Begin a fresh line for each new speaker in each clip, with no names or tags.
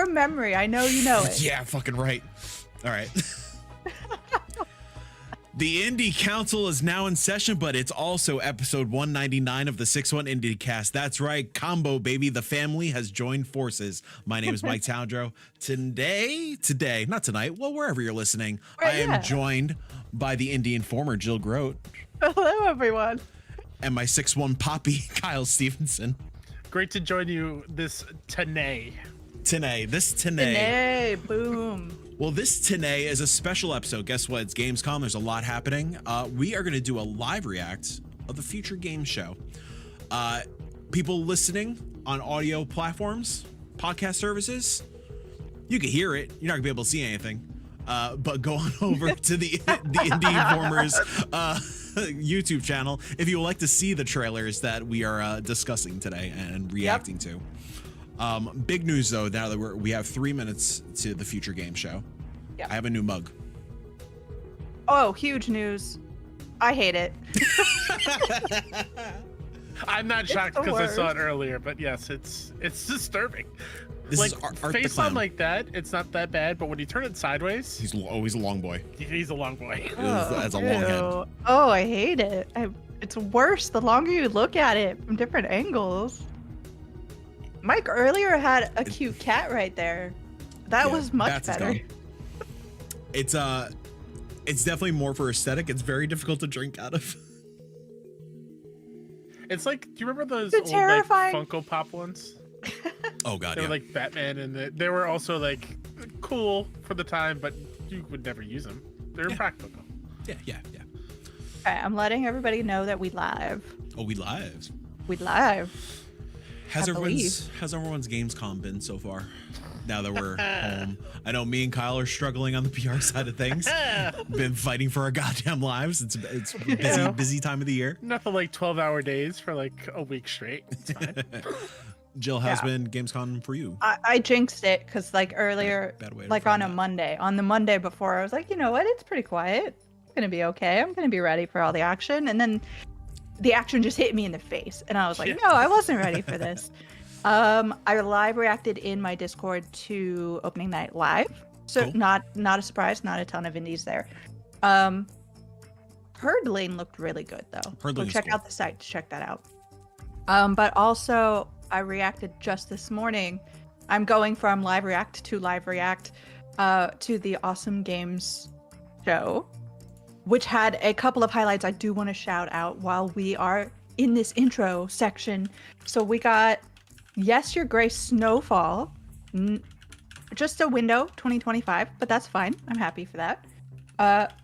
from memory. I know you know it.
Yeah, fucking right. All right. The Indie Council is now in session, but it's also episode 199 of the 6-1-Indie cast. That's right, combo, baby. The family has joined forces. My name is Mike Towndrow. Today, not tonight, well, wherever you're listening, I am joined by the Indie Informer, Jill Grote.
Hello, everyone.
And my 6-1 Poppy, Kyle Stevenson.
Great to join you this Today,
boom.
Well, this today is a special episode. Guess what? It's Gamescom. There's a lot happening. We are going to do a live react of the future game show. People listening on audio platforms, podcast services, you can hear it. You're not gonna be able to see anything. But go on over to the Indie Informer's YouTube channel if you would like to see the trailers that we are discussing today and reacting to. Big news though, now that we have 3 minutes to the future game show. I have a new mug.
Oh, huge news. I hate it.
I'm not shocked because I saw it earlier, but yes, it's disturbing.
This
like,
is Art
face on like that, it's not that bad, but when you turn it sideways,
he's always a long boy.
He's a long boy.
Has a long head.
Oh, I hate it. It's worse the longer you look at it from different angles. Mike earlier had a cute cat right there. That was much better.
It's definitely more for aesthetic. It's very difficult to drink out of.
It's like, do you remember those old like, Funko Pop ones?
Oh god,
they were like Batman, and they were also like cool for the time, but you would never use them. They're practical.
Yeah.
Okay, I'm letting everybody know that we live.
Oh, we live. How's everyone's Gamescom been so far? Now that we're home, I know me and Kyle are struggling on the PR side of things. Been fighting for our goddamn lives. It's busy time of the year.
Nothing like 12-hour days for like a week straight. It's fine.
Jill, how's been Gamescom for you?
I jinxed it because like earlier, like on the Monday before, I was like, you know what? It's pretty quiet. It's gonna be okay. I'm gonna be ready for all the action, and then the action just hit me in the face, and I was like, no, I wasn't ready for this. I live reacted in my Discord to opening night live, so cool. not a surprise, not a ton of indies there. Herdling looked really good though. Go check out the site to check that out. But also I reacted just this morning. I'm going from live react to the Awesome Games show, which had a couple of highlights I do want to shout out while we are in this intro section. So we got Yes Your Grace Snowfall, just a window 2025, but that's fine. I'm happy for that.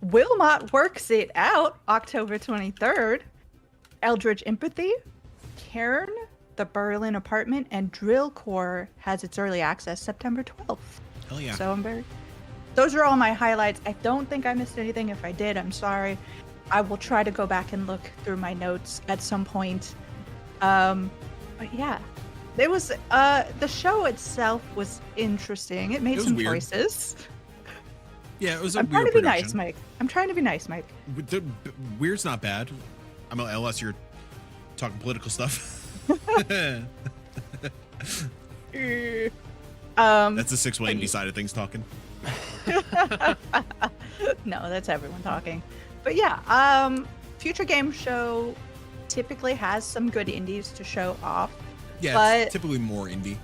Wilmot Works It Out, October 23rd. Eldritch Empathy, Cairn, The Berlin Apartment, and Drill Core has its early access September 12th.
Hell yeah.
So those are all my highlights. I don't think I missed anything. If I did, I'm sorry. I will try to go back and look through my notes at some point. But yeah, there was the show itself was interesting. It made some choices.
Yeah, it was
I'm trying to be nice, Mike.
Weird's not bad. I mean, unless you're talking political stuff. That's the 6-1-Indie side of things talking.
No, that's everyone talking. But yeah, future game show typically has some good indies to show off.
Yeah,
but
it's typically more indie.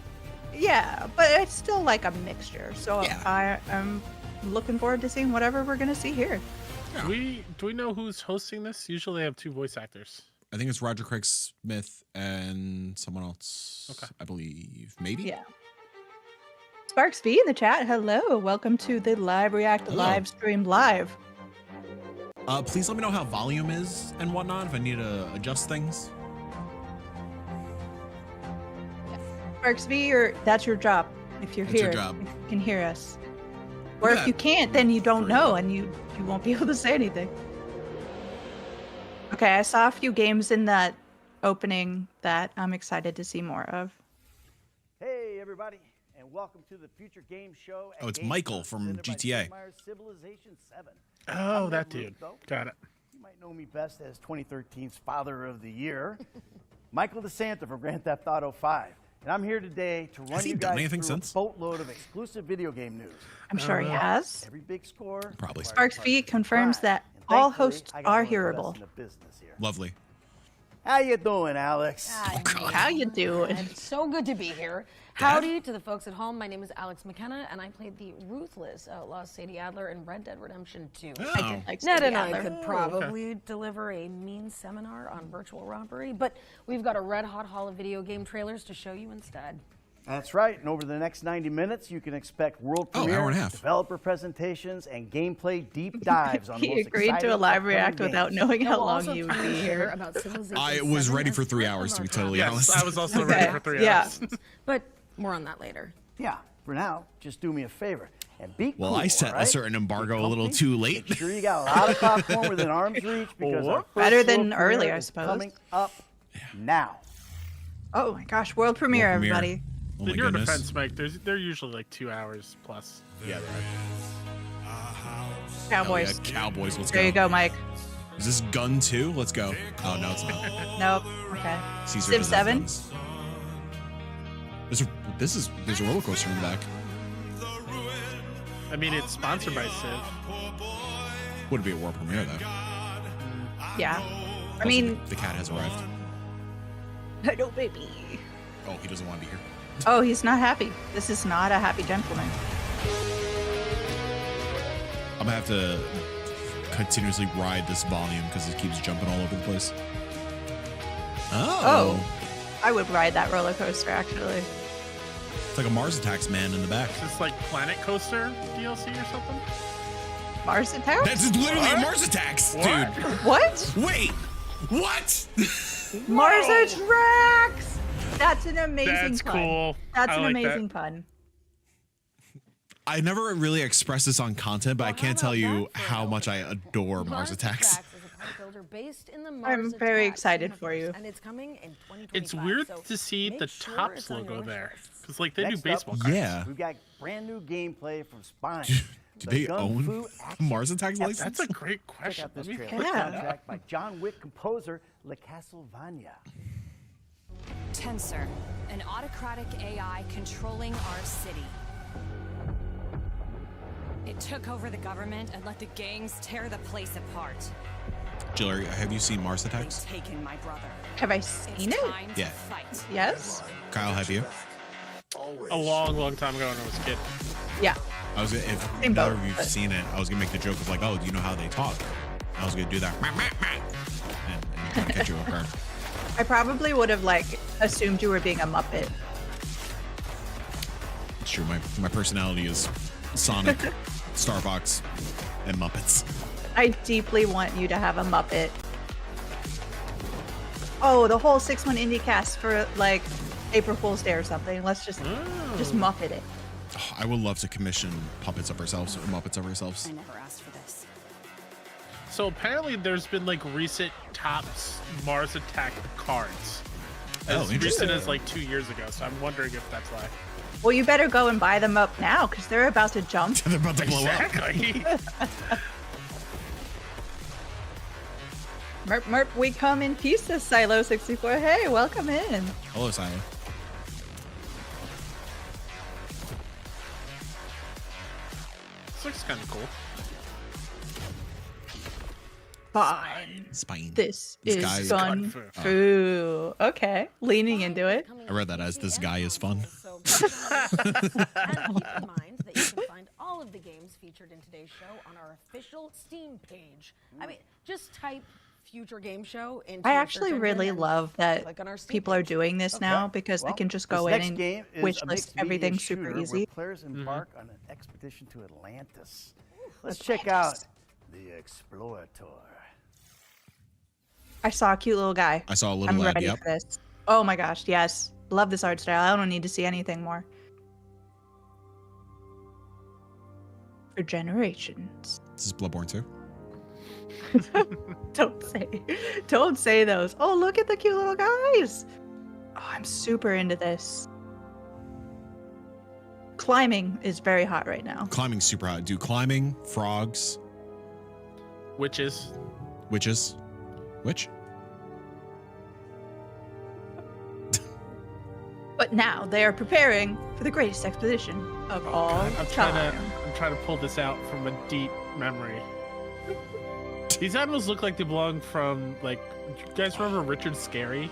Yeah, but it's still like a mixture. So yeah. I'm looking forward to seeing whatever we're gonna see here.
Yeah. Do we know who's hosting this? Usually they have 2 voice actors.
I think it's Roger Craig Smith and someone else. Okay. I believe. Maybe?
Yeah. Sparks V in the chat. Hello. Welcome to the Live React live stream live.
Please let me know how volume is and whatnot if I need to adjust things.
Sparks V, that's your job. If you're here, if you can hear us. Or if you can't, then you don't know and you won't be able to say anything. Okay, I saw a few games in that opening that I'm excited to see more of.
Hey everybody, and welcome to the Future Game Show.
Oh, it's Michael from GTA.
Civilization 7.
Oh, that dude. Got it.
You might know me best as 2013's Father of the Year, Michael DeSanta from Grand Theft Auto 5. And I'm here today to run you guys through a boatload of exclusive video game news.
I'm sure he has.
Every big score.
Probably.
Sparks V confirms that all hosts are hearable.
Lovely.
How you doing, Alex?
How you doing?
It's so good to be here. Howdy to the folks at home. My name is Alex McKenna, and I played the ruthless outlaw Sadie Adler in Red Dead Redemption 2.
I did like
Ned
Sadie
and I
Adler.
could probably deliver a mean seminar on virtual robbery, but we've got a red-hot haul of video game trailers to show you instead.
That's right, and over the next 90 minutes, you can expect world premieres, developer presentations, and gameplay deep dives on
He agreed to a live react without knowing how long he would be here.
I was ready for 3 hours, to be totally honest.
I was also ready for 3 hours.
But more on that later.
Yeah, for now, just do me a favor and be cool.
Well, I set a certain embargo a little too late.
Make sure you got a lot of popcorn within arm's reach because our first
better than
world
earlier,
premiere
I
is
suppose.
coming up now.
Oh my gosh, world premiere, everybody.
Oh my
In your
goodness.
defense, Mike, they're usually like 2 hours plus.
Yeah,
Cowboys.
Oh, yeah, Cowboys, let's go.
There you go, Mike.
Is this gun 2? Let's go. Oh, no, it's not.
Nope. Okay.
Caesar
Civ
does have
7.
guns. There's a roller coaster in the back.
I mean, it's sponsored by Civ.
Would it be a world premiere, though?
Yeah. I mean,
The cat has arrived.
hello, baby.
Oh, he doesn't want to be here.
Oh, he's not happy. This is not a happy gentleman.
I'm gonna have to continuously ride this volume because it keeps jumping all over the place.
Oh. I would ride that roller coaster, actually.
It's like a Mars Attacks man in the back.
Is this like Planet Coaster DLC or something?
Mars Attacks?
That's literally Mars Attacks, dude.
What?
Wait, what?
Mars Attacks! That's an amazing
That's
pun.
cool.
That's
I
an
like
amazing pun.
I never really expressed this on content, but I can't tell you how much I adore Mars Attacks.
I'm very excited for you.
And it's coming in 2025.
It's weird
so
to see
make
the
sure
Tops
it's on your
logo
wish
there.
list.
Because like they
Next
do baseball
up,
cards.
Yeah.
We've got brand new gameplay from Spine.
Do they own Mars Attacks license?
That's a great
Check
question.
out this
Let me
trailer.
Yeah.
Soundtrack by John Wick composer Le Castlevania.
Tensor, an autocratic AI controlling our city. It took over the government and let the gangs tear the place apart.
Jillery, have you seen Mars
They've
Attacks?
taken my brother.
Have I
It's
seen it?
time to
Yeah.
fight.
Yes?
Kyle, have you?
a long time ago when I was a kid.
Yeah.
I was if
Same
now
boat,
that you've
but-
seen it, I was gonna make the joke of like, oh, do you know how they talk? I was gonna do that and kind of catch you off guard.
I probably would have, like, assumed you were being a Muppet.
It's true. My personality is Sonic, Starbucks, and Muppets.
I deeply want you to have a Muppet. Oh, the whole 6-1 cast for, like, April Fool's Day or something. Let's just Muppet it.
Oh, I would love to commission puppets of ourselves or Muppets of ourselves.
I never asked for this.
So apparently there's been like recent Tops Mars Attack cards.
Oh,
As
interesting.
recent as like 2 years ago. So I'm wondering if that's why.
Well, you better go and buy them up now, because they're about to jump.
They're about to blow up.
Exactly.
Merp, we come in pieces, Silo64. Hey, welcome in.
Hello, Silo.
This looks kind of cool.
Fine.
Spine.
This is
guy is
fun
Kung fu.
fu. Okay, leaning into it.
I read that as this guy is fun.
So and keep in mind that you can find all of the games featured in today's show on our official Steam page. I mean, just type Future Game Show into
I
your
actually
search engine
really
and
love that
click on our Steam
people are
page.
doing this now because they can just go
this
in
next
and
game is
wish
a
list
mixed media
everything
shooter
super
where
easy.
players embark on an expedition to Atlantis. Let's check out the Explorator.
I saw a cute little guy.
I saw a little
I'm
lad.
ready
Yep.
for this. Oh my gosh, yes. Love this art style. I don't need to see anything more. For generations.
This is Bloodborne 2.
Don't say those. Oh, look at the cute little guys. Oh, I'm super into this. Climbing is very hot right now.
Climbing's super hot. Dude, climbing, frogs,
Witches.
witches. Witch?
But now they are preparing for the greatest expedition of all time.
I'm trying to pull this out from a deep memory. These animals look like they belong from, like, do you guys remember Richard Scarry?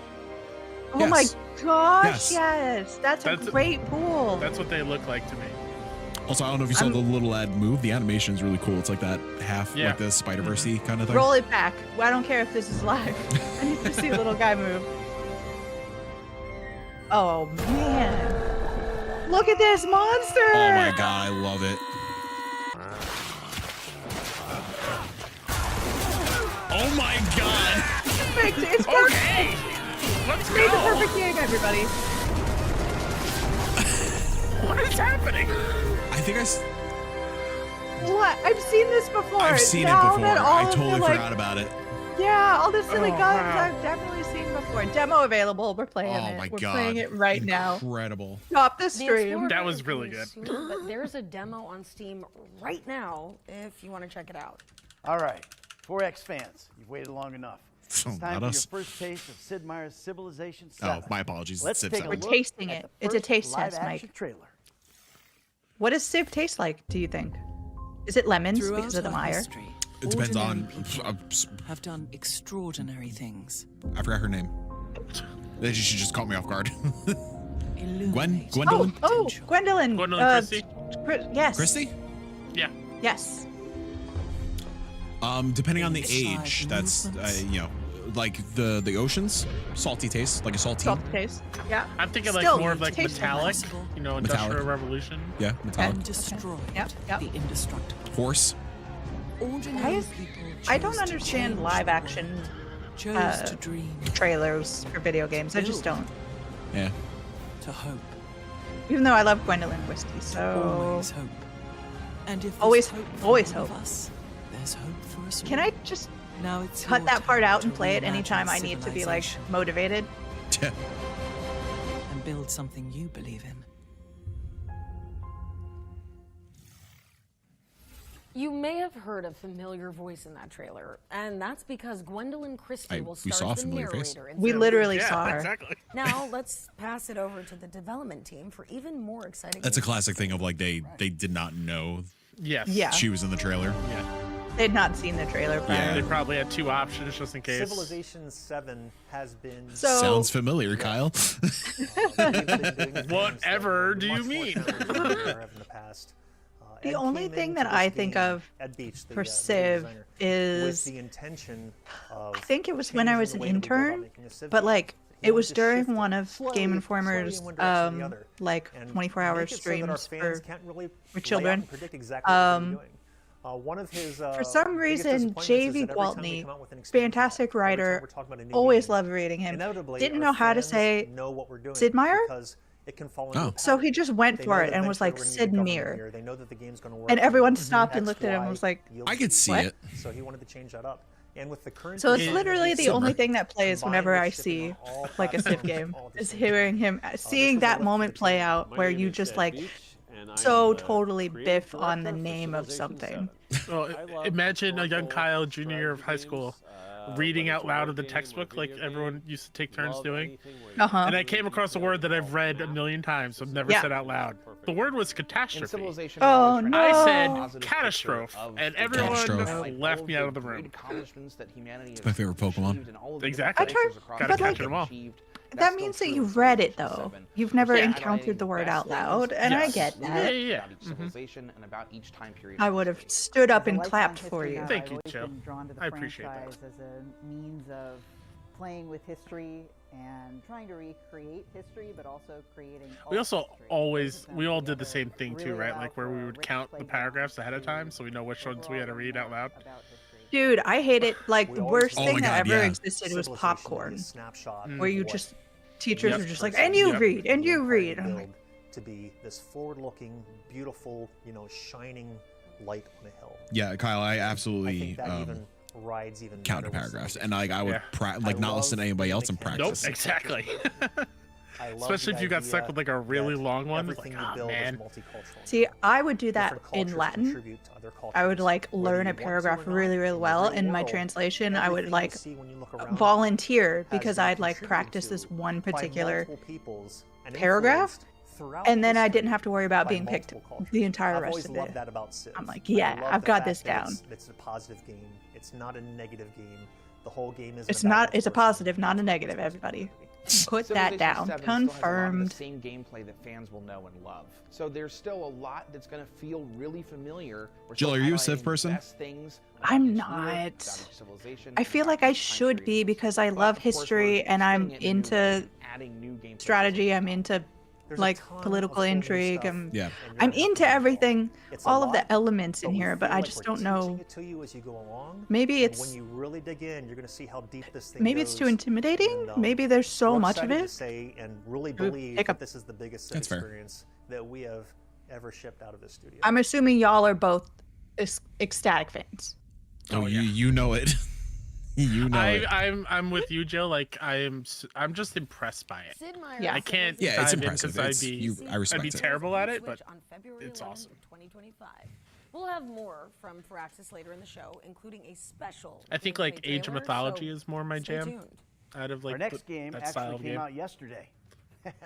Oh my gosh, yes. That's a great pool.
That's what they look like to me.
Also, I don't know if you saw the little ad move. The animation is really cool. It's like that half, like the Spider-Verse-y kind of thing.
Roll it back. I don't care if this is live. I need to see a little guy move. Oh, man. Look at this monster.
Oh, my God. I love it. Oh, my God.
Perfect. It's perfect.
Okay. Let's
Made the
go.
perfect game, everybody.
What is happening?
I think
What? I've seen this before.
I've seen it
Now
before.
that all
I
of
totally
the, like,
forgot about it.
Yeah, all the silly guns
wow.
I've definitely seen before. Demo available. We're playing
Oh,
it.
my
We're
God.
playing it right now.
Incredible.
Stop the
The
stream.
Explorator
That was
is
really
coming
good.
soon, but there's a demo on Steam right now if you want to check it out.
All right, 4X fans, you've waited long enough. It's
Oh,
time
not
for your
us.
first taste of Sid Meier's Civilization 7.
Oh, my apologies.
Let's
Civ
take a
7.
We're
look
tasting
at
it.
the
It's a
first
taste test,
live-action
Mike.
trailer.
What does Civ taste like, do you think? Is it lemons
Throughout
because of the
our
Meyer?
history,
It depends on.
ordinary people have done extraordinary things.
I forgot her name. She just caught me off guard.
Illuminate
Gwendolyn?
Oh,
potential.
Gwendolyn.
Gwendolyn Christie?
Yes.
Christy?
Yeah.
Yes.
Depending on the
Inside
age, that's
movements.
like the oceans, salty taste, like a saltine.
Salt taste. Yeah.
I'm thinking like
Still,
more of like
tastes
metallic,
impossible.
Industrial
Metallic.
Revolution.
Yeah, metallic.
And destroyed
Yep.
the indestructible.
Horse.
Ordinary people
I don't
chose to
understand
change
live
the
action
world, chose to dream,
trailers for video games. I just don't.
Yeah.
to hope,
Even though I love Gwendolyn Christie, so
always hope. And if
Always-
there's hope for
always
all of
hope.
us, there's hope for us
can
all.
I just
Now it's
cut
your
that part
turn
out
to
and play it
reimagine
anytime I need to be like
civilization
motivated?
and build something you believe in.
You may have heard a familiar voice in that trailer, and that's because Gwendolyn Christie will
we
start
saw a
as the
familiar face.
narrator.
We
instead of-
literally saw
Yeah,
her.
exactly.
Now let's pass it over to the development team for even more exciting.
That's a
news.
classic thing of like they did not know
Yes.
Yeah.
she was in the trailer.
Yeah.
They'd not seen the trailer prior.
They probably had two options just in case.
Civilization 7 has been
So
Sounds familiar, Kyle.
Whatever do you mean?
the only thing that I think of for Civ is
the intention of
I think it was when I was an intern, but like it was during one of Game Informer's like 24-hour streams for children.
One of his,
For some
biggest
reason,
disappointments is
J.V.
that every time we
Gwaltney,
come out with an expansion
fantastic
pack, every time
writer,
we're talking about a new
always
game,
loved reading him.
inevitably
Didn't
our
know how to
fans
say
know what we're doing
Sid Meier?
because it can fall into
Oh.
a
So
pattern.
he just went
They
for
know
it
that
and was
eventually
like
we're gonna need
Sid
government
Meier.
here. They know that the game's gonna work.
And everyone stopped and
X,
looked at him and
Y
was like,
yields
I could see
What?
it.
So he wanted to change that up. And with the current
so it's
Yeah.
literally the
Similar.
only thing that plays
Combined
whenever
with
I
shipping
see
on all
like a Civ
platforms
game,
all at the
is
same
hearing him, seeing
was
that
a
moment
lift
play
for
out where you just like so totally biff on the name of something.
Well, imagine a young Kyle, junior year of high school, reading out loud of the textbook like everyone used to take turns doing.
Uh-huh.
And I came across a word that I've read a million times, but never
Yeah.
said out loud. The word was catastrophe.
Oh no!
I said catastrophe, and everyone
Catastrophe.
left me out of the room.
It's my favorite Pokemon.
Exactly.
I tried,
Gotta
but
catch
like
them all.
that means that you've read it though. You've never
Yeah.
encountered the word out loud, and I
Yes.
get
Yeah,
that.
yeah,
I would have stood up and clapped for you.
Thank you,
I've always
Joe.
been drawn to the
I appreciate that.
franchise as a means of playing with history and trying to recreate history, but also creating.
We also
history.
always,
Both of them
we all did the
together
same thing too,
really
right?
allow
Like where
for
we
a
would
rich
count the
playground
paragraphs ahead of
to
time so we know which ones we had to read out loud.
about history.
Dude, I hate it. Like the
We
worst
always
Oh
thing
my
that
God,
ever
yeah.
existed was
Civilization
popcorn,
is a snapshot
where
of
you
what
just teachers
Yep.
were just like, and you
Yep.
read, and you
the
read.
empire
I'm like,
build to be this forward-looking, beautiful, shining light on a hill.
Yeah, Kyle, I
I
absolutely
think that even rides even
count the
better with
paragraphs,
some
and like I would
Yeah.
not listen to anybody else and
mechanics.
Nope,
practice.
exactly.
I love
Especially
the
if you got
idea
stuck with like a really
that
long one. It's
everything
like,
you
oh
build is
man.
multicultural.
see, I would do that
Different
in
cultures
Latin.
contribute to other
I would
cultures.
like
Whether
learn
you
a
want to or
paragraph
not,
really, really
in the
well.
real
In my
world,
translation, I would
everything you
like
see when you look around you
volunteer
has
because
been
I'd like
contributed
practice
to
this one
by
particular
multiple peoples
paragraph, and then I didn't have to worry about being picked the entire rest of it.
I've always loved that about Civ.
I'm like, yeah, I've got this down.
It's a positive game. It's not a negative game. The whole game is.
It's not. It's a positive, not a negative. Everybody, put that down. Confirmed.
The same gameplay that fans will know and love. So there's still a lot that's going to feel really familiar.
Jill, are you a Civ person?
I'm not. I feel like I should be because I love history and I'm into strategy. I'm into like political intrigue. I'm into everything, all of the elements in here, but I just don't know. Maybe it's
when you really dig in, you're going to see how deep this thing
maybe
goes.
It's too intimidating. Maybe there's so much of it.
To say and really believe that this is the biggest experience that we have ever shipped out of this studio.
I'm assuming y'all are both ecstatic fans.
Oh, you know it. You know it.
I'm with you, Jill. Like I'm just impressed by it.
Yeah,
I can't.
Yeah, it's
dive in
impressive.
'cause
I respect
I'd be
it.
terrible at it, but
on February
it's
11th,
awesome.
2025. We'll have more from Firaxis later in the show, including a special.
I think like Age of Mythology is more my jam. Out of like
our next game
that style
actually
of
came out yesterday,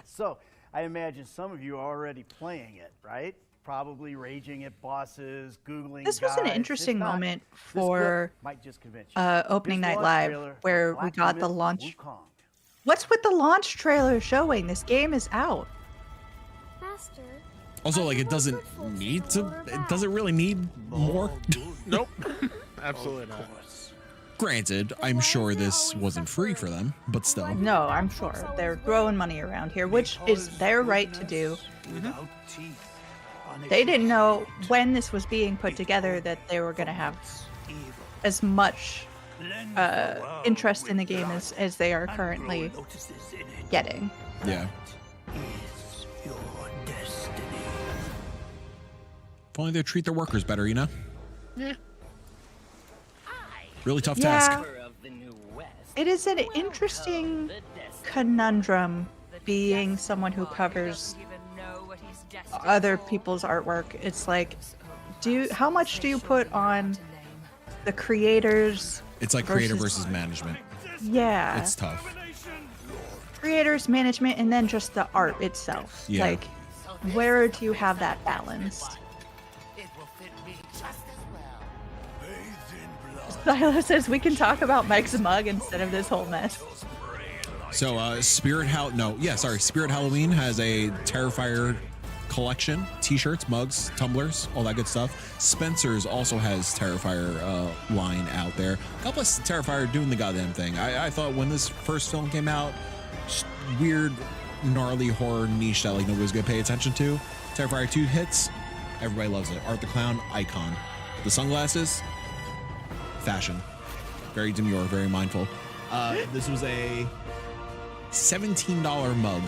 so I imagine some of you are already playing it, right? Probably raging at bosses, Googling
This was an
guides.
interesting
If not,
moment
this
for
clip might just convince you.
opening
Here's
night
the launch
live,
trailer
where
for
we
Black
got the
Myth
launch.
Wukong.
What's with the launch trailer showing? This game is out.
Also, like, it doesn't need to. It doesn't really need more.
Nope. Absolutely not.
Granted, I'm sure this wasn't free for them, but still.
No, I'm sure they're throwing money around here, which is their right to do. They didn't know when this was being put together that they were going to have as much interest in the game as they are currently getting.
Yeah. If only they treat their workers better, you know?
Yeah.
Really tough task.
It is an interesting conundrum being someone who covers other people's artwork. It's like, how much do you put on the creators?
It's like creator versus management.
Yeah.
It's tough.
Creators, management, and then just the art itself.
Yeah.
Like, where do you have that balanced? Silo says we can talk about Mike's mug instead of this whole mess.
So, Spirit Halloween has a Terrifier collection: t-shirts, mugs, tumblers, all that good stuff. Spencer's also has Terrifier line out there. God bless Terrifier doing the goddamn thing. I thought when this first film came out, weird, gnarly horror niche that like nobody was gonna pay attention to. Terrifier 2 hits, everybody loves it. Art the Clown, icon. The sunglasses, fashion, very demure, very mindful. This was a $17 mug.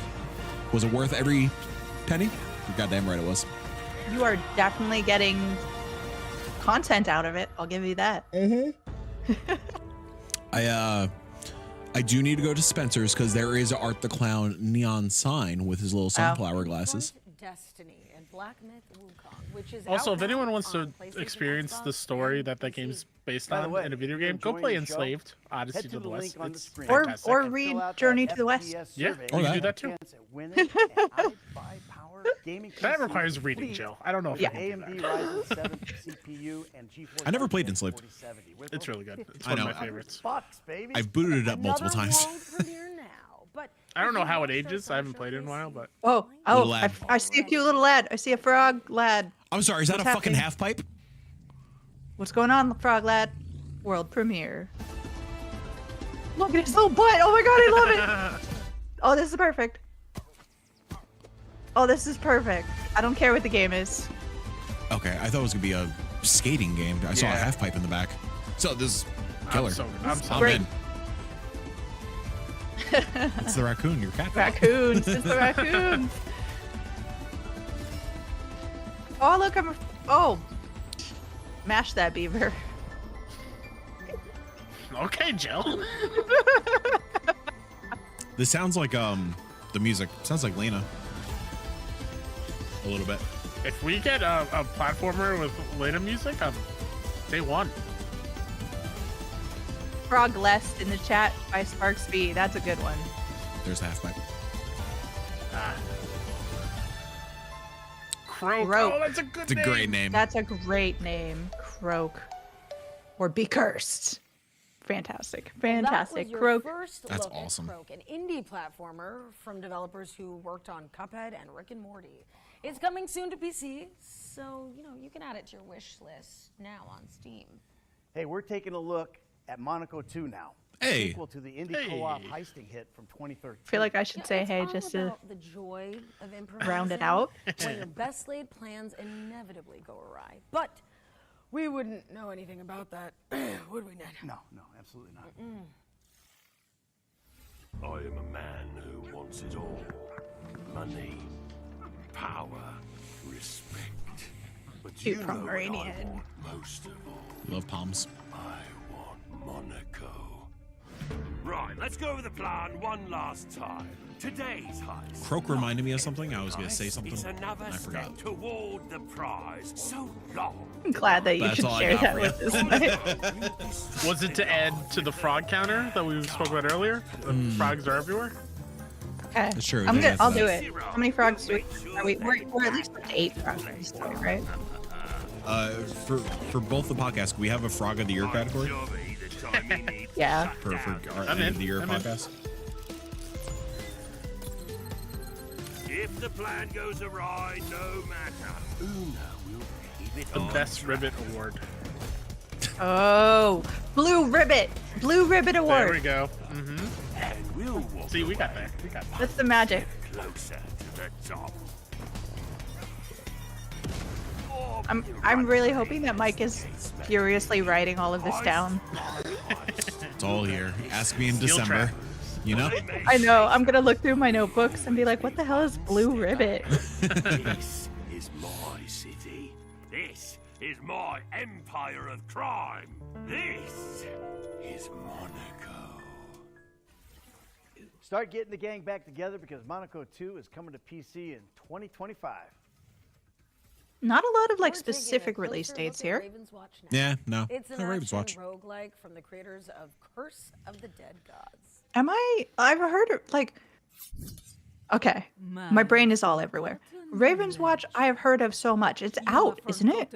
Was it worth every penny? You're goddamn right it was.
You are definitely getting content out of it. I'll give you that.
I do need to go to Spencer's because there is a Art the Clown neon sign with his little sunflower glasses.
Destiny and Black Myth Wukong, which is
Also, if anyone wants to experience the story that game's based on in a video game, go play Enslaved: Odyssey to the West. It's fantastic.
Or read Journey to the West.
Yeah, you can do that too. That requires reading, Jill. I don't know if I can do that.
I never played Enslaved.
It's really good. It's one of my favorites.
I've booted it up multiple times.
I don't know how it ages. I haven't played it in a while, but
I see a cute little lad. I see a frog lad.
I'm sorry, is that a fucking half pipe?
What's going on, frog lad? World premiere. Look at his little butt. Oh my god, I love it. Oh, this is perfect. Oh, this is perfect. I don't care what the game is.
Okay, I thought it was gonna be a skating game. I saw a half pipe in the back. So this is killer.
I'm
great.
in. It's the raccoon, your cat.
Raccoons. It's the raccoons. Oh, look, mash that beaver.
Okay, Jill.
This sounds like the music. Sounds like Lena. A little bit.
If we get a platformer with Lena music, day one.
Frog Lest in the chat by Sparksby. That's a good one.
There's the half pipe.
Croak.
Croak.
Oh, that's a good
It's a
name.
great name.
That's a great name. Croak. Or Be Cursed. Fantastic. Fantastic. Croak.
That's awesome.
Croak, an indie platformer from developers who worked on Cuphead and Rick and Morty. It's coming soon to PC, so you can add it to your wish list now on Steam.
Hey, we're taking a look at Monaco 2 now.
Hey.
Sequel to the indie co-op heisting hit from 2013.
I feel like I should say hey just to
the joy of
round it out.
When your best laid plans inevitably go awry. But we wouldn't know anything about that, would we, Ned?
No, absolutely not.
I am a man who wants it all. Money, power, respect. But
Cute
you know what I
Pomeranian.
want most of all.
Love palms.
I want Monaco. Right, let's go over the plan one last time. Today's heist.
Croak reminded me of something. I was going to say something,
It's
and
another
I forgot.
step toward the prize. So long.
I'm glad that you
That's
should
all I
share
got
that
for
with
you.
us.
Was it to add to the frog counter that we spoke about earlier? The frogs are everywhere.
Okay.
Sure,
I'm
yeah,
good. I'll
that's
do it. How many frogs do we? Are we we're at least up to 8 frogs at this point, right?
For both the podcasts, we have a Frog of the Year category.
Yeah.
For our
I'm
end
in.
of the year
I'm in.
podcast.
If the plan goes awry, no matter. Una will keep it
The
on
best
track.
ribbit award.
Oh, Blue Ribbit. Blue Ribbit
There we
Award.
go.
And we'll walk
See, we got there. We got there.
That's the magic.
closer to the top.
I'm really hoping that Mike is furiously writing all of this down.
It's all here. Ask me in
Steel
December.
trap.
You know?
I know. I'm gonna look through my notebooks and be like, "What the hell is Blue Ribbit?"
This is my city. This is my empire of crime. This is Monaco.
Start getting the gang back together because Monaco 2 is coming to PC in 2025.
Not a lot of like
We're taking a
specific
closer
release
look
dates
at
here.
Raven's Watch now.
Yeah, no.
It's an
No, Raven's
action
Watch.
roguelike from the creators of Curse of the Dead Gods.
I've heard like. Okay, my brain is all everywhere. Raven's Watch, I have heard of so much. It's out, isn't it?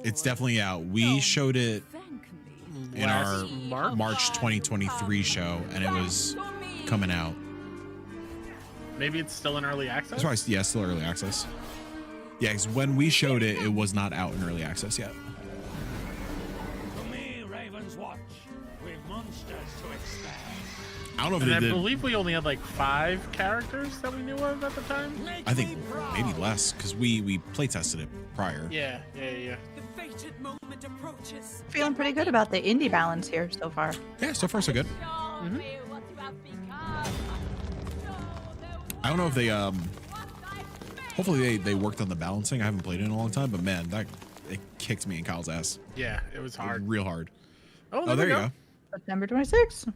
It's definitely out. We showed it in our
Last
March 2023 show, and it was coming out.
Maybe it's still in early access.
That's why, yeah, still early access. Yeah, because when we showed it, it was not out in early access yet.
For me, Raven's Watch, with monsters to expand.
I don't know if
And
they
I
did.
believe we only had like 5 characters that we knew of at the time.
I think maybe less because we play tested it prior.
Yeah.
The fated moment approaches.
Feeling pretty good about the indie balance here so far.
Yeah, so far so good. I don't know if they hopefully they worked on the balancing. I haven't played it in a long time, but man, it kicked me in Kyle's ass.
Yeah, it was hard.
Real hard.
Oh,
there you go.
September 26th.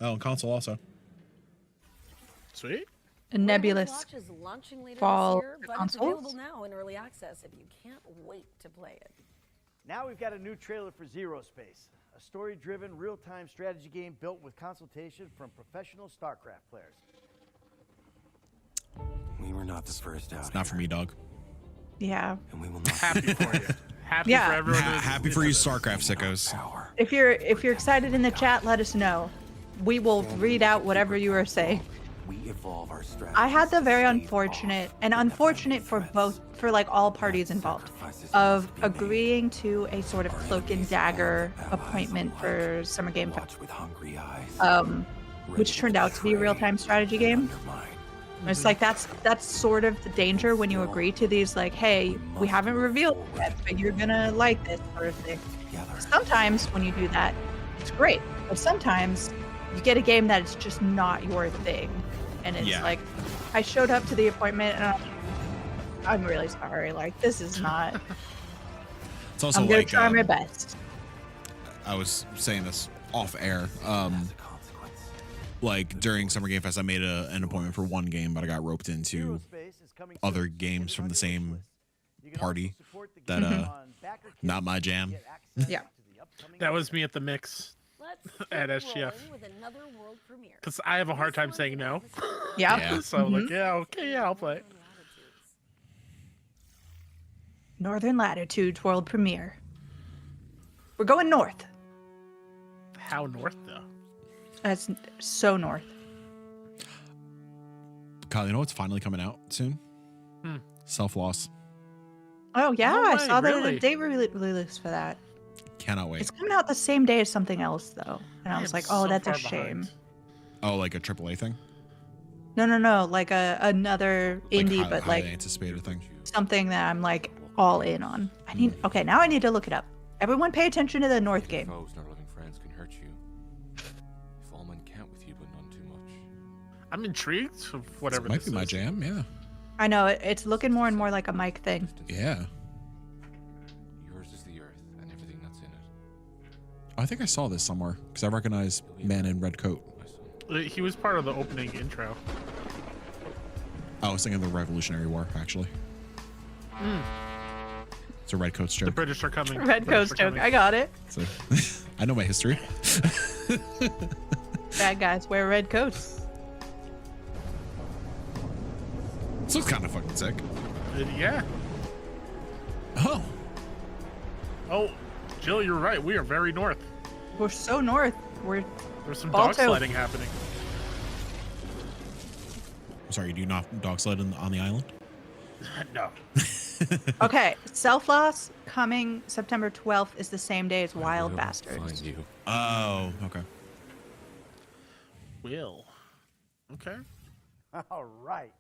Oh, and console also.
Sweet.
A nebulous
Watch is launching later
fall
this year, but it's
consoles.
available now in early access if you can't wait to play it.
Now we've got a new trailer for Zero Space, a story-driven, real-time strategy game built with consultation from professional StarCraft players.
We were not the first out.
It's not for me, dog.
Yeah.
And we will not
Happy for you. Happy
Yeah.
for everyone.
Happy for you, StarCraft sickos.
If you're excited in the chat, let us know. We will read out whatever you are saying.
We evolve our strategy.
I had the very unfortunate for like all parties involved of agreeing to a sort of cloak and dagger appointment for Summer Game Fest,
with hungry eyes.
which turned out to be a real-time strategy game. And it's like that's sort of the danger when you agree to these, like, hey, we haven't revealed it yet, but you're gonna like this sort of thing. Sometimes when you do that, it's great, but sometimes you get a game that is just not your thing, and it's like, I showed up to the appointment and I'm really sorry, like this is not.
It's also
I'm gonna
like
try my best.
I was saying this off air. Like during Summer Game Fest, I made an appointment for one game, but I got roped into other games from the same party that not my jam.
Yeah.
That was me at the mix. At SGF. Because I have a hard time saying no.
Yeah.
So I'm like, yeah, okay, yeah, I'll play.
Northern Latitudes world premiere. We're going north.
How north though?
That's so north.
Kyle, you know what's finally coming out soon? Self-Loss.
Oh yeah,
No
I
way,
saw the
really?
date release for that.
Cannot wait.
It's coming out the same day as something else though, and I was like, oh, that's a shame.
Oh, like a AAA thing?
No, like another indie, but like
anticipated thing.
something that I'm like all in on. I need. Okay, now I need to look it up. Everyone, pay attention to the North game.
Foes not loving friends can hurt you. If all men count with you, but none too much.
I'm intrigued of whatever.
This might
this
be my
is.
jam. Yeah.
I know it's looking more and more like a Mike thing.
Yeah.
Yours is the earth and everything that's in it.
I think I saw this somewhere because I recognize man in red coat.
He was part of the opening intro.
I was thinking of the Revolutionary War, actually. It's a red coats joke.
The British are coming.
Red coats joke. I got it.
So, I know my history.
Bad guys wear red coats.
This looks kind of fucking sick.
Yeah.
Oh.
Oh, Jill, you're right. We are very north.
We're so north.
There's some
Balto.
dog sledding happening.
I'm sorry, do you not dog sled on the island?
No.
Okay, Self-Loss coming September 12th is the same day as Wild
Find
Bastards.
you.
Oh, okay.
Will. Okay.
All right.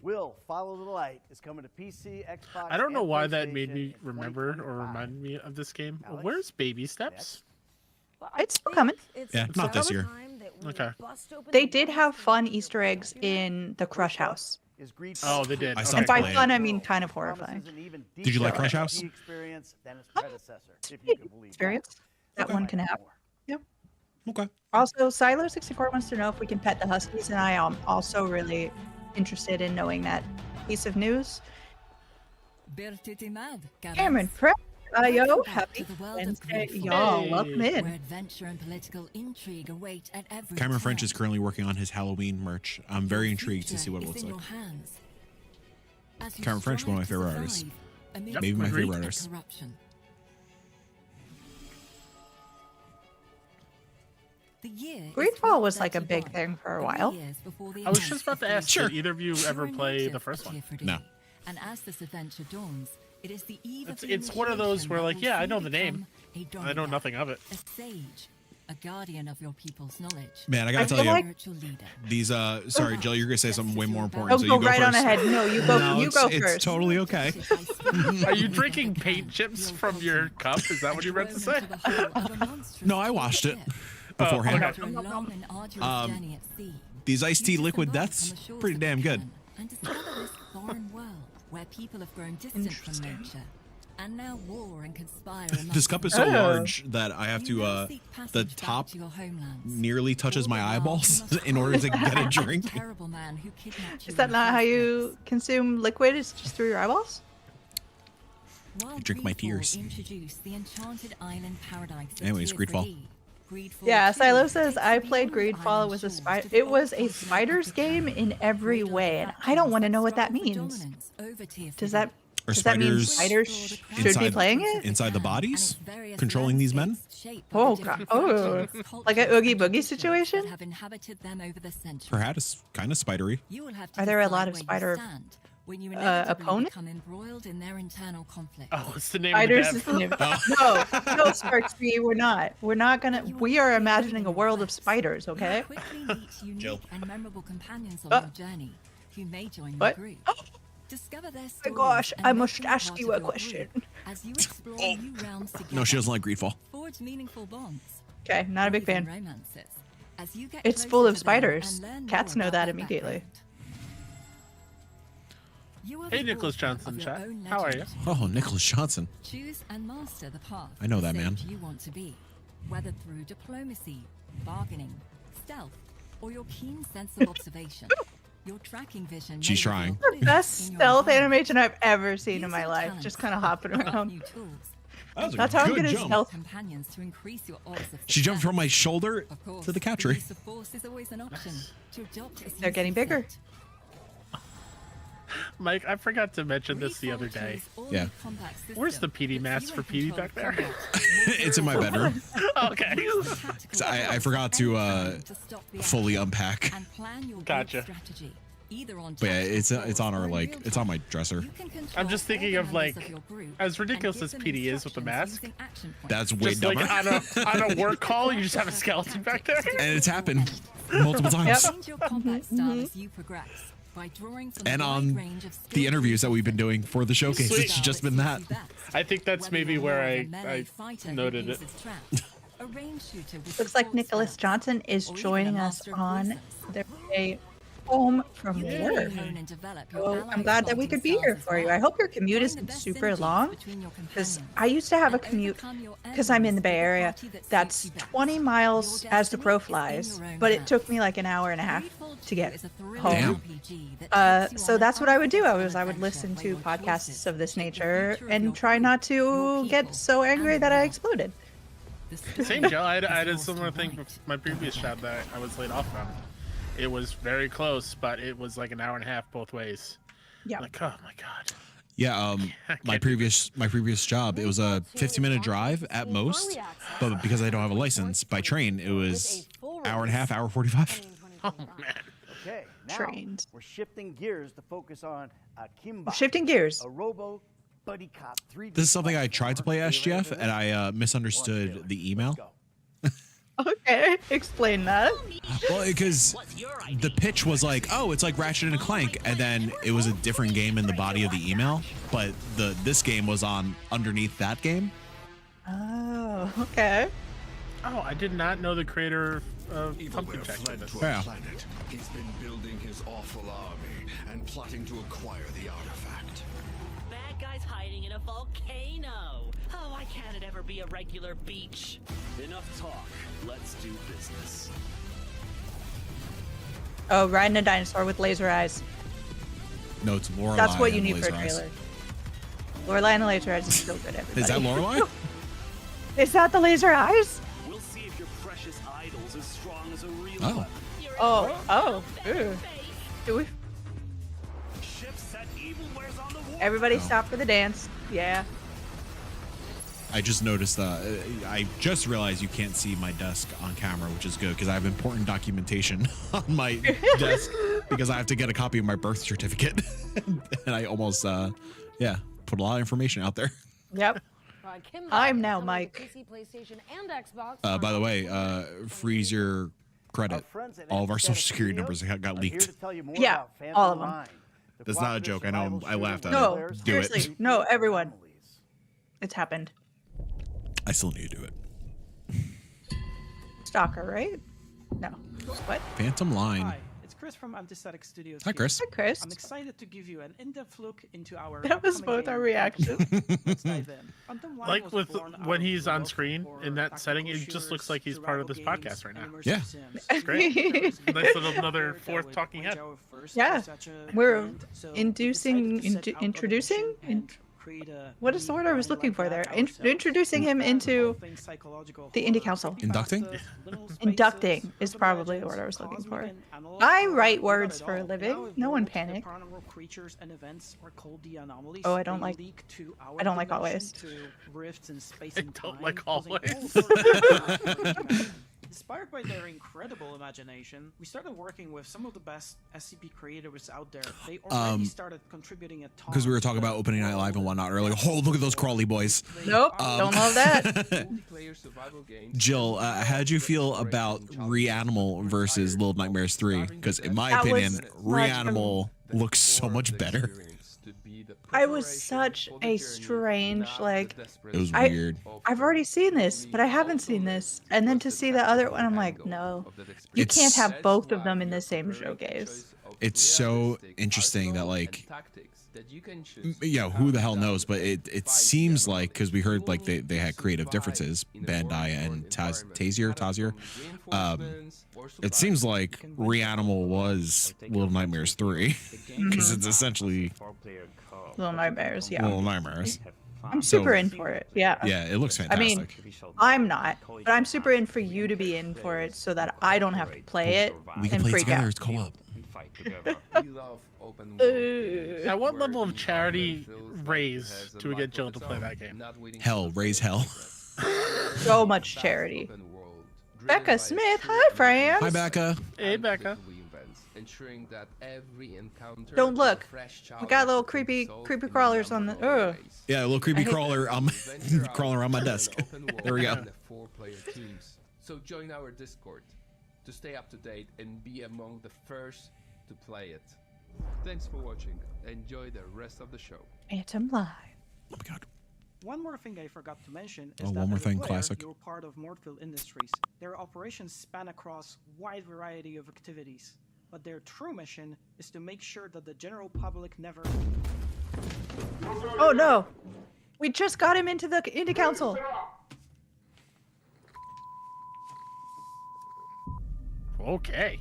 Will Follow the Light is coming to PC, Xbox.
I don't know
and
why that made
PlayStation
me
in
remember or
2025.
remind me of this game.
Alex?
Where's Baby Steps?
It's still coming.
Yeah, not this year.
Okay.
They did have fun Easter eggs in the Crush House.
Oh, they did.
I
Okay.
saw
And by
play it.
fun, I mean kind of horrifying.
Did you like Crush House?
Experience than its predecessor, if you can believe
Experience. That one can have. Yep.
Okay.
Also, Silo64 wants to know if we can pet the Huskies, and I am also really interested in knowing that piece of news. Cameron Prep, yo, happy Wednesday, y'all. Welcome in.
Adventure and political intrigue await at every
Cameron
turn.
French is currently working on his Halloween merch. I'm very
Your
intrigued to
future
see what it
is
looks
in
like.
your hands. As you
Cameron French, one of my
strive
favorite
to
artists.
survive amid
Maybe my
agreed.
favorite
and
artist.
corruption. The year is
Greedfall was like a big
1231,
thing for a
3
while.
years before the
I was
events
just about to
of
ask,
the
did either of you ever
You're a
play
native
the first
of
one?
Tier 3,
No.
And as this adventure dawns, it is the eve of
It's one of those where, like, yeah, I know the name. I know
nothing
nothing of it.
A sage, a guardian of your people's knowledge.
Man, I gotta
I
tell
feel
you,
like-
Spiritual leader.
these sorry, Jill, you're gonna say something way more
Oh,
important. So
go
you go
right on
first.
ahead. No, you go.
No,
you go
it's
first.
totally okay.
Are you drinking paint chips from your cup? Is that what you meant to say?
No, I washed it beforehand.
okay.
After a long and arduous journey at sea,
These iced tea
you
liquid
disembark
deaths,
on the shores
pretty
of
damn good.
Japan And discover this foreign world where people have grown distant from nature and now war and conspire amongst
This cup is so
Oh.
large that I have
You
to
now seek
the
passage back
top
to your homelands.
nearly touches
All
my
the while,
eyeballs
you must
in order to
fight
get a
the
drink.
terrible man who kidnapped you
Is that
in the
not how
first
you
place.
consume liquid? It's just through your eyeballs?
While
drink my
Greedfall
tears.
introduced the enchanted island paradise of
Anyways,
Tier
Greedfall.
3, Greedfall
Yeah,
2
Silo says
takes
I
you
played
beyond
Greedfall.
island
It was a
shores to
it was
far
a
continent
spiders
Africa.
game in every way, and I don't want to know what that means. Does that
Are
does that mean
spiders
spiders should be playing it?
inside the bodies, controlling these men?
Oh god! Oh, like a Oogie Boogie situation?
Have inhabited them over the centuries.
Perhaps kind of spidery.
You will have to
Are there a
decide
lot of
where you
spider
stand when you inevitably
opponents?
become embroiled in their internal conflict.
Oh, what's the name
Spiders
of
is
the
the
dev?
name. No, Sparksy, we're not. We're not gonna. We are imagining a world of spiders. Okay.
You quickly meet unique
Jill.
and memorable companions on your journey who may join
What?
your group. Discover their
Oh my
stories
gosh!
and
I
make
must
them
ask
part
you
of
a
your
question.
group as you explore new realms together.
No, she doesn't like Greedfall.
Forge meaningful bonds.
Okay, not a big
or even
fan.
romances as you get
It's
closer
full of
to them
spiders.
and learn
Cats
more
know
about
that
their
immediately.
background. You are
Hey,
the
Nicholas
author of
Johnson,
your
chat.
own
How are you?
legend.
Oh, Nicholas Johnson.
Choose and master the path.
I know
the
that man.
sage you want to be, whether through diplomacy, bargaining, stealth, or your keen sense of observation. Your tracking vision. may
She's
reveal
trying.
clues
Best
in your
stealth
environment.
animation I've ever seen
Use
in my
your
life.
talents
Just kind of
to
hopping
develop
around.
new tools
That's how I'm gonna stealth.
Companions to increase your odds of
She jumped from my shoulder to the cow tree.
Use of force is always an option. To adopt as
They're
you
getting
see
bigger.
fit.
Mike, I forgot to mention this the other day.
Yeah.
Where's the PD mask for PD back there?
It's in my bedroom.
Okay.
I forgot to fully unpack.
Gotcha.
But yeah, it's on our it's on my dresser.
I'm just thinking of like, as ridiculous as PD is with the mask,
That's way
just
dumber.
like on a work call, you just have a skeleton back there.
And it's happened multiple times.
Change your combat style as you progress by drawing from
And
a wide
on
range of
the interviews that we've been doing for the showcase,
Sweet.
it's just been that.
I think that's maybe where I noted it.
Looks like Nicholas Johnson is joining us on their way home from work. So I'm glad that we could be here for you. I hope your commute isn't super long, because I used to have a commute, because I'm in the Bay Area, that's 20 miles as the crow flies, but it took me like an hour and a half to get home. So that's what I would do. I would listen to podcasts of this nature and try not to get so angry that I exploded.
Same, Joe. I had a similar thing with my previous job that I was laid off from. It was very close, but it was like an hour and a half both ways.
Yeah.
Like, oh my god.
Yeah, my previous job, it was a 15-minute drive at most, but because I don't have a license by train, it was hour and a half, hour 45.
Oh man.
Okay, now
Trained.
we're shifting gears to focus on Kimba.
Shifting gears.
A robo buddy cop 3D.
This is something I tried to play SGF, and I misunderstood the email.
Okay, explain that.
Well, because the pitch was like, oh, it's like Ratchet and Clank, and then it was a different game in the body of the email, but this game was on underneath that game.
Oh, okay.
Oh, I did not know the creator of Pumpkin Jack did this.
Yeah.
He's been building his awful army and plotting to acquire the artifact.
Bad guy's hiding in a volcano. Oh, why can't it ever be a regular beach?
Enough talk. Let's do business.
Oh, riding a dinosaur with laser eyes.
No, it's Lorelai.
That's what you
and
need for a
Laser Eyes.
trailer. Lorelai and the laser eyes is still good, everybody.
Is that Lorelai?
Is that the laser eyes?
We'll see if your precious idol's as strong as a real
Oh.
one.
Oh. Ooh. Do we? Everybody stop for the dance. Yeah.
I just noticed I just realized you can't see my desk on camera, which is good because I have important documentation on my desk because I have to get a copy of my birth certificate. And I almost put a lot of information out there.
Yep. I'm now Mike.
By the way, freeze your credit. All of our social security numbers got leaked.
Yeah, all of them.
That's not a joke. I know I laughed at
No,
it. Do
seriously.
it.
No, everyone. It's happened.
I still need to do it.
Stalker, right? No. What?
Phantom Line.
Hi, it's Chris from Antistatic Studios.
Hi, Chris.
Hi, Chris.
I'm excited to give you an in-depth look into our.
That was both our reactions.
Let's dive in. Phantom Line
Like
was
with
born out
when
of
he's
love
on screen
for
in that setting, it
tactical
just looks like he's
shooters,
part of this
survival
podcast right
games,
now.
and
Yeah.
immersive sims.
It's great. Nice little another
That
fourth
would
talking
quench
head.
our thirst
Yeah.
for such a
We're
brand. So we
introducing,
decided to set out on a
introducing,
mission and create a
what is the word I was
mini
looking for there?
like that ourselves.
Introducing him into
Things psychological
the
horror,
indie council.
Inducting?
pastas, little spaces,
Inducting is
urban
probably the
legends,
word I was looking
cosmic
for.
and analog
I
horror.
write
We got
words
it
for a
all.
living.
Now
No one
evolved, the
panic.
paranormal creatures and events are called the anomalies.
Oh, I don't
They
like-
leak to our
I don't like
dimension,
always.
to rifts in space
I
and
don't
time,
like
causing all
always.
sorts of Inspired by their incredible imagination, we started working with some of the best SCP creators out there. They already started contributing a ton.
Because we were talking about opening night live and whatnot earlier. Oh, look at those crawly boys.
Nope, don't love that.
Jill, how'd you feel about Reanimal versus Little Nightmares 3? Because in my
That
opinion,
was such a-
Reanimal looks so much better.
I was such a strange, like,
It was weird.
I've already seen this, but I haven't seen this. And then to see the other one, I'm like, no. You can't have both of them in the same showcase.
It's so interesting that, like, yeah, who the hell knows? But it seems like, because we heard like they had creative differences, Bandai and Tazier. It seems like Reanimal was Little Nightmares 3, because it's essentially
Little Nightmares, yeah.
Little Nightmares.
I'm super in for it. Yeah.
Yeah, it looks fantastic.
I mean, I'm not, but I'm super in for you to be in for it so that I don't have to play it
We can
and
play
freak
together.
out.
It's co-op.
At what level of charity raise do we get Jill to play that game?
Hell, raise hell.
So much charity. Becca Smith, hi, Fran.
Hi, Becca.
Hey, Becca.
Ensuring that every encounter
Don't look.
fresh
We got little creepy crawlers on the. Ugh.
Yeah, a little creepy crawler crawling around my desk. There we go.
4-player teams. So join our Discord to stay up to date and be among the first to play it. Thanks for watching. Enjoy the rest of the show.
Phantom Live.
Oh my god.
One more thing I forgot to mention is
Oh,
that
one more
as a
thing,
player,
classic.
you're part of Mortfield Industries. Their operations span across wide variety of activities, but their true mission is to make sure that the general public never.
Oh no! We just got him into council.
Okay.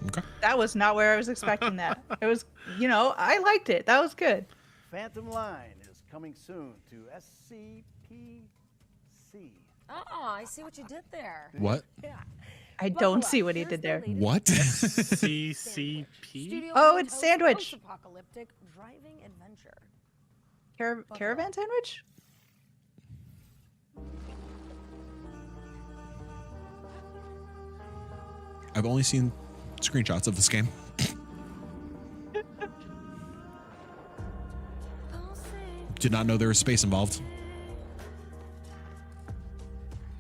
Okay.
That was not where I was expecting that. It was, I liked it. That was good.
Phantom Line is coming soon to SCPC.
Oh, I see what you did there.
What?
Yeah.
I don't see what he did there.
What?
CCP?
Oh, it's Sandwich.
Post-apocalyptic driving adventure.
Caravan Sandwich?
I've only seen screenshots of this game. Did not know there was space involved.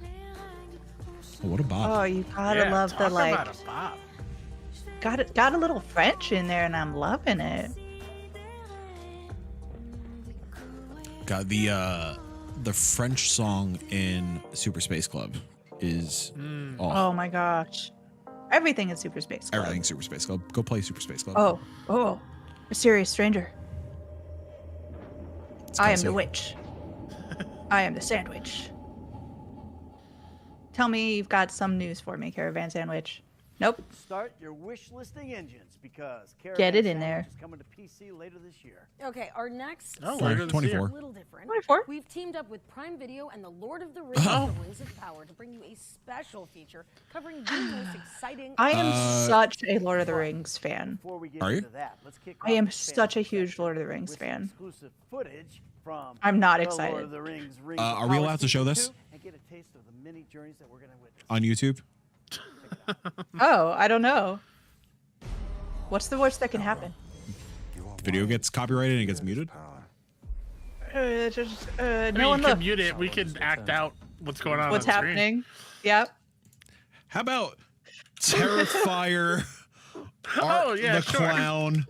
Oh, what a bop.
Oh, you gotta love the got a little French in there, and I'm loving it.
Got the French song in Super Space Club is
Oh my gosh. Everything in Super Space Club.
Everything Super Space Club. Go play Super Space Club.
Oh, a serious stranger. I am the
Kelsey.
witch. I am the sandwich. Tell me you've got some news for me, Caravan Sandwich. Nope.
Start your wish listing engines because Caravan
Get it in
Sandwich
there.
is coming to PC later this year.
Okay, our next
later this 24.
year. A little different.
24?
We've teamed up with Prime Video and the Lord of the Rings, The Rings of Power, to bring you a special feature covering the most exciting.
I am such a Lord of the Rings fan.
Before we get
Are you?
into that, let's kick
I
off
am
this
such a
fantasy
huge
session
Lord of the Rings
with
fan.
Exclusive footage from
I'm not
the
excited.
Lord of the Rings,
Are we allowed to show this?
and get a taste of the many journeys that we're going to witness.
On YouTube?
Oh, I don't know. What's the worst that can happen?
Video gets copyrighted and it gets muted?
I mean,
No one
you can
look.
mute it. We can act out what's going on.
What's
on the screen.
happening? Yep.
How about Terrifier, Art
yeah,
the
sure.
Clown,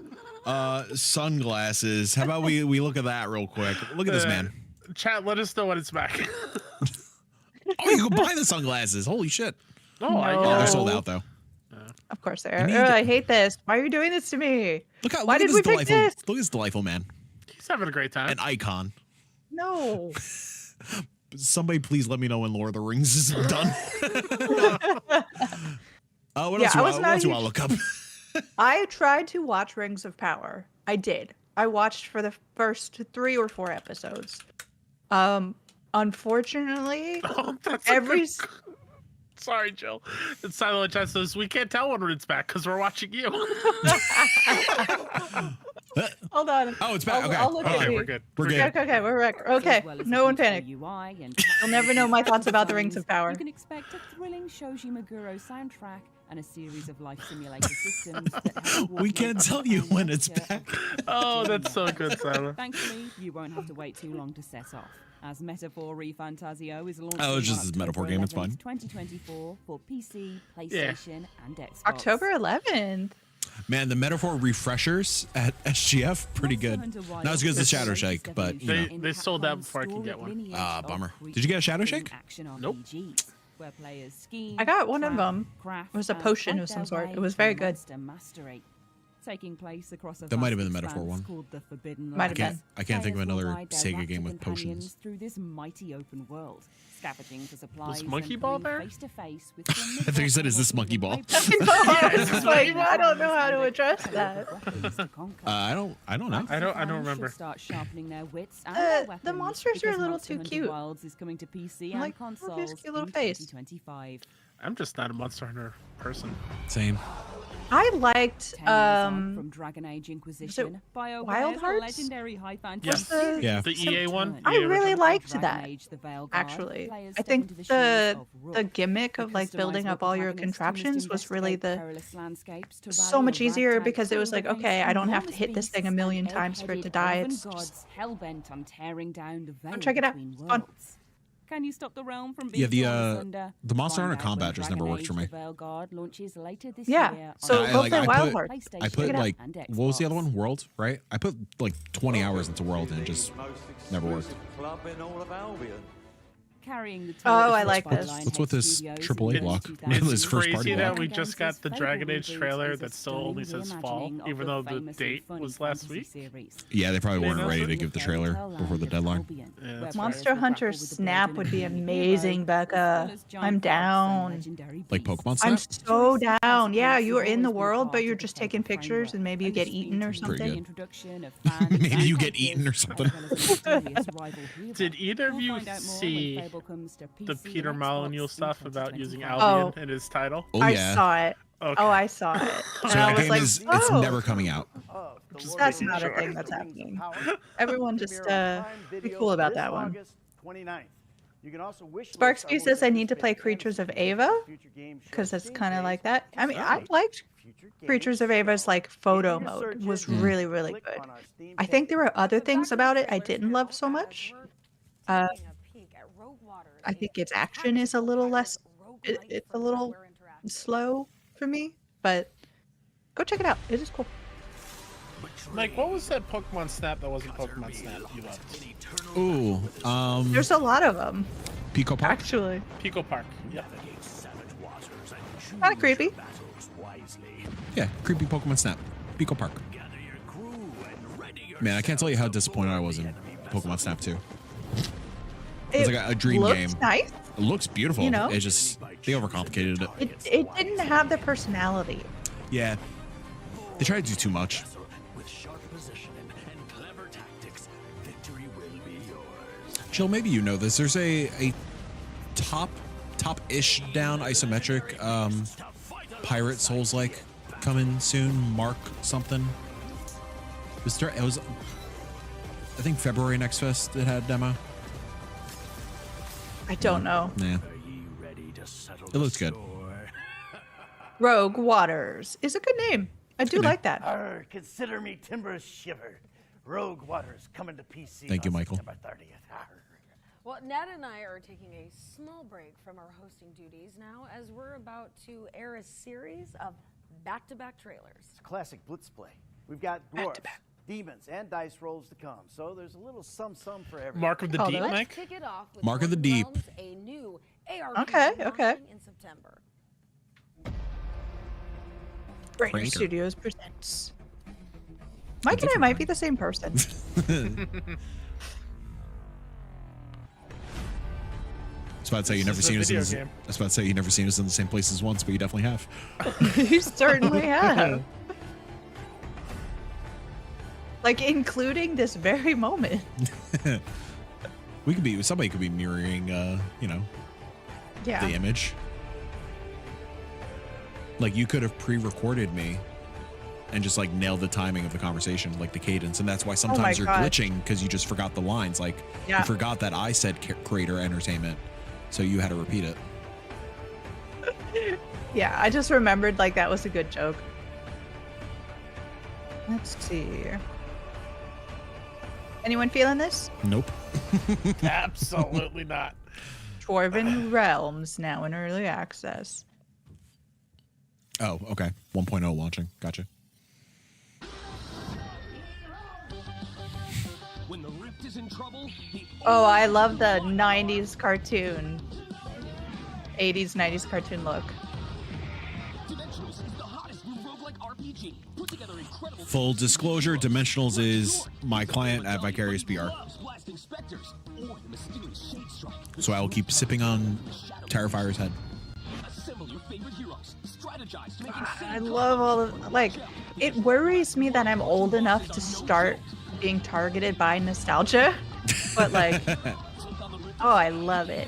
sunglasses? How about we look at that real quick? Look at this man.
Chat, let us know when it's back.
Oh, you can buy the sunglasses. Holy shit.
No, I
No.
They're sold out though.
Of course they
I
are.
need
Ugh,
to-
I hate this. Why are you doing this to me? Why
Look
did
at
we
this
pick
delightful.
this?
Look at this delightful man.
He's having a great time.
An icon.
No.
Somebody please let me know when Lord of the Rings is done. What
Yeah,
else
I
you
was
want
not a
to
huge-
look up?
I tried to watch Rings of Power. I did. I watched for the first 3 or 4 episodes. Unfortunately,
That's
every
Sorry, Jill. It's Silent Chat says we can't tell when it's back because we're watching you.
Hold on.
Oh, it's back. Okay.
I'll look
Okay,
at you.
we're good.
We're good.
Okay, we're back. Okay, no one panic. You'll never know my thoughts about the Rings of Power.
You can expect a thrilling Shoji Meguro soundtrack and a series of life simulator systems that help
We can't tell you when it's back.
Oh, that's so good, Silent.
Thankfully, you won't have to wait too long to set off, as Metaphor Refantasio is launching
Oh, it's just
on
this Metaphor game, it's
October
fine.
2024 for PC, PlayStation, and Xbox.
October 11th.
Man, the metaphor refreshers at SGF, pretty good. Not as good as the Shadow Shake, but you know.
They sold out before I can get one.
Bummer. Did you get a Shadow Shake?
Nope.
Where players ski,
I got one of them.
craft,
It was a
and
potion
fight
of some
their
sort.
way
It was very
to
good.
monster mastery. taking place across a
That might have
vast
been the metaphor
expanse
one.
called the Forbidden
Might have
Lands.
been.
I can't think of
Players will
another
ride their
Sega
raptor
game with
companions
potions.
through this mighty open world, scavenging for supplies.
Monkey
and
Ball
coming
there?
face to face with
I think you said, "Is this Monkey Ball?"
I don't know how to address that.
I don't know.
I don't remember.
Start sharpening their wits and their
The
weapons
monsters are a
because
little
Monster
too
Hunter
cute.
Wilds is coming to PC
I'm
and
like,
consoles
look at his cute little
in
face.
2025.
I'm just not a Monster Hunter person.
Same.
I liked
10 years on from Dragon Age Inquisition, BioWare's
Wild Hearts?
legendary high fantasy
Yes.
series.
Yeah.
The EA one?
I
EA
really
original?
liked
Dragon
that.
Age, the Veil Guard,
Actually,
players
I
step
think
into the shoes
the
of
the
Rook,
gimmick of
who
like building
customize
up all your
protagonists to
contraptions was really
investigate
the
perilous landscapes to
so
rally
much
a
easier
ragtag
because it was
crew
like,
against
okay, I don't have to
enormous
hit this thing a
beasts
million
and
times for it to
egg-headed
die.
elven
It's just
gods hell-bent on tearing down the veil
check it out.
between
It's fun.
worlds. Can you stop the realm from
Yeah,
being torn asunder?
the Monster
Find
Hunter
out when
combat just never
Dragon
worked for
Age:
me.
The Veil Guard launches later this
Yeah,
year
so
on
go play Wild
put,
Hearts.
I put like,
and
what was the
Xbox.
other one? World, right? I put like 20 hours into World and it just never worked.
Club in all of Albion.
Carrying the torch
Oh, I
for
like this.
Lionhead
What's with this
Studios
AAA
in
block?
It's
This first party
crazy
block.
that we just got the Dragon Age
Fable
trailer
reboot
that
is a
still only
stunning
says fall,
reimagining of
even
the
though the
famous and
date
funny
was last
fantasy
week.
series.
Yeah, they probably
They
weren't
announced
ready to
it?
give the trailer before the deadline.
Yeah, that's
Monster
Players will
Hunter
grapple with the
Snap
burden
would
of
be
being a
amazing,
hero,
Becca.
as well as giant
I'm
bugs and
down.
legendary
Like
beasts.
Pokemon
I'm
Snap?
so down. Yeah, you are
Choice
in the
has always been a
world, but
part
you're
of the
just
Fable
taking pictures
framework,
and maybe you
and
get
this
eaten or
features the
something.
introduction of fans
Maybe
and
you get
characters,
eaten or
as
something.
well as a mysterious rival hero.
Did either of
We'll
you
find out more when
see
Fable comes to
the
PC
Peter
and
Molyneux
Xbox
stuff
in
about using
2025.
Albion in his title?
Oh
I
yeah.
saw it.
Okay.
Oh, I saw it. And
So
I
that
was
game
like,
is
oh,
it's never coming out.
that's not a thing that's happening. Everyone just be cool about that one.
You can also wish
Sparksky says I need to play Creatures of Ava because it's kind of like that. I mean, I liked Creatures of Ava's like photo mode was really, really good. I think there were other things about it I didn't love so much. I think its action is a little less. It's a little slow for me, but go check it out. It is cool.
Like, what was that Pokemon Snap that wasn't Pokemon Snap you loved?
Ooh,
There's a lot of them.
Pico Park.
Actually,
Pico Park. Yeah.
kind of creepy.
Yeah, creepy Pokemon Snap. Pico Park. Man, I can't tell you how disappointed I was in Pokemon Snap 2. It's like a dream
looks
game.
nice.
It looks beautiful.
You know?
It's just they overcomplicated it.
It didn't have the personality.
Yeah, they try to do too much.
With sharp positioning and clever tactics, victory will be yours.
Jill, maybe you know this. There's a top-ish down isometric pirate Souls-like coming soon. Mark something. It was I think February Next Fest it had a demo.
I don't know.
Yeah. It looks good.
Rogue Waters is a good name. I do like that.
Arr, consider me timber shivered. Rogue Waters coming to PC.
Thank you,
on
Michael.
September 30th. Arr.
Well, Ned and I are taking a small break from our hosting duties now as we're about to air a series of back-to-back trailers.
It's a classic blitz play. We've got dwarfs, demons, and dice rolls to come. So there's a little sum for everyone.
Mark of the Deep,
Let's
Mike?
kick it off with
Mark of the
Mortal
Deep.
Realms, a new ARPG
Okay.
launching in September.
Brainer
Brainer.
Studios presents. Mike and I might be the same person.
I was about to say you never
This is a
seen us in
video
the,
game.
I was about to say you never seen us in the same places once, but you definitely have.
You certainly have. Like including this very moment.
Somebody could be mirroring you know,
Yeah.
the image. Like you could have pre-recorded me and just like nailed the timing of the conversation, like the cadence, and that's why sometimes you're
gosh.
glitching because you just forgot the lines. Like
Yeah.
you forgot that I said Crater Entertainment, so you had to repeat it.
Yeah, I just remembered like that was a good joke. Let's see. Anyone feeling this?
Nope.
Absolutely not.
Dwarven Realms now in early access.
Oh, okay. 1.0 launching. Gotcha.
When the rift is in trouble, the
Oh, I love the 90s cartoon. 80s, 90s cartoon look.
Dimensions is the hottest new roguelike RPG. Put together incredible
Full disclosure, Dimensionals is my client at Vicarious VR. So I will keep sipping on Terrifier's head.
I love all of, like, it worries me that I'm old enough to start being targeted by nostalgia, but like, oh, I love it.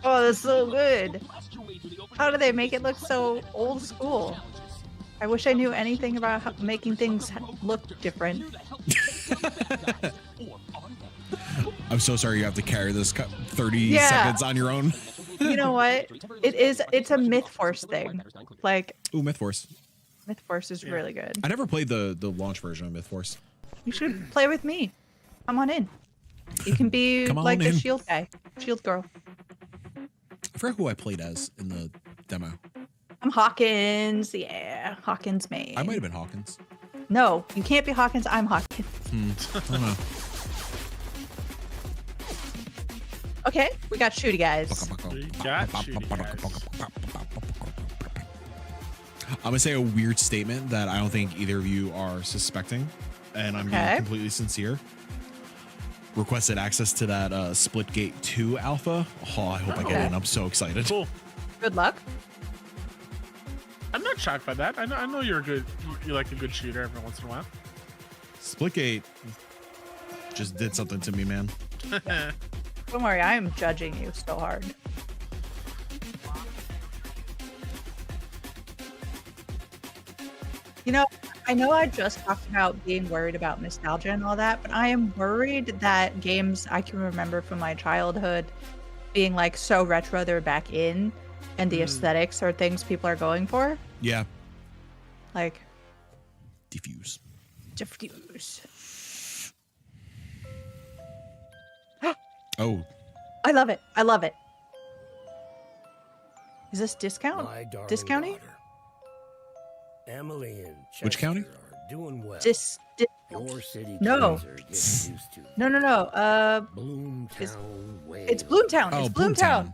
Oh, that's so good. How do they make it look so old school? I wish I knew anything about how, making things look different.
I'm so sorry you have to carry this 30 seconds on your own.
You know what? It's a MythForce thing. Like,
ooh, MythForce.
MythForce is really good.
I never played the launch version of MythForce.
You should play with me. Come on in. You can be like the shield guy, shield girl.
I forgot who I played as in the demo.
I'm Hawkins. Yeah, Hawkins main.
I might have been Hawkins.
No, you can't be Hawkins. I'm Hawkins.
I don't know.
Okay, we got shooty guys.
I'm gonna say a weird statement that I don't think either of you are suspecting, and I'm being completely sincere. Requested access to that Splitgate 2 alpha. Oh, I hope I get in. I'm so excited.
Cool.
Good luck.
I'm not shocked by that. I know you're good. You like a good shooter every once in a while.
Splitgate just did something to me, man.
Don't worry, I am judging you so hard. You know, I know I just talked about being worried about nostalgia and all that, but I am worried that games I can remember from my childhood being like so retro they're back in, and the aesthetics are things people are going for.
Yeah.
Like
Diffuse. Oh.
I love it. I love it. Is this discount? Discounting?
Emily and
which county?
Are doing well.
Your
city
no. No.
Bloomtown,
it's Bloomtown.
Oh,
it's Bloomtown.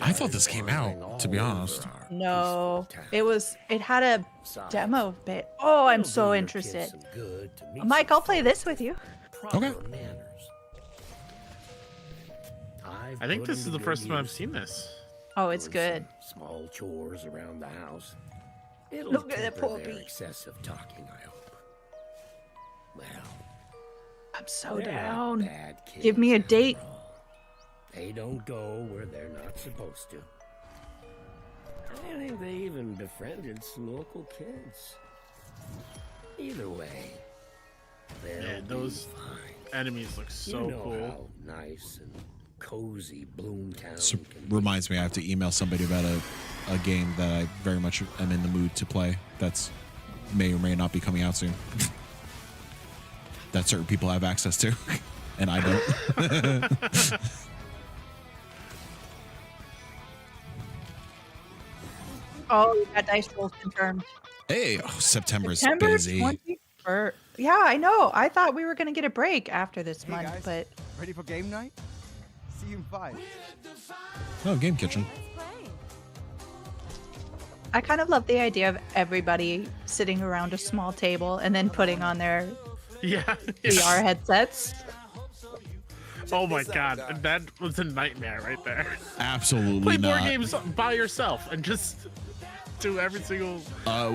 I thought this came out, to be honest.
No, it had a demo bit. Oh, I'm so interested. Mike, I'll play this with you.
Okay.
I think this is the first time I've seen this.
Oh, it's good.
Small chores around the house. It'll
Look at that
temper
poor
their
bee.
excessive talking, I hope. Well,
I'm so
they're not
down.
bad kids
Give me a
after
date.
all. They don't go where they're not supposed to. I think they even befriended some local kids. Either way,
Yeah, those enemies look so
you know
cool.
How nice and cozy Bloomtown
So,
can be.
reminds me I have to email somebody about a game that I very much am in the mood to play that's may or may not be coming out soon. That certain people have access to, and I don't.
Oh, that dice roll confirmed.
Hey, September's
September
busy.
21st. Yeah, I know. I thought we were gonna get a break after this month,
guys.
but
Ready for game night? See you in 5.
Oh, Game Kitchen.
I kind of love the idea of everybody sitting around a small table and then putting on their VR headsets.
Oh my god, that was a nightmare right there.
Absolutely
Play
not.
board games by yourself and just do every single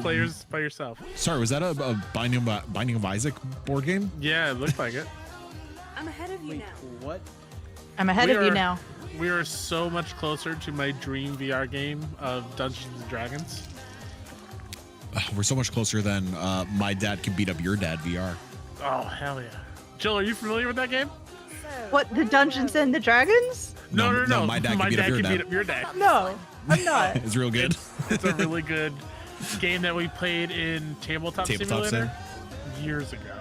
players by yourself.
Sorry, was that a Binding of Isaac board game?
Yeah, it looked like it.
I'm ahead of you now.
What?
I'm ahead of you now.
We are so much closer to my dream VR game of Dungeons and Dragons.
We're so much closer than my dad can beat up your dad VR.
Oh hell yeah! Jill, are you familiar with that game?
What, the Dungeons and the Dragons?
No.
My dad can beat up your dad.
No, I'm not.
It's real good.
It's a really good game that we played in Tabletop Simulator years ago.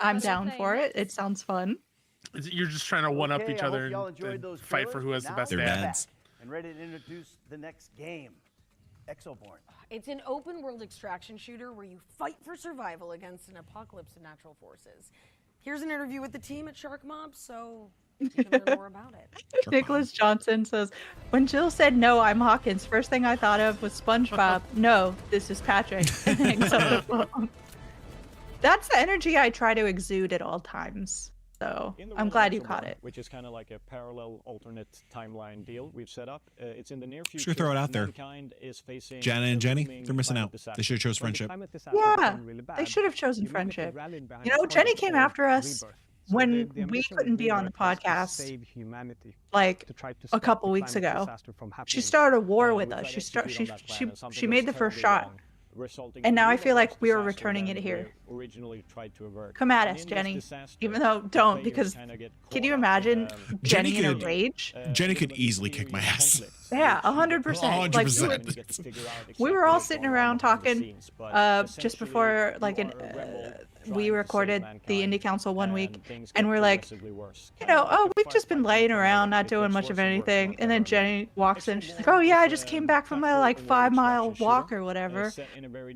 I'm down for it. It sounds fun.
You're just trying to one up
Okay,
each
I hope
other
y'all
and
enjoyed those
fight for who has the
trailers.
best
Now
Their
dad.
dads.
And ready to introduce the next game, Exoborn.
It's an open world extraction shooter where you fight for survival against an apocalypse of natural forces. Here's an interview with the team at Shark Mob, so You can learn more about it.
Nicholas Johnson says, when Jill said, no, I'm Hawkins, first thing I thought of was SpongeBob. No, this is Patrick. That's the energy I try to exude at all times. So I'm glad you caught it.
Which is kind of like a parallel alternate timeline deal we've set up. It's in the near future.
Sure, throw it out there. Jenna and Jenny, they're missing out. They should have chose friendship.
Yeah, they should have chosen friendship. You know, Jenny came after us when we couldn't be on the podcast like a couple weeks ago. She started a war with us. She made the first shot. And now I feel like we are returning it here. Come at us, Jenny. Even though, don't, because can you imagine Jenny in a rage?
Jenny could easily kick my ass.
Yeah, 100%.
100%.
Like, we were all sitting around talking just before, like, we recorded the Indie Council 1 week, and we're like, you know, oh, we've just been laying around, not doing much of anything. And then Jenny walks in, she's like, oh yeah, I just came back from my like 5-mile walk or whatever.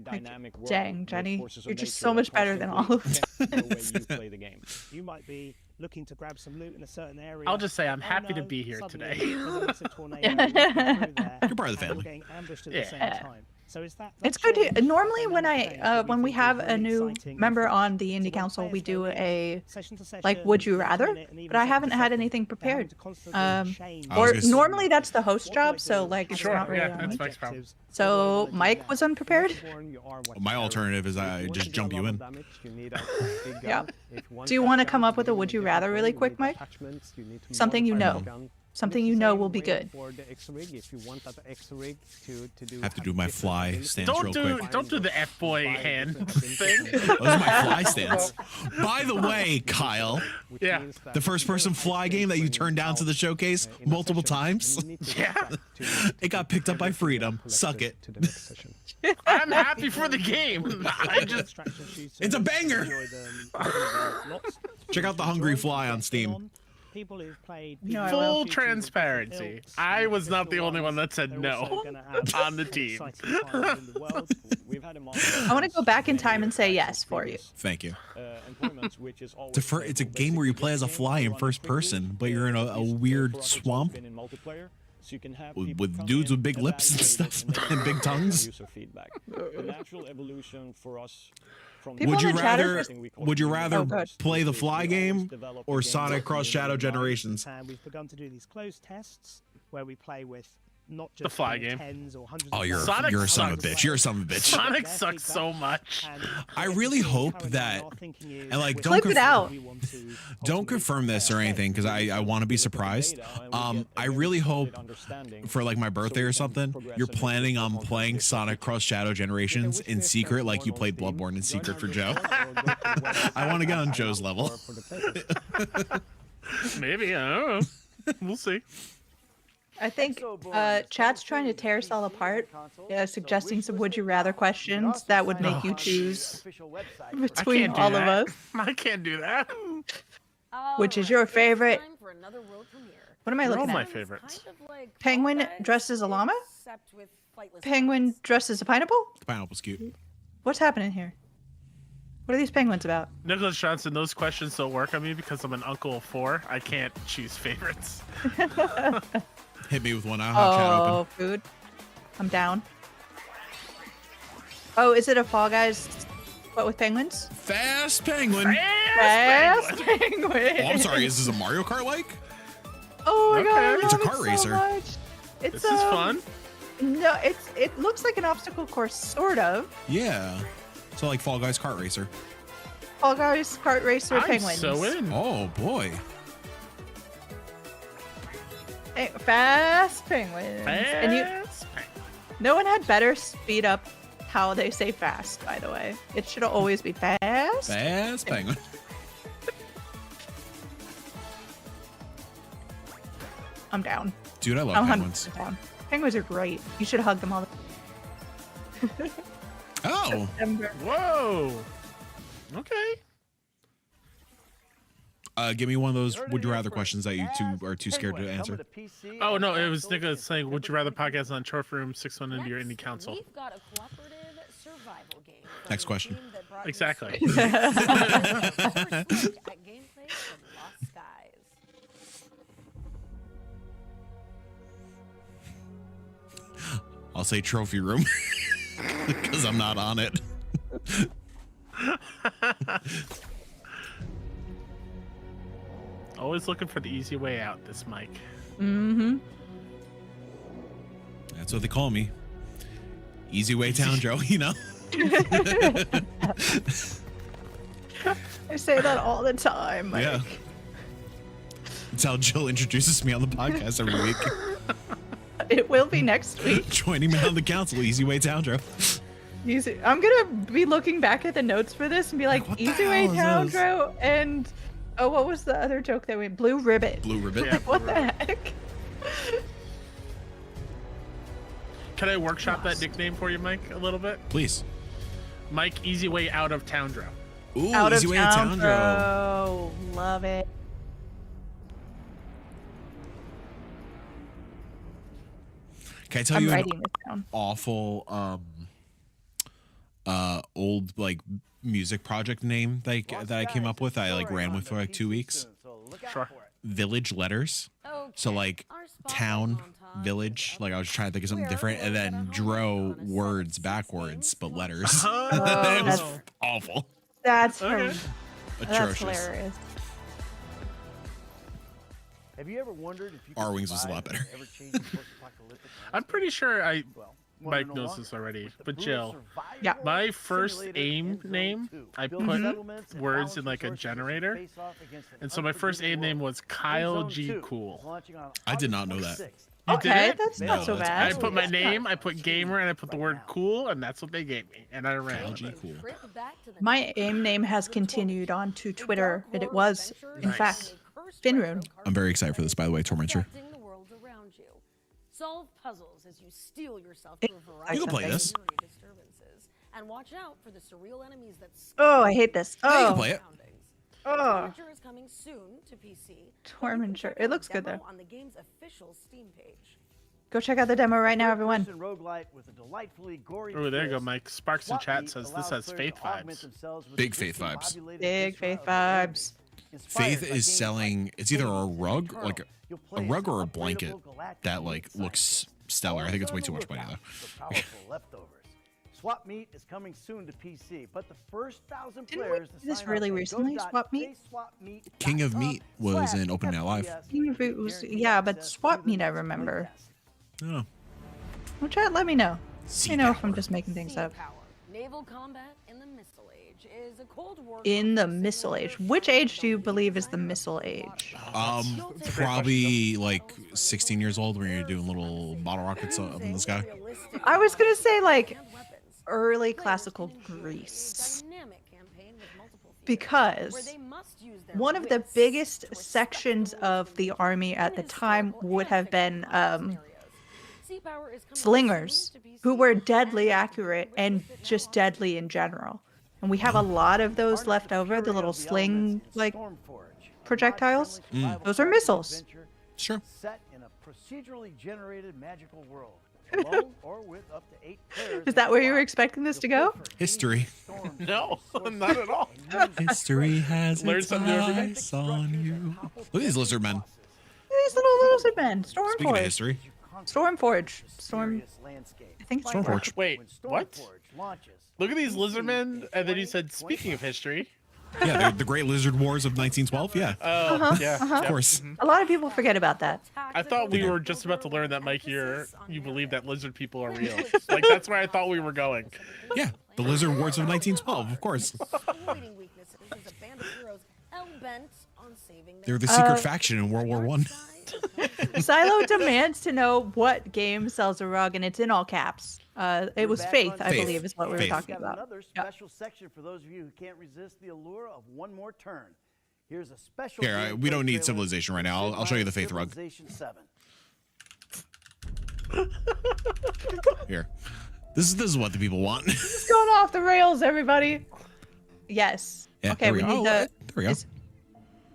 Like, dang, Jenny, you're just so much better than all of us.
You might be looking to grab some loot in a certain area.
I'll just say I'm happy to be here today.
You're part of the family.
Yeah. So it's good to, normally when we have a new member on the Indie Council, we do a like would you rather, but I haven't had anything prepared. Or normally that's the host job, so like it's not really on me.
That's problem.
So Mike was unprepared.
My alternative is I just jump you in.
Yeah. Do you want to come up with a would you rather really quick, Mike? Something you know. Something you know will be good.
Have to do my fly stance real quick.
Don't do the F-boy hand thing.
Those are my fly stance. By the way, Kyle.
Yeah.
The first person fly game that you turned down to the showcase multiple times.
Yeah.
It got picked up by Freedom. Suck it.
I'm happy for the game.
It's a banger. Check out the Hungry Fly on Steam.
People who've played
full transparency. I was not the only one that said no on the team.
I want to go back in time and say yes for you.
Thank you. It's a game where you play as a fly in first person, but you're in a weird swamp with dudes with big lips and stuff and big tongues. Would you rather play the fly game or Sonic Cross Shadow Generations?
We've begun to do these closed tests where we play with not just
the fly game.
Tens or hundreds
you're a son of a bitch. You're a son of a bitch.
Sonic sucks so much.
I really hope that, and like, don't confirm this or anything because I want to be surprised. I really hope for like my birthday or something, you're planning on playing Sonic Cross Shadow Generations in secret, like you played Bloodborne in secret for Joe. I want to get on Joe's level.
Maybe, I don't know. We'll see.
I think chat's trying to tear us all apart, suggesting some would you rather questions that would make you choose between all of us.
I can't do that.
Which is your favorite? What am I looking at?
All my favorites.
Penguin dressed as a llama? Penguin dressed as a pineapple?
The pineapple's cute.
What's happening here? What are these penguins about?
Nicholas Johnson, those questions don't work on me because I'm an uncle of 4. I can't choose favorites.
Hit me with one. I'll have chat open.
Food. I'm down. Oh, is it a Fall Guys, but with penguins?
Fast penguin.
Fast penguin.
Oh, I'm sorry. Is this a Mario Kart like?
Oh my god, I
it's a
love
kart
it
racer.
So much.
This is fun.
No, it looks like an obstacle course, sort of.
Yeah. So like Fall Guys kart racer.
Fall Guys kart racer penguins.
So in.
Oh boy.
Hey, fast penguins. No one had better speed up how they say fast, by the way. It should always be fast.
Fast penguin.
I'm down.
Dude, I love penguins.
Down. Penguins are great. You should hug them all.
Oh.
September.
Whoa. Okay.
Give me one of those would you rather questions that you two are too scared to answer.
Oh no, it was Nicholas saying would you rather podcast on Trophy Room, SixOneIndie, or Indie Council?
We've got a cooperative survival game.
Next question.
Exactly.
I'll say trophy room because I'm not on it.
Always looking for the easy way out, this Mike.
Mm-hmm.
That's what they call me. Easy way town, Joe, you know?
I say that all the time. Mike.
Yeah. That's how Jill introduces me on the podcast every week.
It will be next week.
Joining me on the council, Easy Way Town, Joe.
Easy. I'm gonna be looking back at the notes for this and be like, Easy Way Town, Joe, and oh, what was the other joke that we Blue Ribbit?
Blue Ribbit.
Like, what the heck?
Can I workshop that nickname for you, Mike, a little bit?
Please.
Mike, Easy Way Out of Towndro.
Ooh,
Out
Easy
of
Way to
Town,
Towndro.
bro. Love it.
Can I tell
I'm
you
writing
an
this down.
awful old like music project name that I came up with? I like ran with for like 2 weeks.
Sure.
Village letters. So like town, village. Like I was trying to think of something different, and then draw words backwards, but letters. It was awful.
That's
Okay.
that's
Atrocious.
hilarious.
Have you ever wondered if you
Our
could
Wings was a lot
survive
better.
an ever-changing post-apocalyptic
I'm pretty sure
wanna
Mike
know
knows
longer?
this already,
With the
but
Blue
Jill,
Survivor
Yeah.
my first
simulator
AIM
in Zone
name,
2.
I
Build
put
settlements and
words
balance
in like a
resources as you
generator,
face off against an
and so my first AIM
unpredictable
name
world.
was Kyle
Zone
G
2
Cool.
is launching on
I did not know
August
that.
26th.
You
Okay,
did it?
that's
No,
not so
that's
I
bad.
put my
That's
name,
not-
I put gamer, and I put the word cool, and that's what they gave me, and I ran with
LG
it.
cool.
My AIM name has continued on to Twitter, and it was, in
Nice.
fact, Finrune.
I'm very excited for this, by the way, Tormentor.
The world around you. Solve puzzles as you steel yourself
It-
through a variety
You can
of
play this.
security disturbances. And watch out for the surreal enemies that
Oh, I hate this.
Yeah, you can
Oh,
play it.
oh.
Tormentor is coming soon to PC.
Tormentor. It looks good
Demo
though.
on the game's official Steam page.
Go check out the demo right now, everyone.
Third-person roguelite with a delightfully gory
Oh, there you go,
twist.
Mike. Sparks in
Swap
chat
Meet
says this
allows
has
players
faith
to augment
vibes.
themselves with
Big
the
faith vibes.
discombobulated
Big
viscera
faith
of the enemy.
vibes.
Inspired
Faith
by
is
games
selling.
like
It's either a
Hades and
rug,
Pearl,
like
you'll
a
play
rug or a
upgradable
blanket
galactic
that like
lead
looks
scientists.
stellar. I think it's way
Also
too
on
much
the
money
lookout
though.
for powerful leftovers. Swap Meet is coming soon to PC, but the first 1,000
Didn't we
players
do
to
this
sign
really
up at
recently, Swap Meet?
go.jswapmeet.com
King of Meat was in Open Now Live.
King of Meat was- yeah, but Swap Meet I remember.
I don't know.
Well, chat, let me know.
Sea
You know if
power.
I'm just making things up.
Power. Naval combat in the Missile Age is a Cold War
In the
conflict
Missile
simulator
Age. Which age do you believe is the Missile Age?
Probably like 16 years old when you're doing little bottle rockets up in the sky.
I was gonna say like early classical Greece. Because one of the biggest sections of the army at the time would have been slingers, who were deadly accurate and just deadly in general. And we have a lot of those left over, the little sling like projectiles. Those are missiles.
Sure.
Set in a procedurally generated magical world. Alone or with up to 8 players.
Is that where you were expecting this to go?
History.
No, not at all.
History has
Learn
its
something new every day.
eyes on you. Look at these lizard men.
These little lizard men.
Speaking of
Stormforge.
history,
Stormforge. Storm. I think it's
Stormforge.
Wait, what? Look at these lizardmen, and then you said, speaking of history.
Yeah, they're the Great Lizard Wars of 1912. Yeah.
Oh, yeah.
Of course.
A lot of people forget about that.
I thought we were just about to learn that, Mike, you believe that lizard people are real. Like, that's where I thought we were going.
Yeah, the Lizard Wars of 1912, of course. They're the secret faction in World War One.
Silo demands to know what game sells a rug, and it's in all caps. It was Faith, I believe, is what we were talking about.
Another special section for those of you who can't resist the allure of one more turn. Here's a special.
Here, we don't need Civilization right now. I'll show you the Faith rug.
Civilization 7.
Here. This is what the people want.
It's going off the rails, everybody. Yes.
Yeah,
Okay,
there we
we
go.
need the.
There we go.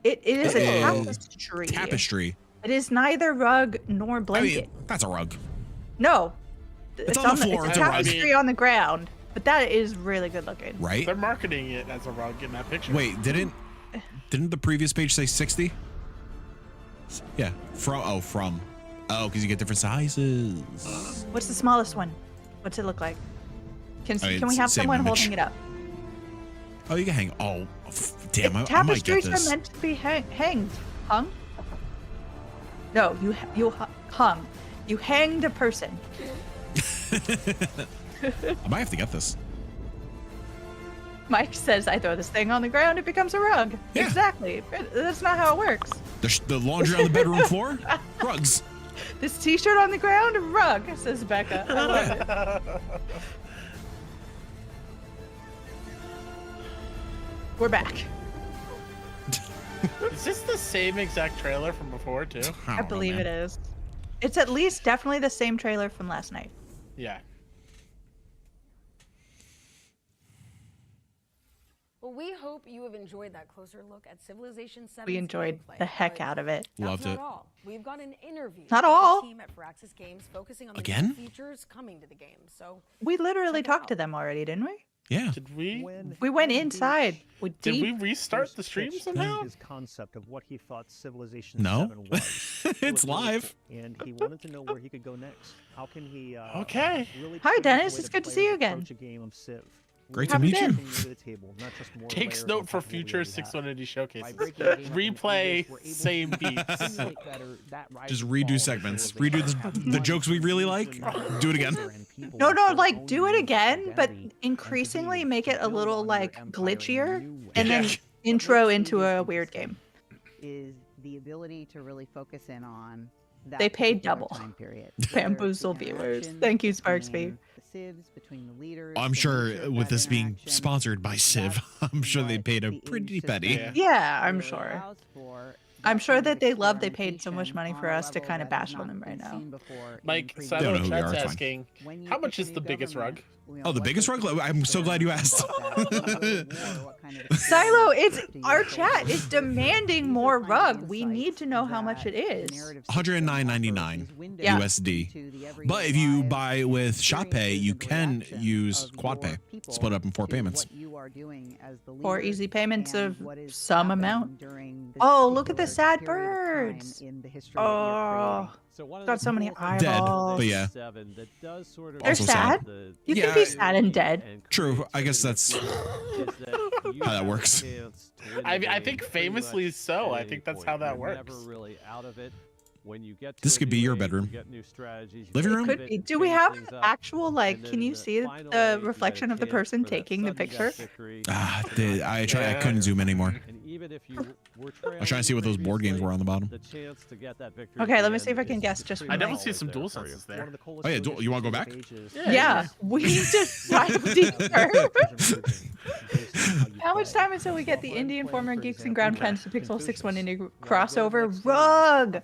It is a
Uh-oh.
tapestry.
Tapestry.
It is neither rug nor
I
blanket.
mean, that's a rug.
No.
It's on the floor,
It's
it's
a
a rug.
tapestry on the ground, but that is really good looking.
Right?
They're marketing it as a rug in that picture.
Wait, didn't the previous page say 60? Yeah. From. Oh, because you get different sizes.
What's the smallest one? What's it look like? Can we have
same
someone
image.
holding it up?
Oh, you can hang. Oh, damn! I might get
Tapestries
this.
are meant to be hanged. Hung? No, you hung. You hanged a person.
I might have to get this.
Mike says, I throw this thing on the ground, it becomes a rug.
Yeah.
Exactly. That's not how it works.
The laundry on the bedroom floor, rugs.
This t-shirt on the ground, a rug, says Becca. I love it. We're back.
Is this the same exact trailer from before, too?
I believe it is. It's at least definitely the same trailer from last night.
Yeah.
Well, we hope you have enjoyed that closer look at Civilization 7.
We enjoyed the heck out of it.
That's
Loved
not
it.
all. We've got an interview
Not
with
all.
the team at Firaxis Games focusing on the
Again?
new features coming to the game. So
We literally talked to them already, didn't we?
Yeah.
Did we?
We went inside.
Did we restart the stream somehow?
His concept of what he thought Civilization
No.
7 was.
It's live.
And he wanted to know where he could go next. How can he
Okay.
really
Hi,
change the
Dennis.
way
It's
the
good to see you
players
again.
approach a game of Civ?
Great to meet you.
Takes note for future 6-1-indie showcases. Replay, same beats.
Just redo segments. Redo the jokes we really like. Do it again.
No, like do it again, but increasingly make it a little like glitchier and then intro into a weird game.
Is the ability to really focus in on that
They paid
particular
double.
time period.
Bamboozle viewers. Thank you, Sparksby.
The civs, between the leaders.
I'm sure with this being sponsored by Civ, I'm sure they paid a pretty penny.
Yeah, I'm sure. I'm sure that they paid so much money for us to kind of bash on them right now.
Mike,
Don't know
Silo
who we are,
Chat's
it's fine.
asking, how much is the biggest rug?
Oh, the biggest rug? I'm so glad you asked.
Silo, it's our chat is demanding more rug. We need to know how much it is.
$109.99
Yeah.
USD. But if you buy with Shop Pay, you can use Quad Pay. Split up in 4 payments.
Or easy payments of some amount. Oh, look at the sad birds. Oh, got so many eyeballs.
Dead, but yeah.
They're
Also
sad? You can be sad and dead.
True. I guess that's how that works.
I think famously so. I think that's how that works.
This could be your bedroom. Living room?
Could be. Do we have actual, like, can you see the reflection of the person taking the picture?
I couldn't zoom in anymore. I was trying to see what those board games were on the bottom.
Okay, let me see if I can guess just from
I
my-
definitely see some dual senses there.
Oh yeah, you want to go back?
Yeah, we need to dive deeper. How much time until we get the Indie Informer Geeks and Ground Pens to Pixel 6-1-indie crossover rug?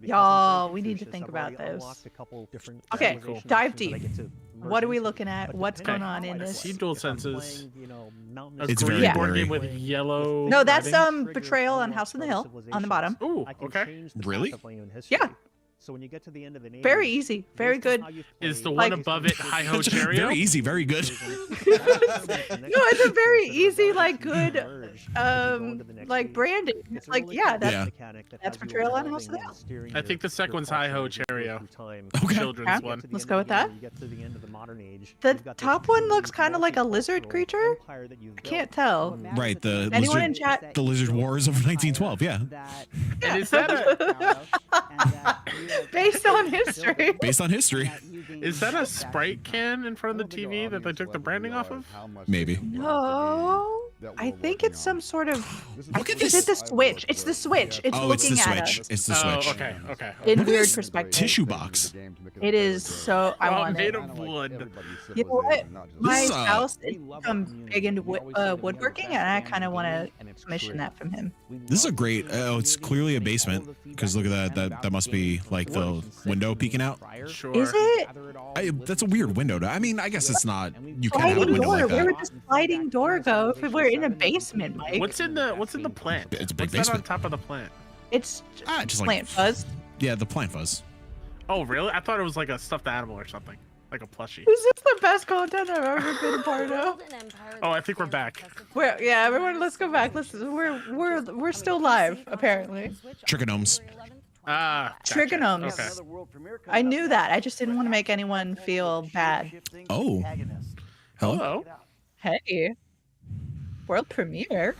Y'all, we need to think about this. Okay, dive deep. What are we looking at? What's going on in
I
this?
see dual senses.
It's
green
very
board
blurry.
game with yellow.
No, that's
writing.
Betrayal on House on the Hill on the bottom.
Ooh, okay.
Really?
Yeah.
So when you get to the end of an age,
Very easy, very good.
Is the one above it Hi Ho Cheerio?
Very easy, very good.
No, it's a very easy, like good, like branding. It's like, yeah, that's Betrayal on House of the Hill.
I think the second one's Hi Ho Cheerio.
Okay.
Children's
Yeah,
one.
let's go with that.
You get to the end of the modern age.
The top one looks kind of like a lizard creature. I can't tell.
Right, the
Anyone in
lizard,
chat?
the Lizard Wars of 1912. Yeah,
And is that a
Based on history.
based on history.
is that a Sprite can in front of the TV that they took the branding off of?
Maybe.
No, I think it's some sort of.
Look at
Is
this.
it the Switch? It's the Switch. It's
Oh, it's
looking
the
at
Switch.
us
It's the
Oh,
Switch.
okay, okay.
in
Look at
weird
this
perspective.
tissue box.
It is so. I
Oh,
want
made
it.
of wood.
You know what? My
is,
house is big into woodworking, and I kind of want to commission that from him.
This is a great. Oh, it's clearly a basement because look at that. That must be like the window peeking out.
Sure.
Is it?
That's a weird window. I mean, I guess it's not. You can have a
Sliding
window
door.
like
Where
that.
would the sliding door go if we're in a basement, Mike?
What's in the plant?
It's a big
What's that on
basement.
top of the plant?
It's
Just like
plant fuzz.
Yeah, the plant fuzz.
Oh, really? I thought it was like a stuffed animal or something, like a plushie.
This is the best content I've ever been a part of.
Oh, I think we're back.
Yeah, everyone, let's go back. We're still live apparently.
Trichodomes.
Trigonomes.
Okay.
I knew that. I just didn't want to make anyone feel bad.
Oh. Hello.
Hey. World premiere.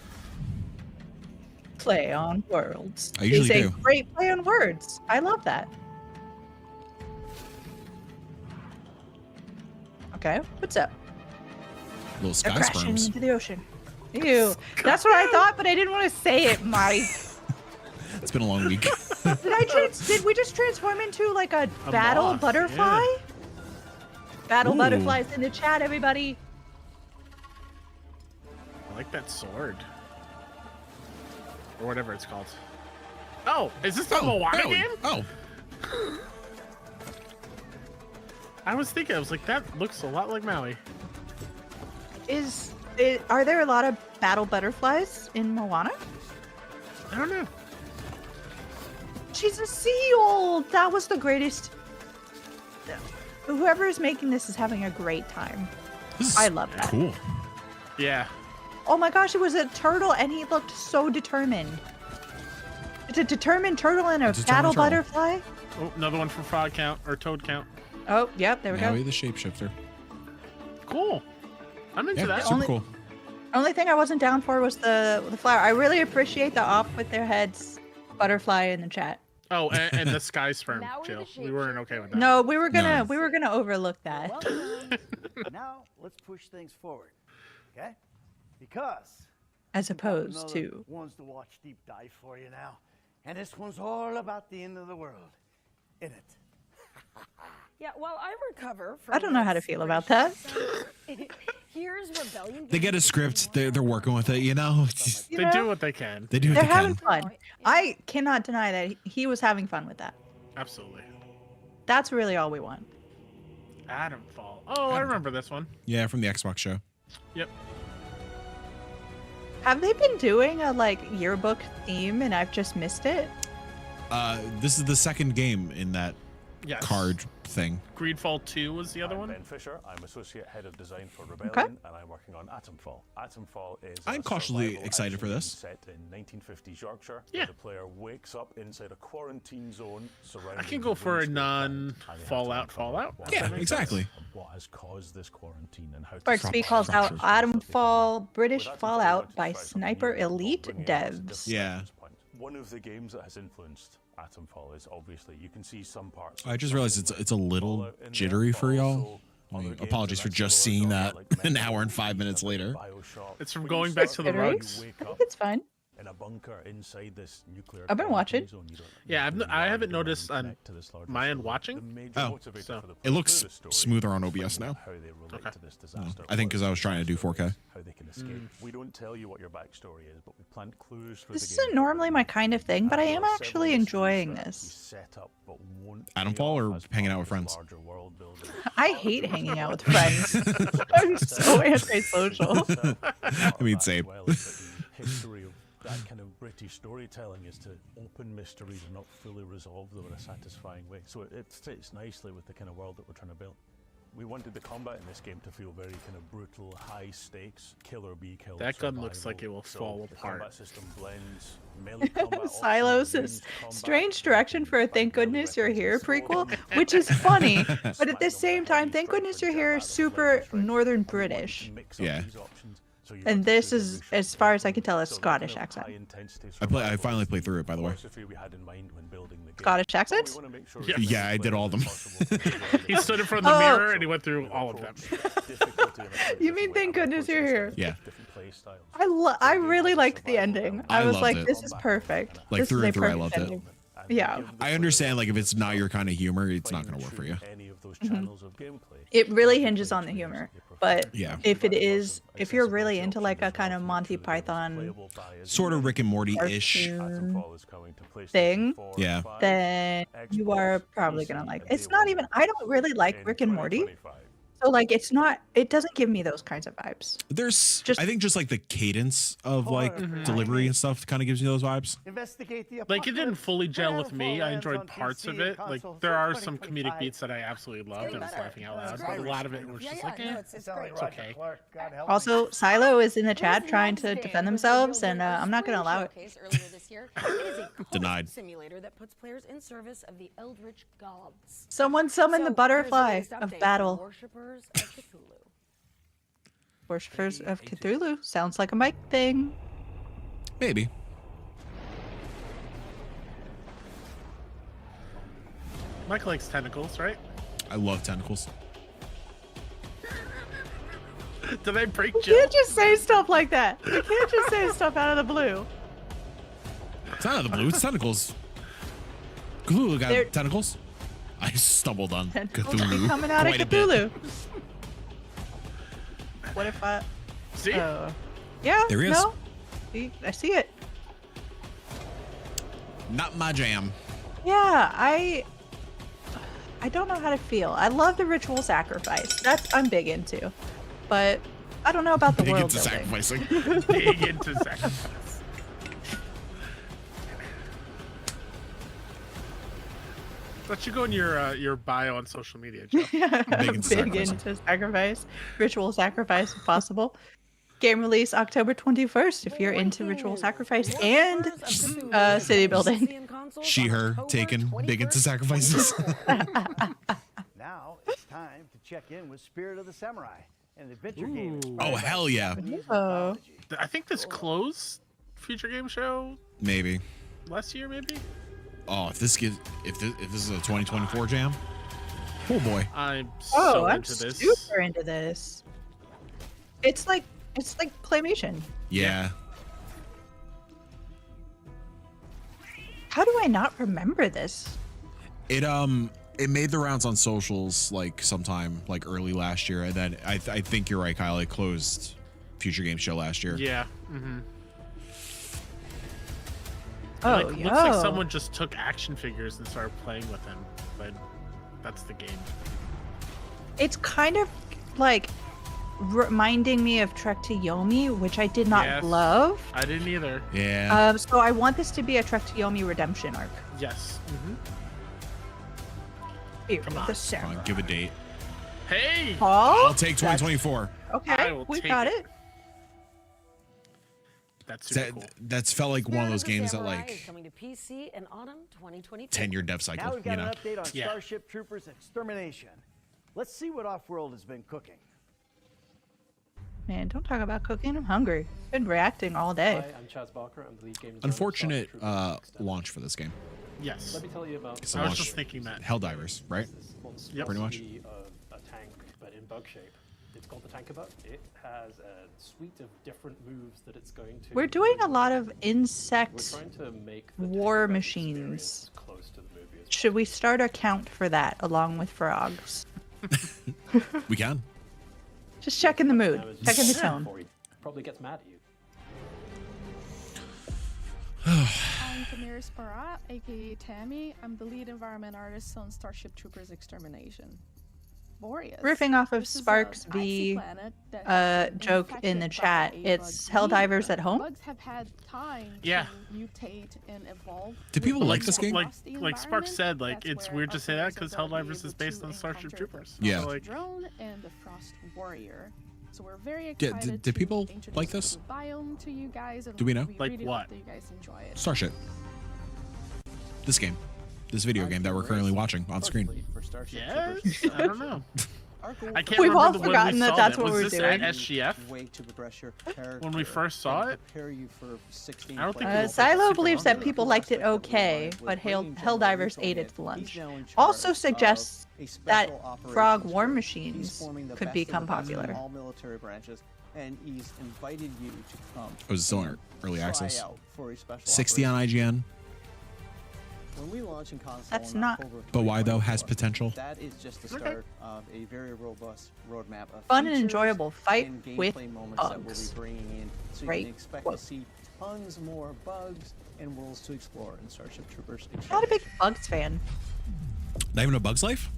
Play on worlds.
I usually
It's a
do.
great play on words. I love that. Okay, what's up?
Little sky
They're crashing
sperms.
into the ocean. Ew. That's what I thought, but I didn't want to say it, Marty.
It's been a long week.
Did we just transform into like a battle
moth,
butterfly?
yeah.
Battle
Ooh.
butterflies in the chat, everybody.
I like that sword. Or whatever it's called. Oh, is this the Moana game?
Oh.
I was thinking, I was like, that looks a lot like Maui.
Are there a lot of battle butterflies in Moana?
I don't know.
She's a seal. That was the greatest. Whoever is making this is having a great time. I love that.
Cool.
Yeah.
Oh my gosh, it was a turtle and he looked so determined. It's a determined turtle and a battle butterfly.
Oh, another one from Frog Count or Toad Count.
Oh, yep, there we
Maui
go.
the shapeshifter.
Cool. I'm into that.
Super cool.
Only thing I wasn't down for was the flower. I really appreciate the off with their heads butterfly in the chat.
Oh, and the sky sperm, Jill. We weren't okay with that.
No, we were gonna overlook that.
Now let's push things forward, okay? Because
As opposed
another
to
ones to watch deep dive for you now, and this one's all about the end of the world, in it.
Yeah, while I recover from
I don't know how to feel about that.
Here's Rebellion.
They get a script. They're working with it. You know.
You
They
know?
do what they can.
They do what
They're
they
having
can.
fun. I cannot deny that he was having fun with that.
Absolutely.
That's really all we want.
Adamfall. Oh, I remember this one.
Yeah, from the Xbox show.
Yep.
Have they been doing a like yearbook theme and I've just missed it?
This is the second game in that
Yes.
card thing.
Greedfall 2 was the other one.
Ben Fisher. I'm Associate Head of Design for Rebellion,
Okay.
and I'm working on Atomfall. Atomfall is
I'm
a
cautiously
survival
excited for
action
this.
game set in 1950s Yorkshire,
Yeah.
where the player wakes up inside a quarantine zone surrounded
I can
by
go for a
windswept ground, and you have to
non-Fallout
uncover
Fallout.
what
Yeah,
makes sense
exactly.
of What has caused this quarantine and how to
Spark Speed calls out Atomfall British
With Atomfall,
Fallout
you
by
identify something
Sniper
new,
Elite
bringing lots of
devs.
different
Yeah.
reference points. One of the games that has influenced Atomfall is obviously you can see some parts.
I just realized it's a little jittery for y'all. I mean, apologies for just seeing that an hour and 5 minutes later.
It's from going back to the rugs.
I think it's fine.
In a bunker inside this nuclear
I've been watching.
Yeah, I haven't noticed on my end watching.
Oh,
So
it looks smoother on OBS now.
Okay.
I think because I was trying to do 4K.
How they can escape. We don't tell you what your backstory is, but we plant clues through
This
the
isn't normally my kind of thing, but I am actually enjoying this.
Adamfall or hanging out with friends?
I hate hanging out with friends. I'm so antisocial.
I mean, same.
History of that kind of British storytelling is to open mysteries and not fully resolve them in a satisfying way. So it fits nicely with the kind of world that we're trying to build. We wanted the combat in this game to feel very kind of brutal, high stakes, kill or be killed.
That gun looks like it will
So
fall
the
apart.
combat system blends melee combat
Silos is strange direction for a Thank Goodness You're Here prequel, which is funny, but at the same time, Thank Goodness You're Here is super Northern British.
Yeah.
And this is, as far as I can tell, a Scottish accent.
I finally played through it, by the way.
Scottish accents?
Yeah, I did all of them.
He stood in front of the
Oh.
mirror and he went through all of them.
You mean Thank Goodness You're Here?
Yeah.
I really liked the ending. I was
loved
like,
it.
this is perfect.
Like
This
through
is a
and through, I
perfect
loved it.
ending. Yeah.
I understand, like, if it's not your kind of humor, it's not going to work for you.
It really hinges on the humor. But
Yeah.
if it is, if you're really into like a kind of Monty Python
Sort of Rick and Morty-ish.
cartoon thing,
Yeah.
then you are probably gonna like. It's not even. I don't really like Rick and Morty, so like it's not. It doesn't give me those kinds of vibes.
There's, I think, just like the cadence of like delivery and stuff kind of gives you those vibes.
Investigate the
Like it didn't fully gel with me. I enjoyed parts of it. Like there are some comedic beats that I absolutely loved and was laughing out loud. But a lot of it was just like, eh, it's okay.
Also, Silo is in the chat trying to defend themselves, and I'm not gonna allow it.
this year. It is a
Denied.
simulator that puts players in service of the Eldritch gods.
Someone summon the butterfly
here's the latest
of
update for
battle.
Worshippers of Cthulhu.
Worshippers of Cthulhu. Sounds like a Mike thing.
Maybe.
Mike likes tentacles, right?
I love tentacles.
Did I break
You
Jill?
can't just say stuff like that. You can't just say stuff out of the blue.
It's not out of the blue. It's tentacles. Cthulhu got
They're-
tentacles. I stumbled on
Tentacles
Cthulhu
be coming out of
quite a bit.
Cthulhu. What if I...
See?
Yeah,
There he is.
no. See, I see it.
Not my jam.
Yeah, I don't know how to feel. I love the ritual sacrifice. That's I'm big into. But I don't know about the
Big
world
into
building.
sacrificing.
Big into sacrifice. That should go in your bio on social media, Joe.
Big into
Big
sacrificing.
into sacrifice. Ritual sacrifice if possible. Game release October 21st if you're into ritual sacrifice and city building.
She, her, taken, big into sacrifices.
Now it's time to check in with Spirit of the Samurai, an adventure game.
Oh, hell yeah.
Oh.
I think this closed Future Game Show
Maybe.
last year, maybe?
Oh, if this is a 2024 jam. Oh boy.
I'm
Oh,
so
I'm
into this.
super into this. It's like claymation.
Yeah.
How do I not remember this?
It made the rounds on socials like sometime like early last year, and then I think you're right, Kyle. It closed Future Game Show last year.
Yeah. Mm-hmm.
Oh,
Like, looks like
yo.
someone just took action figures and started playing with them, but that's the game.
It's kind of like reminding me of Trek to Yomi, which I did not
Yes.
love.
I didn't either.
Yeah.
So I want this to be a Trek to Yomi redemption arc.
Yes. Mm-hmm.
Come on. The
Come on, give a date.
Hey!
I'll take 2024.
Okay, we got it.
That's
That, that's felt like one of those games that
Samurai
like
is coming to PC in autumn 2022.
10-year dev
Now
cycle.
we've got
You know.
an update on
Yeah.
Starship Troopers Extermination. Let's see what Offworld has been cooking.
Man, don't talk about cooking. I'm hungry. Been reacting all day.
Hi, I'm Chaz Barker. I'm the lead game designer.
Unfortunate launch for this game.
Yes.
Let me tell you about.
It's
I was
launch
just thinking that.
Helldivers, right?
Yep.
Pretty much.
A tank, but in bug shape. It's called the Tankabot. It has a suite of different moves that it's going to.
We're doing a lot of
We're
insect
trying to make the
war
Tankabot experience
machines.
close to the movie as
Should we start a count for that along with frogs?
We can.
Just checking the mood,
well.
checking the tone.
Before he probably gets mad at you.
I'm Tamir Sparat, aka Tammy. I'm the lead environment artist on Starship Troopers Extermination. Boreas.
Riffing off of
This is
Sparks
an icy
V
planet that has been
joke in the
infected
chat.
by a
It's
bug
Helldivers at home.
Bugs have had time
Yeah.
to mutate and evolve.
Do people
with
like
the
this game?
across the
Like Sparks said, like
environment.
it's
That's
weird
where
to say
our
that
players
because
are gonna be
Helldivers is
able
based
to
on Starship
encounter
Troopers.
the
Yeah.
Frost
Like,
drone and the Frost Warrior. So we're very
Yeah,
excited.
did
to
people
introduce
like
the
this?
new biome to you guys, and
Do we know?
we
Like
really
what?
hope that you guys enjoy it.
Starship. This game. This video game that we're currently watching on screen.
yes? I don't know. I can't
We've all
remember when
forgotten
we
that
saw
that's
that.
what
Was
we're
this
doing.
at SGF?
Way to progress your character
When we first saw
and
it?
prepare you for 16
I don't think
players.
it was
Silo
super
believes
long
that
ago.
people liked it okay, but Helldivers ate its lunch. Also suggests that frog war machines could become popular.
All military branches, and he's invited you to come.
Oh, is it still in early
try
access?
out for a special
60 on
operation.
IGN.
When we launch in console
That's
in
not-
October
But why though? Has
2024,
potential.
That is just the start of a very robust roadmap of
Fun and
features
enjoyable fight
and
with
gameplay moments that we'll
bugs.
be bringing in. So you
Right
can expect
quote.
to see tons more bugs and worlds to explore in Starship Troopers.
Not a big Bugs fan.
Not even a Bug's Life?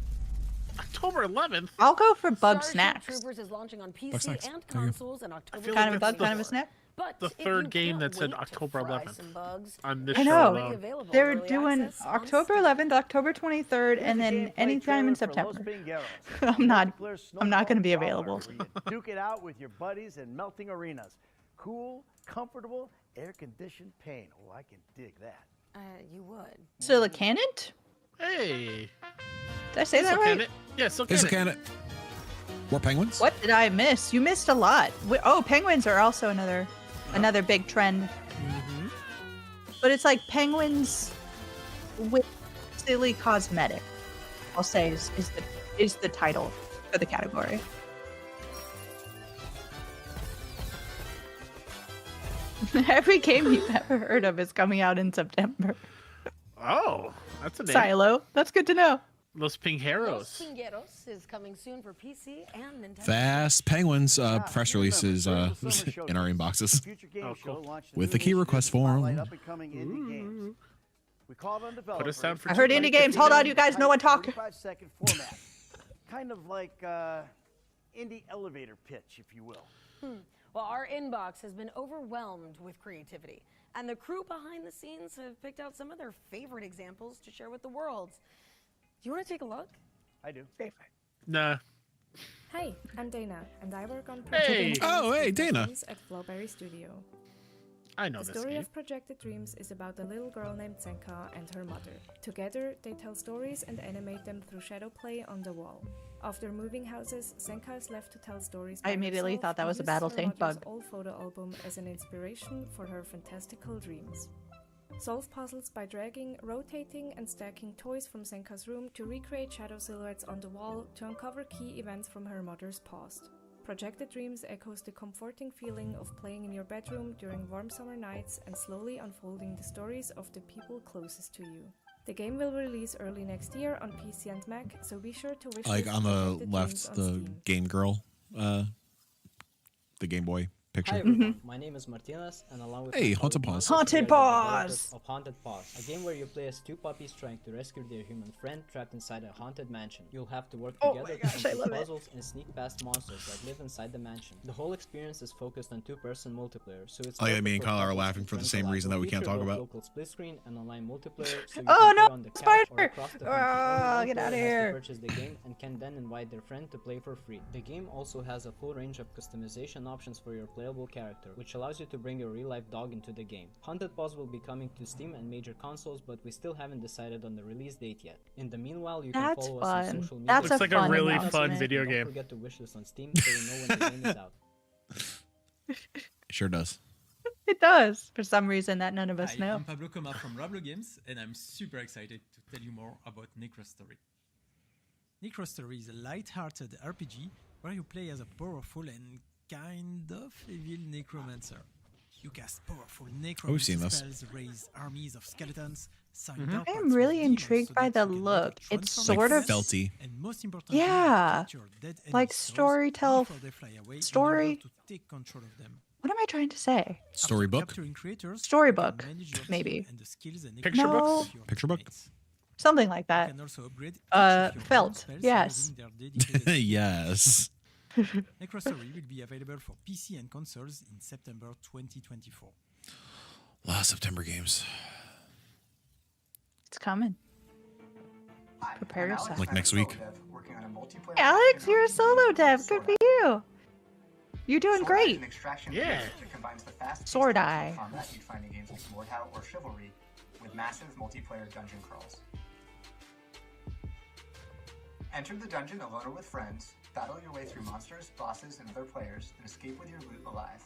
October 11th.
I'll go for Bug
Starship
Snacks.
Troopers is launching on
Bug
PC
Snacks.
and
There you go.
consoles in October.
feel
Kind
like
of a bug,
that's
kind of a snack.
But
The
if
third
you
game
can't
that said
wait to
October
fry
11th
some bugs,
on this
I
show
know.
alone.
available
They're
early
doing
access on
October
Steam.
11th, October 23rd, and then
Gameplay
anytime in
trailer for Los
September.
Pingueros,
I'm not
multiplayer
gonna be
snowball
available.
brawler where you duke it out with your buddies in melting arenas. Cool, comfortable, air-conditioned paint. Oh, I can dig that.
You would.
Silicant?
Hey.
Did I say that right?
Yeah,
Silicant. More penguins?
What did I miss? You missed a lot. Oh, penguins are also another big trend.
Mm-hmm.
But it's like penguins with silly cosmetic. I'll say is the title for the category. Every game you've ever heard of is coming out in September.
Oh, that's a name.
Silo. That's good to know.
Los Pingueros.
Los Pingueros is coming soon for PC and Nintendo.
Fast Penguins press releases in our inboxes with the key request form.
We called on
Put us down for
I heard indie games. Hold on, you guys. No one talk.
45-second format. Kind of like indie elevator pitch, if you will.
Well, our inbox has been overwhelmed with creativity, and the crew behind the scenes have picked out some of their favorite examples to share with the world. Do you want to take a look?
I do.
Nah.
Hi, I'm Dana, and I work on
Hey. Oh, hey, Dana.
at Flowberry Studio.
I know
the
this
story
game.
of Projected Dreams is about a little girl named Senka and her mother. Together, they tell stories and animate them through shadow play on the wall. After moving houses, Senka is left to tell stories.
I immediately thought that was a battle tank bug.
Old photo album as an inspiration for her fantastical dreams. Solve puzzles by dragging, rotating, and stacking toys from Senka's room to recreate shadow silhouettes on the wall to uncover key events from her mother's past. Projected Dreams echoes the comforting feeling of playing in your bedroom during warm summer nights and slowly unfolding the stories of the people closest to you. The game will release early next year on PC and Mac, so be sure to wish
Like on the left, the Game Girl, the Game Boy picture.
Hi everyone, my name is Martinez, and along with
Hey, Haunted Paws.
Haunted Paws!
Of Haunted Paws, a game where you play as two puppies trying to rescue their human friend trapped inside a haunted mansion. You'll have to work together to complete puzzles and sneak past monsters that live inside the mansion. The whole experience is focused on two-person multiplayer, so it's
Me and Kyle are laughing for the same reason that we can't talk about.
Local split screen and online multiplayer, so you
oh
can play
no,
on the couch
spider!
or across the
Oh, get out of here!
Purchase the game and can then invite their friend to play for free. The game also has a full range of customization options for your playable character, which allows you to bring your real-life dog into the game. Haunted Paws will be coming to Steam and major consoles, but we still haven't decided on the release date yet. In the meanwhile, you can follow us on social media.
That's
Looks like a really
announcement.
fun video
Don't
game.
forget to wish us on Steam so you know when the game is out.
It sure does.
It does, for some reason that none of us
Hi,
know.
I'm Pablo Coma from Roblo Games, and I'm super excited to tell you more about Necrostory. Necrostory is a light-hearted RPG where you play as a powerful and kind of evil necromancer. You cast powerful necromancy spells, raise armies of skeletons, sign
I am really intrigued by the look. It's sort of
felty.
and most importantly,
yeah,
capture dead
like
enemies' souls
storytell
before they fly away in
story.
order to take control of them.
What am I trying to say?
Storybook.
Storybook, maybe.
Picture
No.
books?
Picture book.
Something like that. Felt. Yes.
Yes.
Necrostory will be available for PC and consoles in September 2024.
A lot of September games.
It's coming. Prepare yourself.
Like next week.
Alex, you're a solo dev. Good for you. You're doing great.
Yeah.
Sword Eye.
Combat you'd find in games like Mortal or Chivalry, with massive multiplayer dungeon crawls. Enter the dungeon alone or with friends, battle your way through monsters, bosses, and other players, and escape with your loot alive.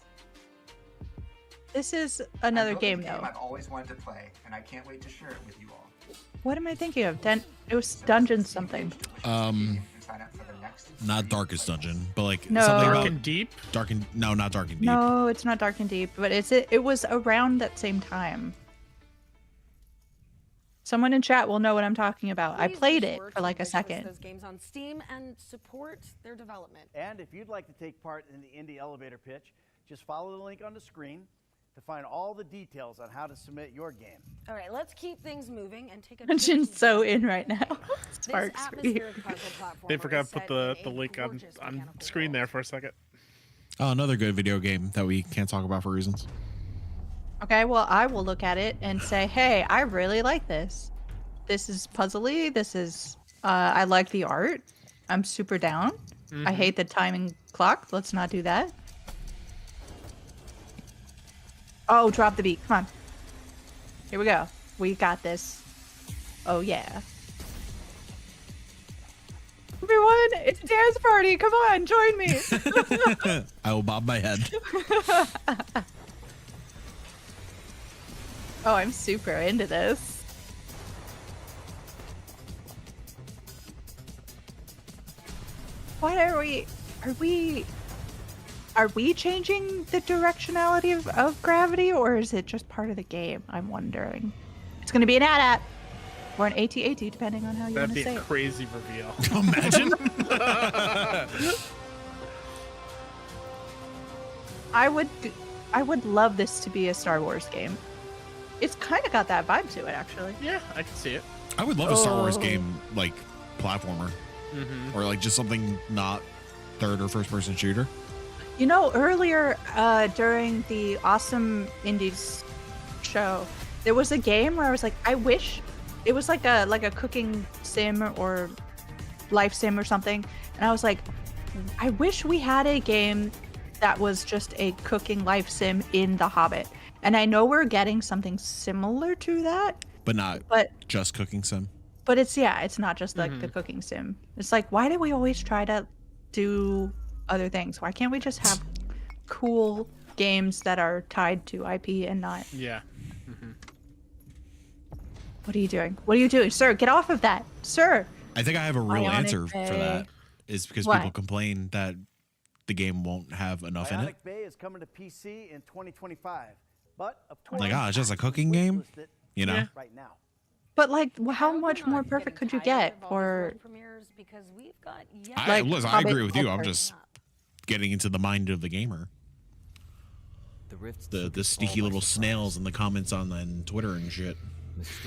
This is another game, though.
I've always wanted to play, and I can't wait to share it with you all.
What am I thinking of? It was Dungeon something.
Not Darkest Dungeon, but like
No.
something
Dark
about
and Deep.
No, not Dark and Deep.
No, it's not Dark and Deep, but it was around that same time. Someone in chat will know what I'm talking about. I played it for like a second.
Those games on Steam and support their development.
And if you'd like to take part in the Indie Elevator Pitch, just follow the link on the screen to find all the details on how to submit your game.
All right, let's keep things moving and take a
Dungeon's so in right now.
This
Sparks for you.
atmospheric puzzle platformer
They forgot
is
to put
set
the
in a
link on
gorgeous
screen there for a second.
Oh, another good video game that we can't talk about for reasons.
Okay, well, I will look at it and say, hey, I really like this. This is puzzly. This is, I like the art. I'm super down. I hate the timing clock. Let's not do that. Oh, drop the beat. Come on. Here we go. We got this. Oh, yeah. Everyone, it's a dance party. Come on, join me.
I will bob my head.
Oh, I'm super into this. Why are we changing the directionality of gravity, or is it just part of the game? I'm wondering. It's going to be an AT-AT or an AT-AT, depending on how you want to say it.
That'd be a crazy reveal.
Imagine.
I would love this to be a Star Wars game. It's kind of got that vibe to it, actually.
Yeah, I can see it.
I would love a Star Wars game, like platformer, or like just something not third or first person shooter.
You know, earlier during the Awesome Indies show, there was a game where I was like, I wish it was like a cooking sim or life sim or something, and I was like, I wish we had a game that was just a cooking life sim in The Hobbit. And I know we're getting something similar to that,
but just cooking sim.
But it's not just like the cooking sim. It's like, why do we always try to do other things? Why can't we just have cool games that are tied to IP and not?
Yeah.
What are you doing? What are you doing, sir? Get off of that, sir.
I think I have a real
Bionic
answer
Bay.
for that. Is because
What?
people complain that the game won't have enough in it.
Bionic Bay is coming to PC in 2025. But of course,
Like, it's just a cooking game, you know?
right now.
But like, how much more perfect could you get for?
Listen, I agree with you. I'm just getting into the mind of the gamer. The sneaky little snails in the comments on Twitter and shit.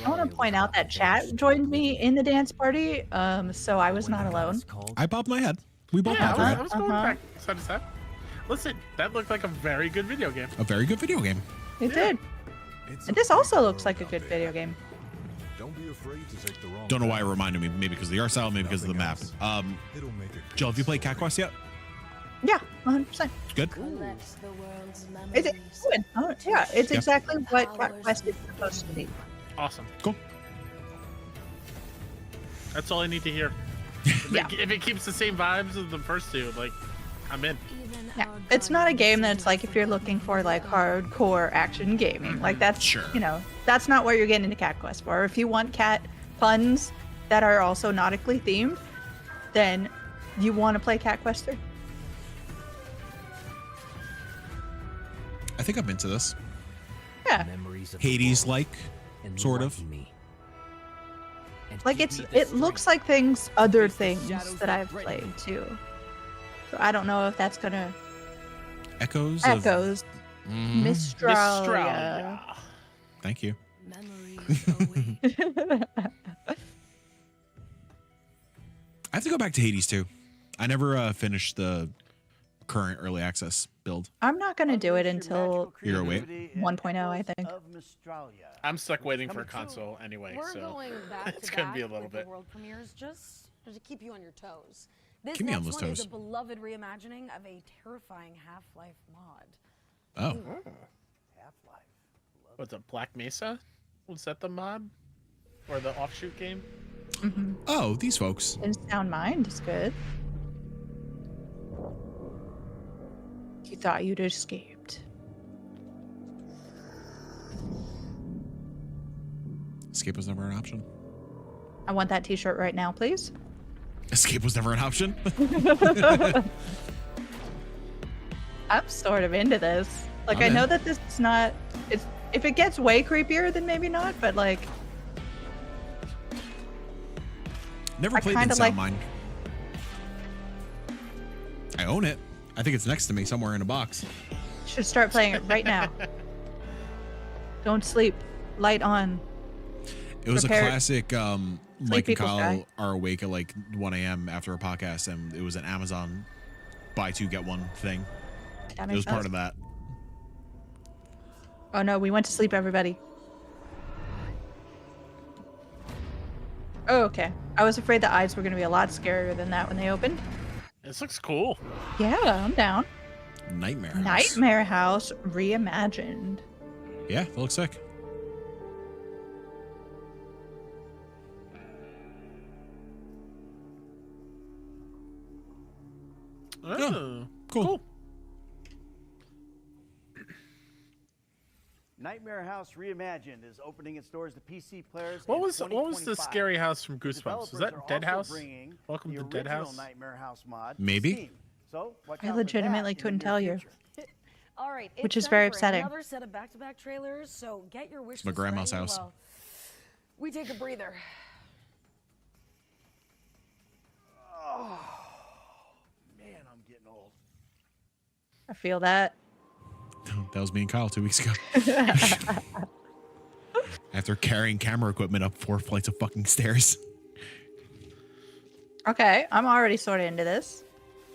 I want to point out that chat joined me in the dance party, so I was not alone.
I bobbed my head. We both
Yeah,
bobbed our
I
head.
was going back side to side. Listen, that looked like a very good video game.
A very good video game.
It did. And this also looks like a good video game.
Don't be afraid to take the wrong.
Don't know why it reminded me. Maybe because of the art style, maybe because of the map. Jill, have you played Cat Quest yet?
Yeah, 100%.
Good.
It's good. Oh, yeah, it's exactly what Cat Quest is supposed to be.
Awesome.
Cool.
That's all I need to hear. If it keeps the same vibes as the first two, like, I'm in.
Yeah, it's not a game that's like if you're looking for like hardcore action gaming. Like that's that's not what you're getting into Cat Quest for. If you want cat puns that are also nautically themed, then you want to play Cat Quest 3.
I think I'm into this.
Yeah.
Hades-like, sort of.
Like it looks like other things that I've played too. So I don't know if that's gonna
Echoes.
Mistralia.
Thank you. I have to go back to Hades too. I never finished the current early access build.
I'm not gonna do it until
You're gonna wait?
1.0, I think.
I'm stuck waiting for a console anyway,
We're
so
going back
it's
to
gonna be a
back
little
with
bit.
The world premieres just to keep you on your toes. This
Keep me on
next
those
one is
toes.
a beloved reimagining of a terrifying Half-Life mod.
Oh.
Half-Life.
What's a Black Mesa? Was that the mod or the offshoot game?
Oh, these folks.
And Sound Mind is good. You thought you'd escaped.
Escape was never an option.
I want that t-shirt right now, please.
Escape was never an option.
I'm sort of into this. Like,
I'm
I know
in.
that this is not... If it gets way creepier, then maybe not, but like...
Never
I
played in
kinda
Sound
like-
Mind. I own it. I think it's next to me somewhere in a box.
Should start playing it right now. Don't sleep. Light on.
It was
Prepare-
a classic. Mike and
equals
Kyle
die.
are awake at like 1 a.m. after a podcast, and it was an Amazon buy two get one thing.
That
It
makes
was part
sense.
of that.
Oh no, we went to sleep, everybody. Oh, okay. I was afraid the eyes were going to be a lot scarier than that when they opened.
This looks cool.
Yeah, I'm down.
Nightmare House.
Nightmare House reimagined.
Yeah, that looks sick.
Oh,
cool.
Nightmare House Reimagined is opening its doors to PC players.
What was the scary house from Goosebumps? Was
Developers
that
are
Dead
also
House?
bringing
Welcome
the
to Dead
original
House.
Nightmare House mod to
Maybe.
Steam. So watch
I
out for
legitimately
that in the
couldn't
near
tell you.
future.
All right, it's
Which is
time
very
for
upsetting.
Another set of back-to-back trailers, so get your wish
my
list
grandma's
ready
house.
while we take a breather.
Oh, man, I'm getting old.
I feel that.
That was me and Kyle 2 weeks ago. After carrying camera equipment up 4 flights of fucking stairs.
Okay, I'm already sort of into this.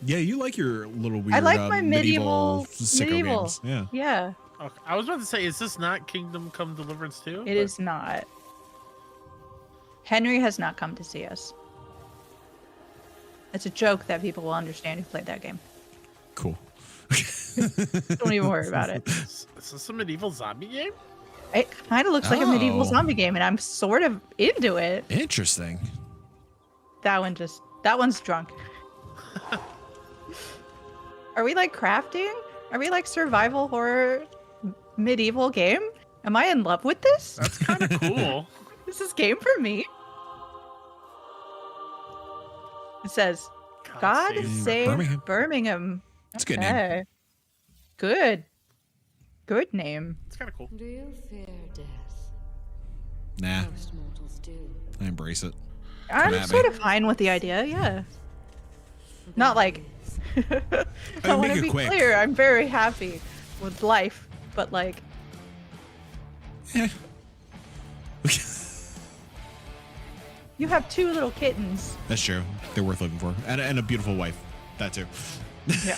Yeah, you like your little weird.
I like my medieval
sicko games. Yeah.
Yeah.
Okay, I was about to say, is this not Kingdom Come Deliverance 2?
It is not. Henry has not come to see us. It's a joke that people will understand who played that game.
Cool.
Don't even worry about it.
Is this a medieval zombie game?
It kind of looks like a medieval zombie game, and I'm sort of into it.
Interesting.
That one's drunk. Are we like crafting? Are we like survival horror medieval game? Am I in love with this?
That's kind of cool.
This is game for me. It says, God save Birmingham.
That's a good name.
Good name.
It's kind of cool.
Do you fear death?
Nah.
Most mortals do.
I embrace it.
I'm sort of fine with the idea, yeah. Not like... I want to be clear, I'm very happy with life, but like... You have 2 little kittens.
That's true. They're worth living for. And a beautiful wife. That too.
Yeah.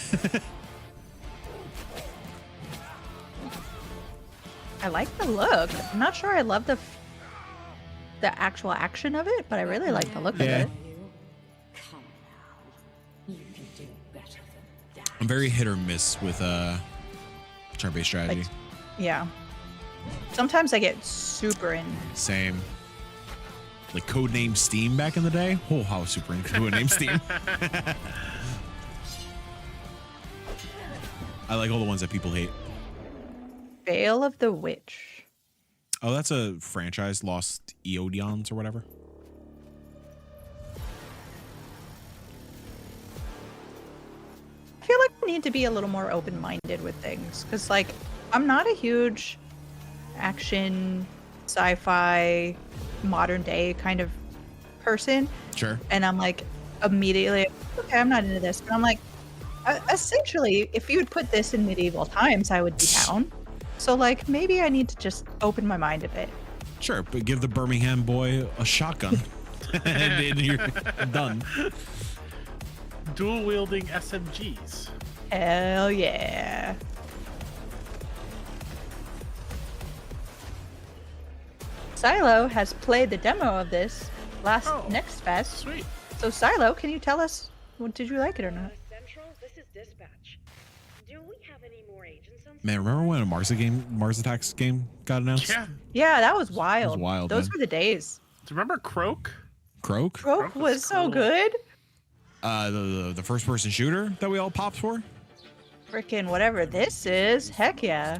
I like the look. I'm not sure I love the actual action of it, but I really like the look of it.
I'm very hit or miss with turn-based strategy.
Like, yeah. Sometimes I get super in.
Same. Like Codename Steam back in the day. Oh, how super in Codename Steam. I like all the ones that people hate.
Veil of the Witch.
Oh, that's a franchise, Lost Eodions or whatever.
I feel like I need to be a little more open-minded with things, because like I'm not a huge action, sci-fi, modern day kind of person.
Sure.
And I'm like immediately, okay, I'm not into this. But I'm like, essentially, if you would put this in medieval times, I would be down. So like maybe I need to just open my mind a bit.
Sure, but give the Birmingham boy a shotgun, and you're done.
Dual wielding SMGs.
Hell yeah. Silo has played the demo of this Next Fest.
Sweet.
So Silo, can you tell us, did you like it or not?
Central, this is Dispatch. Do we have any more agents on?
Man, remember when a Mars Attacks game got announced?
Yeah.
Yeah, that was wild.
That was wild,
Those
man.
were the days.
Do you remember Croak?
Croak?
Croak was so good.
The first person shooter that we all popped for?
Frickin' whatever this is. Heck yeah.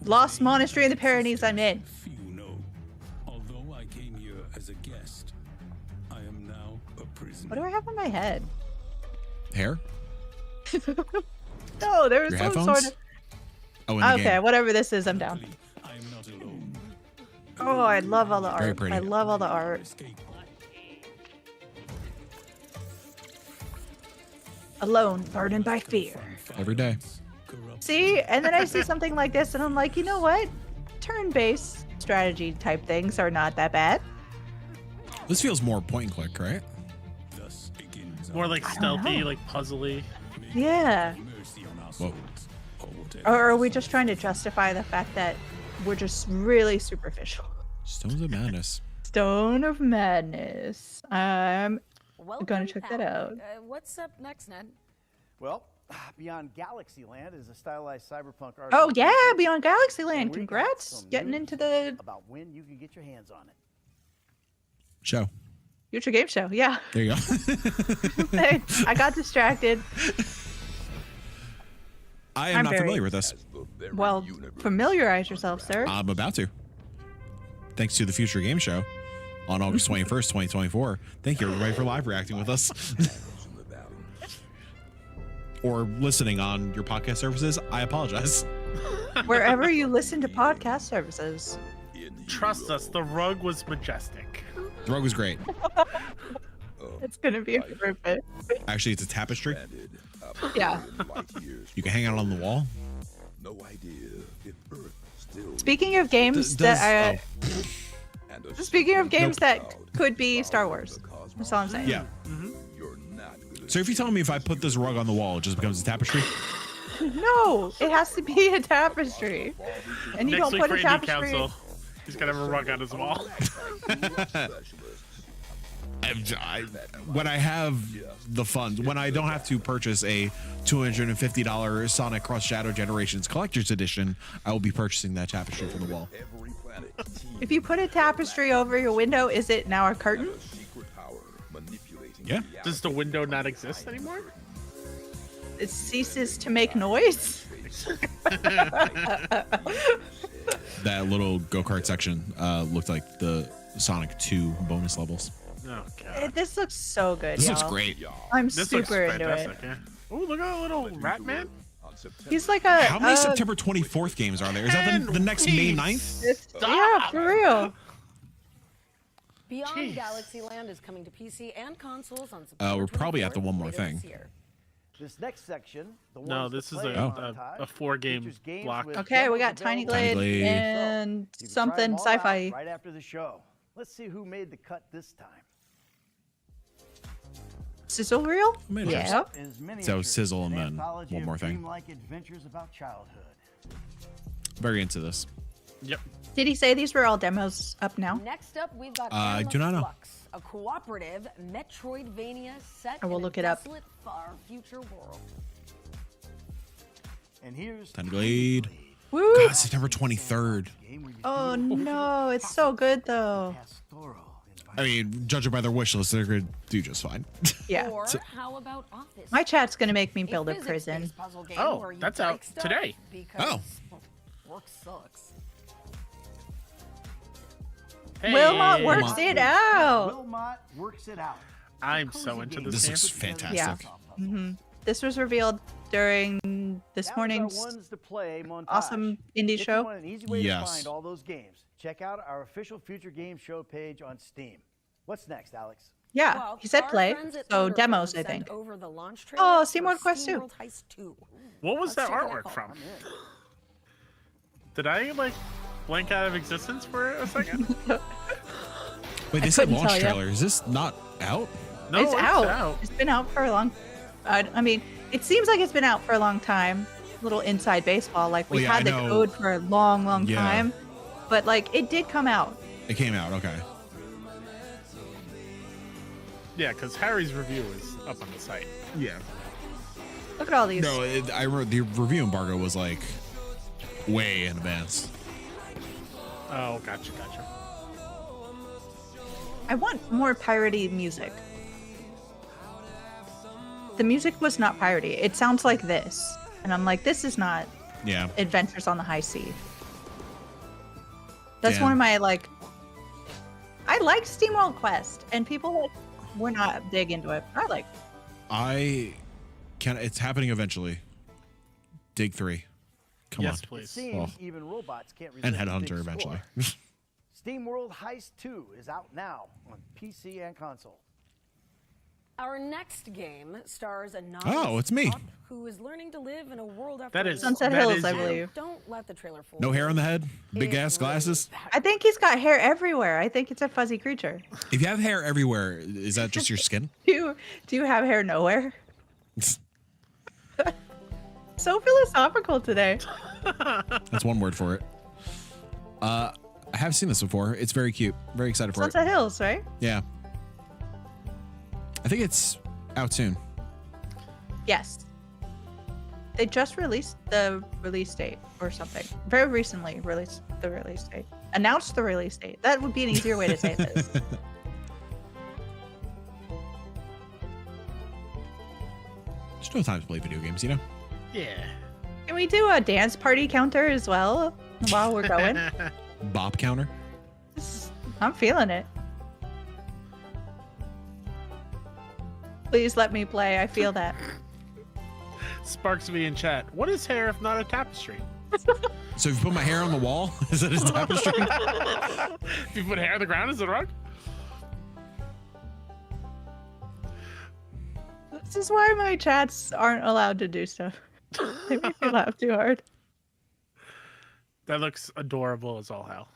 Lost Monastery in the Pyrenees, I'm in.
Although I came here as a guest, I am now a prisoner.
What do I have on my head?
Hair?
No, there was
Your
some
headphones?
sort of...
Oh, in the
Okay,
game.
whatever this is, I'm down. Oh, I love all the
Very
art.
pretty.
I love all the art. Alone, burdened by fear.
Every day.
See? And then I see something like this and I'm like, you know what? Turn-based strategy type things are not that bad.
This feels more point and click, right?
More like
I don't
stealthy,
know.
like puzzly.
Yeah.
Whoa.
Or are we just trying to justify the fact that we're just really superficial?
Stones of Madness.
Stone of Madness. I'm
Welcome
gonna check that
back.
out.
What's up next, Ned?
Well, Beyond Galaxyland is a stylized cyberpunk art.
Oh yeah, Beyond Galaxyland. Congrats, getting into the
about when you can get your hands on it.
Show.
Future Game Show. Yeah.
There you go.
I got distracted.
I am not familiar with this.
Well, familiarize yourself, sir.
I'm about to. Thanks to the Future Game Show on August 21st, 2024. Thank you, everybody, for live reacting with us. Or listening on your podcast services. I apologize.
Wherever you listen to podcast services.
Trust us, the rug was majestic.
The rug was great.
It's going to be perfect.
Actually, it's a tapestry.
Yeah.
You can hang out on the wall.
No idea if Earth still.
Speaking of games that could be Star Wars. That's all I'm saying.
Yeah. So if you tell me if I put this rug on the wall, it just becomes a tapestry?
No, it has to be a tapestry. And you don't put a tapestry.
Council, he's gonna have a rug on his wall.
When I have the funds, when I don't have to purchase a $250 Sonic Cross Shadow Generations Collector's Edition, I will be purchasing that tapestry for the wall.
If you put a tapestry over your window, is it now a curtain?
Yeah.
Does the window not exist anymore?
It ceases to make noise?
That little go-kart section looked like the Sonic 2 bonus levels.
Oh, God.
This looks so good,
This looks great.
I'm
This
super
looks
into
fantastic,
it.
yeah. Oh, look at that little rat man.
He's like a...
How many September 24th games are there? Is that the next May 9th?
Yeah, for real.
Beyond Galaxyland is coming to PC and consoles on September
We're probably at the one more
later
thing.
this year.
This next section,
No, this is a 4-game block.
Okay, we got Tiny Glade and something sci-fi.
Right after the show. Let's see who made the cut this time.
Sizzle reel? Yeah.
So Sizzle and then one more thing.
Adventures about childhood.
Very into this.
Yep.
Did he say these were all demos up now?
Next up, we've got
I do not know.
Flux, a cooperative Metroidvania set
I will
in
look
a
it up.
desolate, far future world.
And here's
Tiny Glade.
Woo!
God, September 23rd.
Oh no, it's so good though.
I mean, judging by their wish list, they're going to do just fine.
Yeah.
Or how about Office?
My chat's gonna make me build a prison.
Puzzle game
Oh,
where you
that's
break
out
stuff
today.
Because work sucks.
Hey.
Wilmot works it out.
Wilmot works it out.
I'm so into this.
This
game.
looks fantastic.
Yeah. Mm-hmm. This was revealed during this morning's
ones to play montage.
awesome indie
If you
show.
want an easy way to
Yes.
find all those games, check out our official Future Game Show page on Steam. What's next, Alex?
Yeah,
Well,
he said
our
play,
friends at
so
Thunderfront
demos, I
sent
think.
Over the launch
Oh,
trailer
SteamWorld
for
Quest 2.
SteamWorld Heist 2.
What was that
Let's take a
artwork
look.
from? Did I like blank out of existence for a second?
Wait, they said
couldn't
launch
tell ya.
trailer. Is this not out?
No,
it's out. It's been out for a long. I mean, it seems like it's been out for a long time. Little inside baseball, like we
Well, yeah,
had the
I know.
code for a long, long
Yeah.
time, but like it did come out.
It came out. Okay.
Yeah, because Harry's review is up on the site.
Yeah.
Look at all these.
No, I remember the review embargo was like way in advance.
Oh, gotcha.
I want more piratey music. The music was not piratey. It sounds like this, and I'm like, this is not
Yeah.
Adventures on the High Sea. That's
Damn.
one of my like. I like SteamWorld Quest, and people like we're not big into it. I like.
It's happening eventually. Dig 3. Come
Yes,
on.
please.
Seems even robots can't resist
And
a big
Headhunter
score.
eventually.
SteamWorld Heist 2 is out now on PC and console.
Our next game stars a
Oh, it's me.
cop who is learning to live in a world after
That is-
Sunset
that
Hills,
is
I
you.
believe.
Don't let the trailer fool
No
you.
hair on the head, big ass glasses.
I think he's got hair everywhere. I think it's a fuzzy creature.
If you have hair everywhere, is that just your skin?
Do you have hair nowhere? So philosophical today.
That's one word for it. I have seen this before. It's very cute. Very excited for
Sunset
it.
Hills, right?
Yeah. I think it's out soon.
Yes. They just released the release date or something. Very recently released the release date. Announced the release date. That would be an easier way to say this.
There's no time to play video games, you know?
Yeah.
Can we do a dance party counter as well while we're going?
Bop counter?
I'm feeling it. Please let me play. I feel that.
Sparks me in chat. What is hair if not a tapestry?
So if you put my hair on the wall, is that a tapestry?
If you put hair on the ground, is it a rug?
This is why my chats aren't allowed to do stuff. They make me laugh too hard.
That looks adorable as all hell.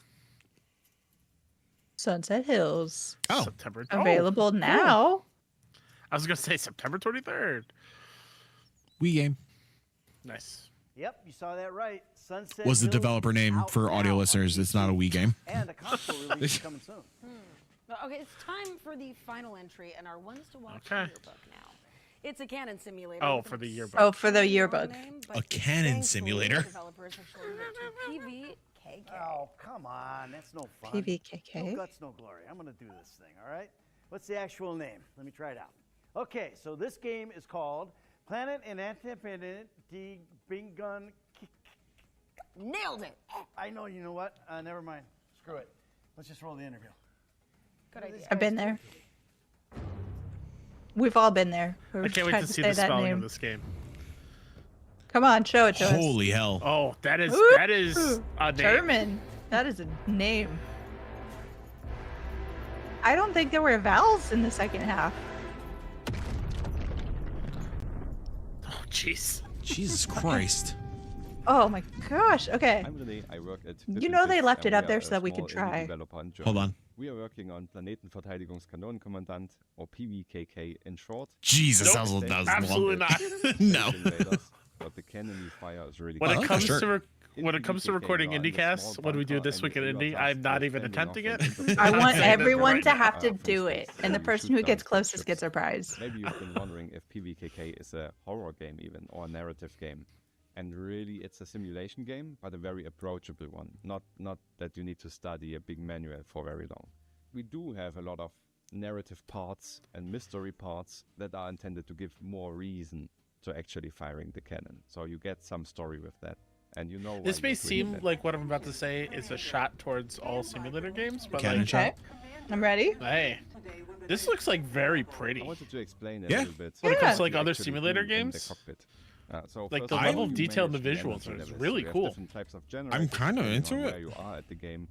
Sunset Hills.
Oh.
September.
Available now.
Cool. I was going to say September 23rd.
Wii game.
Nice.
Yep, you saw that right. Sunset
Was the
Hills
developer name for audio listeners? It's not a Wii game.
And a console release is coming soon.
Well, okay, it's time for the final entry and our ones to watch
Okay.
yearbook now. It's a canon simulator.
Oh,
with
for
an
the yearbook.
Oh, for the yearbook.
name,
A
but
canon
thankfully,
simulator.
Developers have shortened it to PVKK.
Oh, come on. That's no fun.
PVKK.
No guts, no glory. I'm going to do this thing, all right? What's the actual name? Let me try it out. Okay, so this game is called Planet and Independent de Bingun.
Nailed it.
I know, you know what? Never mind. Screw it. Let's just roll the interview.
Good idea.
I've been there. We've all been there.
I can't wait to see the spelling of this game.
Come on, show it to us.
Holy hell.
Oh, that is a name.
German. That is a name. I don't think there were vowels in the second half.
Oh, jeez.
Jesus Christ.
Oh my gosh. Okay.
I'm René. I work at
You know they left it up there so that we could try.
Hold on.
We are working on Planetenverteidigungskanonenkommandant, or PVKK in short.
Jesus,
Nope.
that was
Absolutely
long.
not.
No.
But the cannon you fire is really
When
good.
it comes
sure.
to when it comes to recording IndieCasts, when we do this week in Indie, I'm not even attempting it.
I
I'm
want
saying that
everyone
right
to
now.
have to do it, and the person who gets closest gets a prize.
Maybe you've been wondering if PVKK is a horror game even, or a narrative game. And really, it's a simulation game, but a very approachable one. Not that you need to study a big manual for very long. We do have a lot of narrative parts and mystery parts that are intended to give more reason to actually firing the cannon. So you get some story with that. And you know
This
why
may
you're doing
seem
that.
like what I'm about to say is a shot towards all simulator games, but
Cannon
like,
shot.
I'm ready.
hey, this looks like very pretty.
I wanted to explain it
Yeah.
a little bit.
When it comes to
what
like
you
other
actually
simulator
do in the
games,
cockpit. So
like
first
the
of all,
level of
you
detail in the
manage
visuals
energy
is
levels.
really
We have
cool.
different types of
I'm
generators
kind of
depending
into
on
it.
where you are at the game.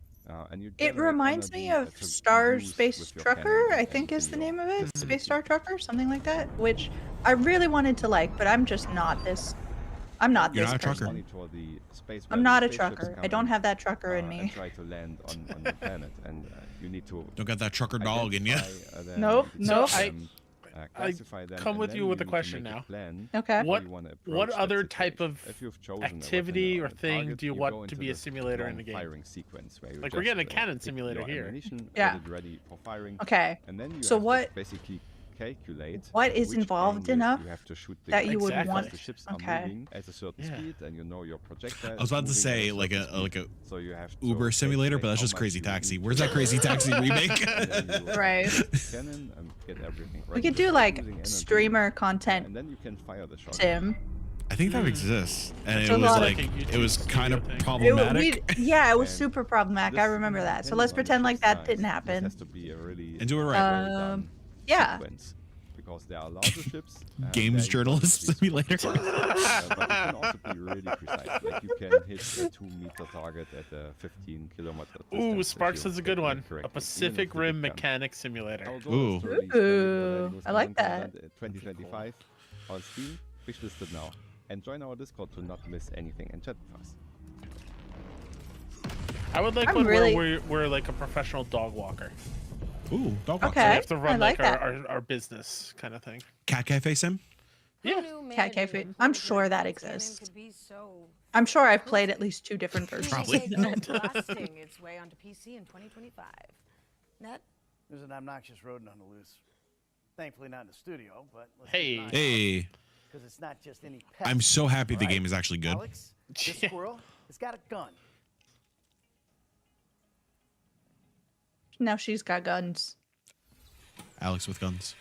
And you
It
generate
reminds me
energy
of
to
Star
use
Space
with your
Trucker,
cannon
I think
and
is the
your
name of it.
facility.
Space Star Trucker, something like that, which I really wanted to like, but I'm just not this. I'm not
You're
this
not a
person.
trucker.
Monitor the space
I'm
where
not
the
a
spaceships
trucker. I
come
don't
in,
have that trucker in
and
me.
try to land on the planet, and you need to
Don't got that trucker dog in you.
identify, them,
Nope,
you
nope.
detect
I-
them, classify them,
come
and
with
then
you with a
need to
question
make
now.
plan
Okay.
how
What
you wanna
what
approach that
other type
situation.
of
If you've chosen a weapon
activity
or
or
a
thing
target,
do you
go
want to
into
be a
the
simulator in
long
the game?
firing sequence where you
Like, we're
just,
getting a cannon
pick
simulator
your
here.
ammunition,
Yeah.
get it ready for firing,
Okay.
and then you
So
have to
what-
basically calculate
What is
which
involved
angle
enough
you have to shoot the
that you
gun,
would
because
want-
the ships are
okay.
moving at a certain
Yeah.
speed, and you know your projectile.
I was about to
is moving
say
at
like
certain
a
speed. So you have to
Uber simulator, but that's
calculate
just
how
Crazy
much you
Taxi.
need
Where's
to
that Crazy Taxi remake?
and then you
Right.
shoot the cannon and get everything
We
ready.
could do
Using
like
energy,
streamer content
and then you can fire the shot.
sim.
I think that exists, and
That's
it
a
was
lot
like
of-
it was kind of
Studio thing.
problematic.
Yeah, it was
And
super problematic. I
this
remember that. So
depends
let's
on the
pretend like
ship's
that
size.
didn't
This
happen.
has to be a really
And do it right.
well done
Yeah.
sequence, because there are larger ships. and
Games
there you want
journalist
to be
simulator.
super precise, but you can also be really precise. Like you can hit a 2-meter target at a 15-kilometer distance.
Ooh,
if
Sparks
you
is a good
calculate
one.
correctly,
A
even
Pacific
with the
Rim
big gun.
mechanic simulator.
Our goal
Ooh.
is to release
Ooh, I like that.
2025 on Steam, wishlisted now. And join our Discord to not miss anything and chat with us.
I would like
I'm
one
really-
where we're like a professional dog walker.
Ooh, dog
So
walker.
we
Okay.
have to run
I like that.
our business kind of thing.
Cat cafe sim.
Yeah.
Cat Cafe. I'm sure that exists. I'm sure I've played at least 2 different versions.
Probably.
Blasting its way onto PC in 2025. Net?
There's an obnoxious rodent on the loose. Thankfully not in the studio, but let's
Hey.
keep an eye out.
Hey,
because it's not just any pet.
I'm so happy the game is actually good.
Alex, this squirrel has got a gun.
Now she's got guns.
Alex with guns.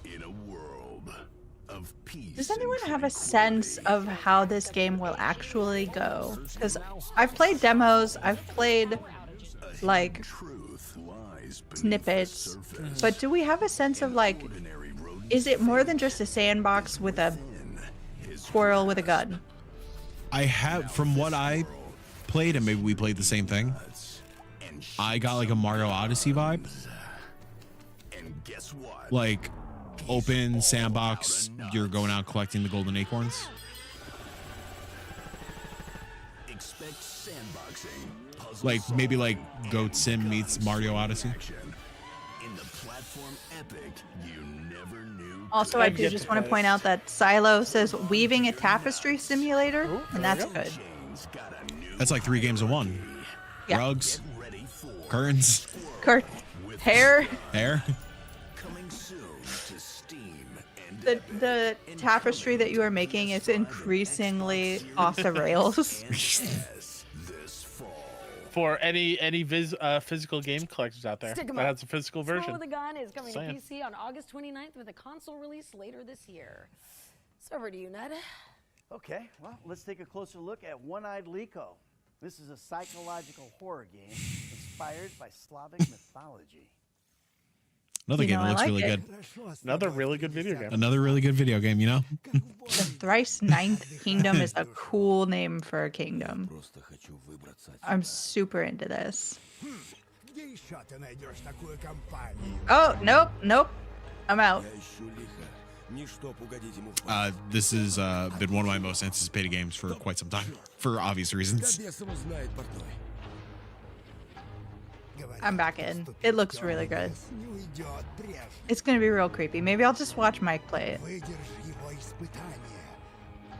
In a world of peace.
Does anyone have a sense of how this game will actually go? Because I've played demos, I've played like snippets, but do we have a sense of like, is it more than just a sandbox with a squirrel with a gun?
I have, from what I played, and maybe we played the same thing, I got like a Mario Odyssey vibe. Like open sandbox, you're going out collecting the golden acorns. Like maybe like Goat Sim meets Mario Odyssey.
Also, I do just want to point out that Silo says weaving a tapestry simulator, and that's good.
That's like 3 games in one.
Yeah.
Rugs, curtains,
hair. The tapestry that you are making is increasingly off the rails.
For any physical game collectors out there that has a physical version.
Scroll with a Gun is coming to PC on August 29th with a console release later this year. So over to you, Ned.
Okay, well, let's take a closer look at One-Eyed Liko. This is a psychological horror game inspired by Slavic mythology.
Another game that looks really good.
Another really good video game.
Another really good video game, you know?
The Thrice Ninth Kingdom is a cool name for a kingdom. I'm super into this. Oh, nope. I'm out.
This has been one of my most anticipated games for quite some time, for obvious reasons.
I'm back in. It looks really good. It's gonna be real creepy. Maybe I'll just watch Mike play it.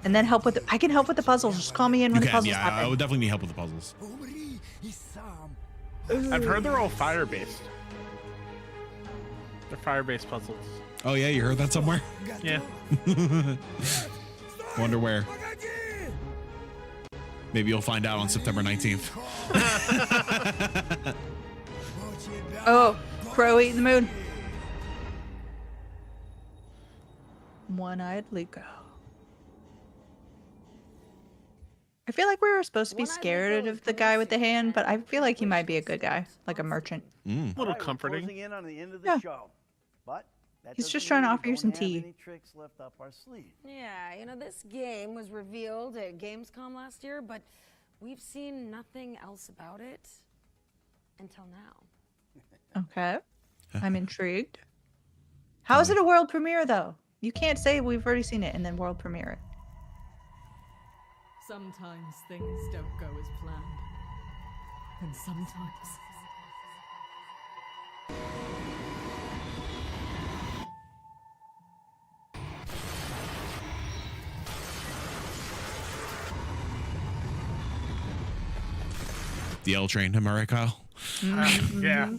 And then help with I can help with the puzzles. Just call me in when the puzzles happen.
I would definitely need help with the puzzles.
I've heard they're all fire-based. They're fire-based puzzles.
Oh yeah, you heard that somewhere?
Yeah.
Wonder where. Maybe you'll find out on September 19th.
Oh, Crow eating the moon. One-Eyed Liko. I feel like we were supposed to be scared of the guy with the hand, but I feel like he might be a good guy, like a merchant.
A little comforting.
Closing in on the end of the show, but
he's just trying to offer you some tea.
any tricks left up our sleeve.
Yeah, you know, this game was revealed at Gamescom last year, but we've seen nothing else about it until now.
Okay. I'm intrigued. How is it a world premiere, though? You can't say we've already seen it and then world premiere it.
Sometimes things don't go as planned. And sometimes...
The L train, am I right, Kyle?
Yeah.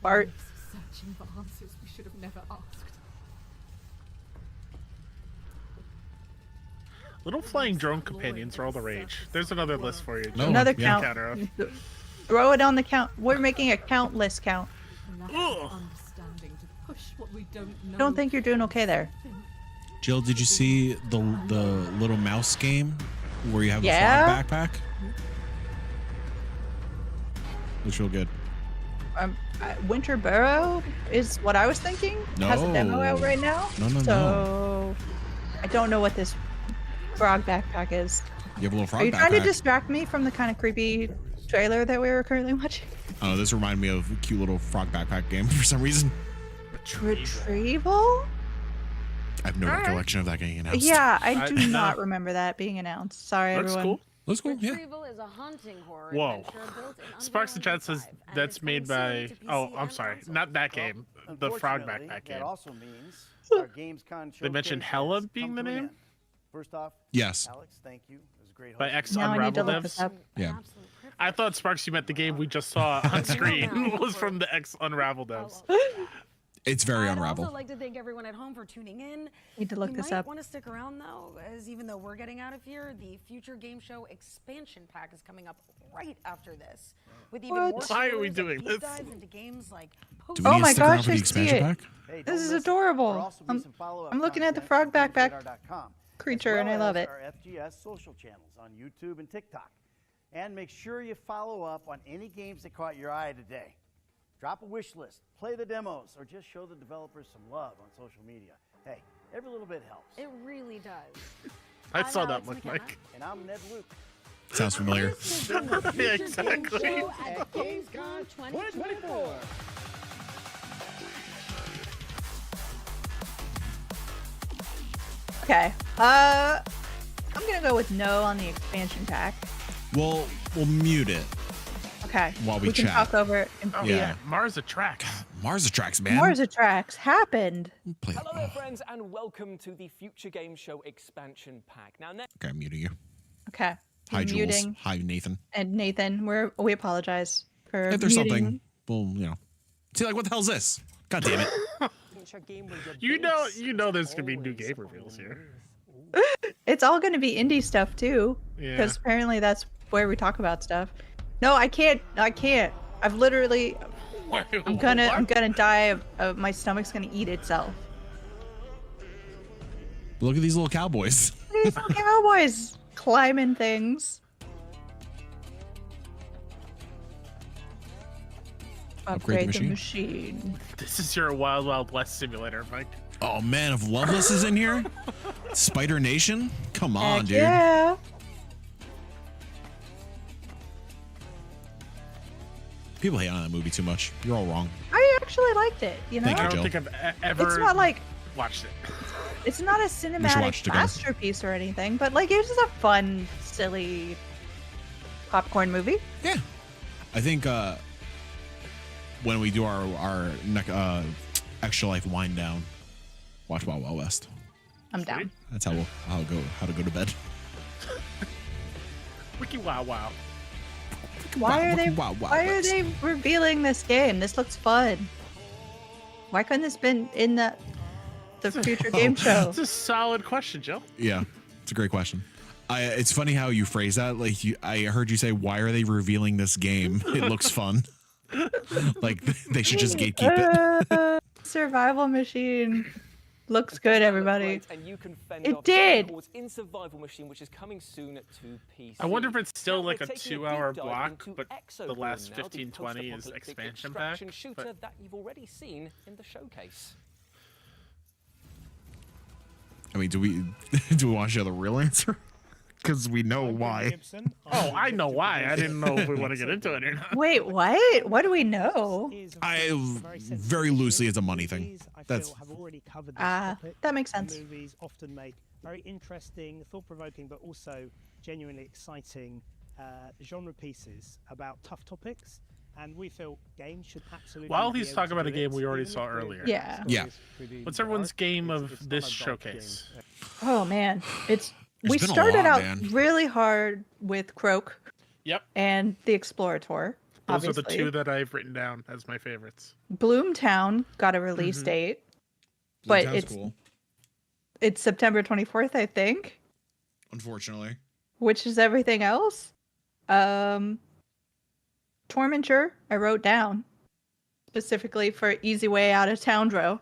Bart.
Searching for answers we should have never asked.
Little flying drone companions are all the rage. There's another list for you.
Another count. Throw it on the count. We're making a count list count. I don't think you're doing okay there.
Jill, did you see the little mouse game where you have a frog backpack? Looks real good.
Winter Burrow is what I was thinking.
No.
Has a demo out right now.
No.
I don't know what this frog backpack is.
You have a little frog backpack.
Are you trying to distract me from the kind of creepy trailer that we were currently watching?
Oh, this reminded me of a cute little frog backpack game for some reason.
Retrieval?
I have no recollection of that getting announced.
Yeah, I do not remember that being announced. Sorry, everyone.
Cool.
Looks cool, yeah.
Retrieval is a haunting horror
Whoa.
adventure built in
Sparks the Chat says that's made by... Oh, I'm sorry. Not that game. The frog backpack game.
That also means our Gamescom
They mentioned Hella being the name?
First off,
yes.
Alex, thank you. It was a great
By
hosting.
X
Now I need to
Unravel
look this
devs?
up.
Yeah.
I thought Sparks, you meant the game we just saw on screen was from the X Unravel devs.
It's very
I'd
Unravel.
also like to thank everyone at home for tuning in.
Need to look
you
this
might
up.
want to stick around though, as even though we're getting out of here, the Future Game Show expansion pack is coming up right after this. With even more
Why are we
shows and
doing
deep
this?
dives into games like
Do we need to stick around for the
I see
expansion
it.
pack?
Hey,
This
don't
is
miss it.
adorable.
There'll also be some follow-up
I'm looking at the
content
frog
from
backpack
GamesRadar.com,
creature,
as
and I
well
love
as
it.
Our FGS social channels on YouTube and TikTok. And make sure you follow up on any games that caught your eye today. Drop a wish list, play the demos, or just show the developers some love on social media. Hey, every little bit helps.
It really does.
I
I'm
saw that
Alex
look,
McKenna.
Mike.
And I'm Ned Luke.
Sounds familiar.
Yeah, exactly.
At Gamescom 2024.
Okay. I'm gonna go with no on the expansion pack.
We'll mute it
Okay.
while we
can
chat.
talk over it. And
Yeah.
Mars Attracts.
Mars Attracts, man.
Mars Attracts happened.
Hello there, friends, and welcome to the Future Game Show expansion pack. Now,
Okay, I'm muting you.
Okay.
Hi,
I'm
Jules.
muting.
Hi, Nathan.
And Nathan, we apologize for
If there's
muting.
something, well, you know. See, like, what the hell's this? God damn it.
You know there's gonna be new game reveals here.
It's all going to be indie stuff too,
Yeah.
because apparently that's where we talk about stuff. No, I can't. I've literally. I'm gonna die. My stomach's gonna eat itself.
Look at these little cowboys.
These little cowboys climbing things.
Upgrade the
the
machine.
machine.
This is your Wild Wild West simulator, Mike.
Oh man, if Loveless is in here, Spider Nation, come on,
Heck
dude.
Yeah.
People hate on that movie too much. You're all wrong.
I actually liked it. You know.
Thank you,
I don't
Jill.
think I've ever
It's not like
watched it.
it's not a
watch
cinematic
it together.
masterpiece or anything, but like it was just a fun, silly popcorn movie.
Yeah. I think when we do our Extra Life wind down, watch Wild Wild West.
I'm down.
That's how to go to bed.
Wiki wow wow.
Why are they?
Wow,
Why are they revealing this game? This looks fun. Why couldn't this been in the future game show?
It's a solid question, Joe.
Yeah, it's a great question. It's funny how you phrase that. Like I heard you say, "Why are they revealing this game? It looks fun." Like they should just gatekeep it.
Survival machine looks good, everybody.
And you can fend
It
off
did.
boards in Survival Machine, which is coming soon to PC.
I wonder if it's still like a
We're taking
2-hour
deep dive
block,
into
but the
Exoborn
last
now, the
15-20 is
post-apocalyptic
expansion pack.
extraction shooter
But
that you've already seen in the showcase.
I mean, do we want to share the real answer? Because we know why.
Oh, I know why. I didn't know if we want to get into it or not.
Wait, what? What do we know?
Very loosely, it's a money thing. That's
have already covered this topic.
That makes sense.
Movies often make very interesting, thought-provoking, but also genuinely exciting genre pieces about tough topics. And we feel games should absolutely.
While
be
he's
able
talking
to
about a
do
game
it,
we already
even
saw
if we're
earlier.
Yeah.
Yeah.
What's everyone's game of this showcase?
Oh man, we
been a
started
lot,
out
man.
really hard with Croak.
Yep.
And the Explorator.
Those
obviously.
are the two that I've written down as my favorites.
Bloomtown got a release date, but it's September 24th, I think.
Unfortunately.
Which is everything else. Tormenture, I wrote down specifically for Easy Way Out of Toundro.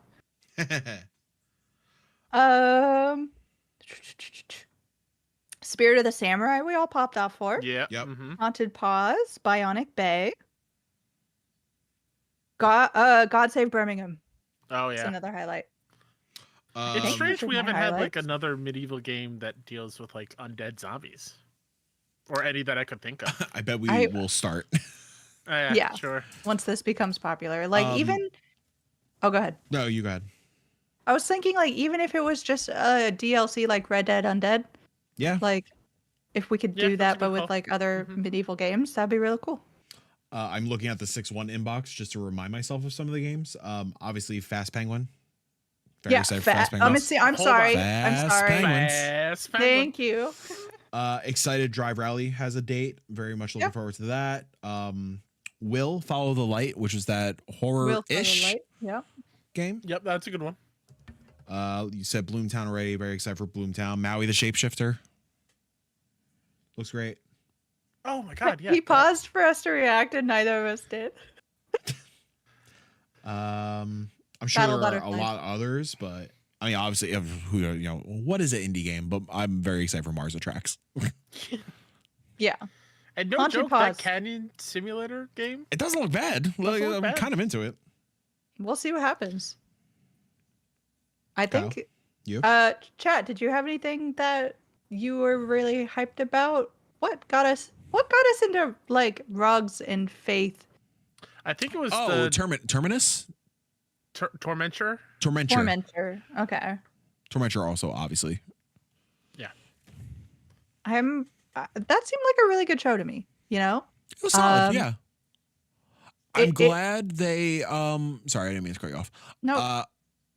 Spirit of the Samurai, we all popped off for.
Yeah.
Yep.
Haunted Paws, Bionic Bay. God Save Birmingham.
Oh
It's
yeah.
another highlight.
It's strange
those are
we
my
haven't had like
highlights.
another medieval game that deals with like undead zombies, or any that I could think of.
I bet we will start.
Yeah.
Sure.
Once this becomes popular. Like even Oh, go ahead.
No, you go ahead.
I was thinking like even if it was just a DLC like Red Dead Undead,
Yeah.
like if we could
Yeah,
do
that's
that
a
but
good
with
call.
like other medieval games, that'd be really cool.
I'm looking at the 6-1 inbox just to remind myself of some of the games. Obviously, Fast Penguin. Very excited for Fast Penguin.
I'm sorry.
Fast
I'm sorry.
Penguins.
Fast Penguin.
Thank you.
Excited Drive Rally has a date. Very much looking forward to that. Will Follow the Light, which is that
Will Follow the
horror-ish
Light. Yeah.
game.
Yep, that's a good one.
You said Bloomtown already. Very excited for Bloomtown. Maui the Shapeshifter. Looks great.
Oh my god, yeah.
He paused for us to react and neither of us did.
I'm sure there are a lot of others, but I mean, obviously, what is an indie game? But I'm very excited for Mars Attacks.
Yeah.
And no joke, that Canyon Simulator game?
It doesn't look bad. I'm kind of into it.
We'll see what happens. I think.
Kyle, you?
Chat, did you have anything that you were really hyped about? What got us into like rugs and faith?
I think it was
Terminus?
Tormentor?
Tormentor. Okay.
Tormentor also, obviously.
Yeah.
That seemed like a really good show to me, you know?
It was solid, yeah. I'm glad they sorry, I didn't mean to cut you off.
No.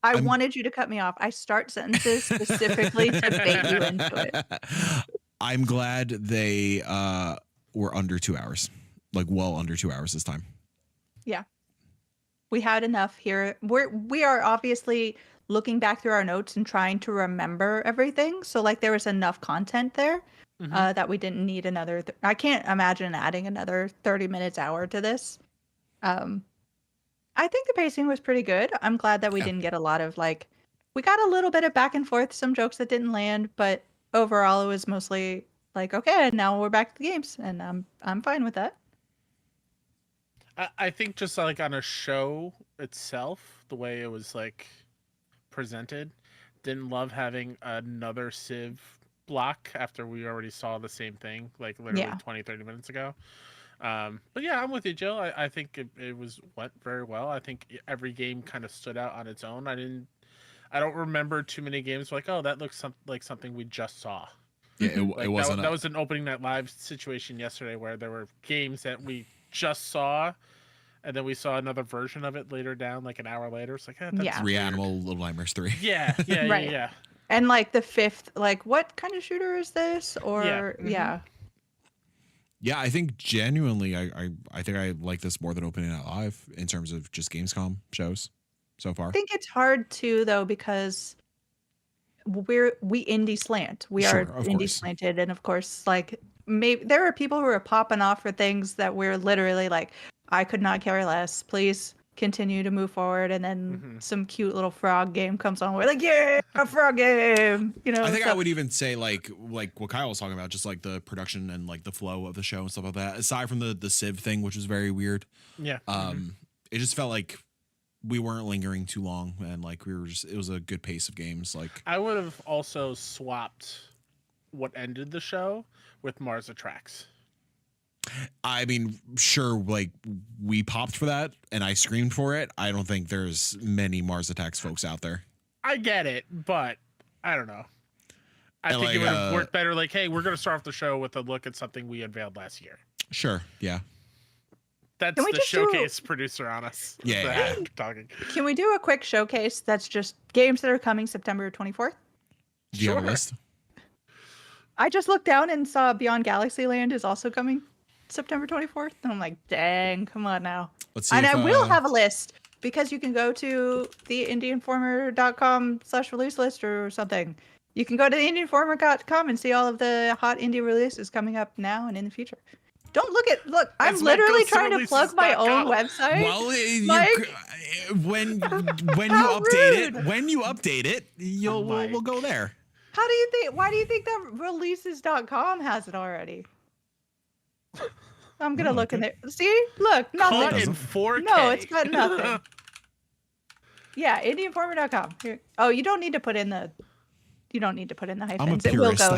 I wanted you to cut me off. I start sentences specifically to bait you into it.
I'm glad they were under 2 hours. Like well under 2 hours this time.
Yeah. We had enough here. We are obviously looking back through our notes and trying to remember everything. So like there was enough content there that we didn't need another. I can't imagine adding another 30 minutes hour to this. I think the pacing was pretty good. I'm glad that we didn't get a lot of we got a little bit of back and forth, some jokes that didn't land, but overall it was mostly like, okay, now we're back to the games, and I'm fine with that.
I think just like on a show itself, the way it was like presented, didn't love having another Civ block after we already saw the same thing like literally 20-30 minutes ago. But yeah, I'm with you, Jill. I think it went very well. I think every game kind of stood out on its own. I don't remember too many games like, oh, that looks like something we just saw.
Yeah, it wasn't.
That was an opening night live situation yesterday where there were games that we just saw, and then we saw another version of it later down, like an hour later. It's like, that's
Reanimal Little Nightmares 3.
Yeah,
Right.
yeah.
And like the fifth, like what kind of shooter is this? Or
Yeah, I think genuinely, I think I like this more than opening night live in terms of just Gamescom shows so far.
I think it's hard too, though, because we indie slant. We are indie slanted, and of course, like maybe there are people who are popping off for things that we're literally like, I could not care less. Please continue to move forward, and then some cute little frog game comes on. We're like, yeah, a frog game. You know,
I think I would even say like what Kyle was talking about, just like the production and like the flow of the show and stuff like that. Aside from the Civ thing, which was very weird.
Yeah.
It just felt like we weren't lingering too long, and like it was a good pace of games. Like
I would have also swapped what ended the show with Mars Attacks.
I mean, sure, like we popped for that and I screamed for it. I don't think there's many Mars Attacks folks out there.
I get it, but I don't know. I think it would have worked better. Like, hey, we're going to start off the show with a look at something we unveiled last year.
Sure. Yeah.
That's the showcase producer on us.
Yeah.
Talking.
Can we do a quick showcase that's just games that are coming September 24th?
Do you have a list?
I just looked down and saw Beyond Galaxyland is also coming September 24th. And I'm like, dang, come on now.
Let's see.
And I will have a list because you can go to the indieinformer.com/release list or something. You can go to the indieinformer.com and see all of the hot indie releases coming up now and in the future. Don't look, I'm literally trying to plug my own website.
Well, when you update it, we'll go there.
How do you think? Why do you think that releases.com has it already? I'm gonna look in there. See, look, nothing.
Caught in 4K.
No, it's got nothing. Yeah, indieinformer.com. Here. Oh, you don't need to put in the. You don't need to put in the hyphens. It will go.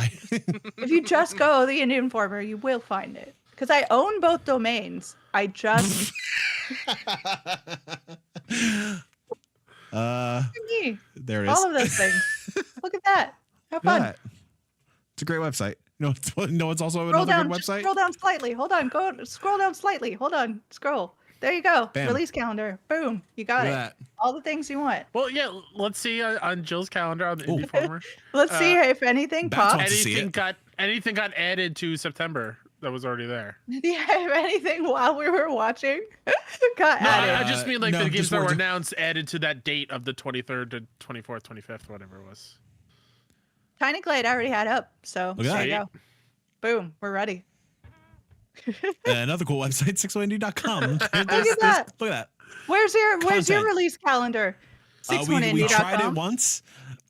If you just go the Indie Informer, you will find it. Because I own both domains. I just.
There it is.
All of those things. Look at that. Have fun.
Yeah. It's a great website. No, it's also
scroll
another
down,
good website.
Scroll down slightly. Hold on. Scroll down slightly. Hold on. Scroll. There you go.
Bam.
Release calendar. Boom. You got
Look
it.
at that.
All the things you want.
Well, yeah. Let's see on Jill's calendar on the Indie Informer.
Let's see if anything pops.
Anything got added to September that was already there.
Did you have anything while we were watching? Got
No,
added.
I just mean like
no,
the games
just
that were
words.
announced added to that date of the 23rd to 24th, 25th, whatever it was.
Tiny Glade I already had up, so
Look at
there you
that.
go. Boom, we're ready.
Another cool website, SixOneIndie.com.
Look at that.
Look at that.
Where's your
Content.
release calendar?
We tried it
61indie.com.
once,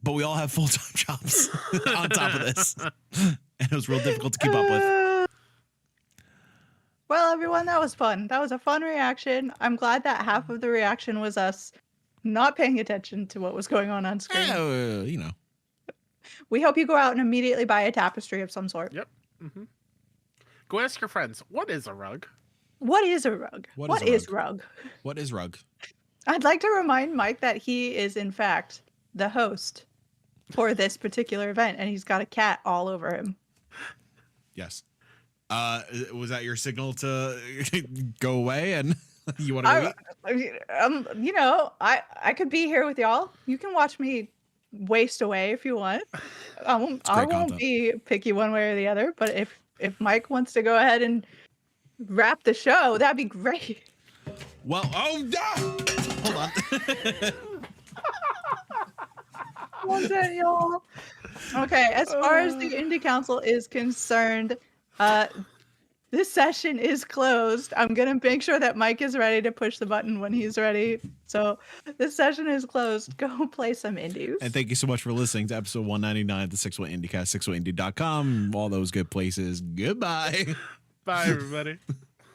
but we all have full-time jobs on top of this. And it was real difficult to keep up with.
Well, everyone, that was fun. That was a fun reaction. I'm glad that half of the reaction was us not paying attention to what was going on screen.
You know.
We hope you go out and immediately buy a tapestry of some sort.
Yep. Mm-hmm. Go ask your friends, what is a rug?
What is a rug?
What is rug? What is rug?
I'd like to remind Mike that he is, in fact, the host for this particular event, and he's got a cat all over him.
Yes. Was that your signal to go away and you want to wait?
You know, I could be here with y'all. You can watch me waste away if you want. I won't be picky one way or the other, but if Mike wants to go ahead and wrap the show, that'd be great.
Well, hold on.
What's that, y'all? Okay, as far as the Indie Council is concerned, this session is closed. I'm gonna make sure that Mike is ready to push the button when he's ready. So this session is closed. Go play some indies.
And thank you so much for listening to episode 199 of the 61 IndieCast, SixOneIndie.com, all those good places. Goodbye.
Bye, everybody.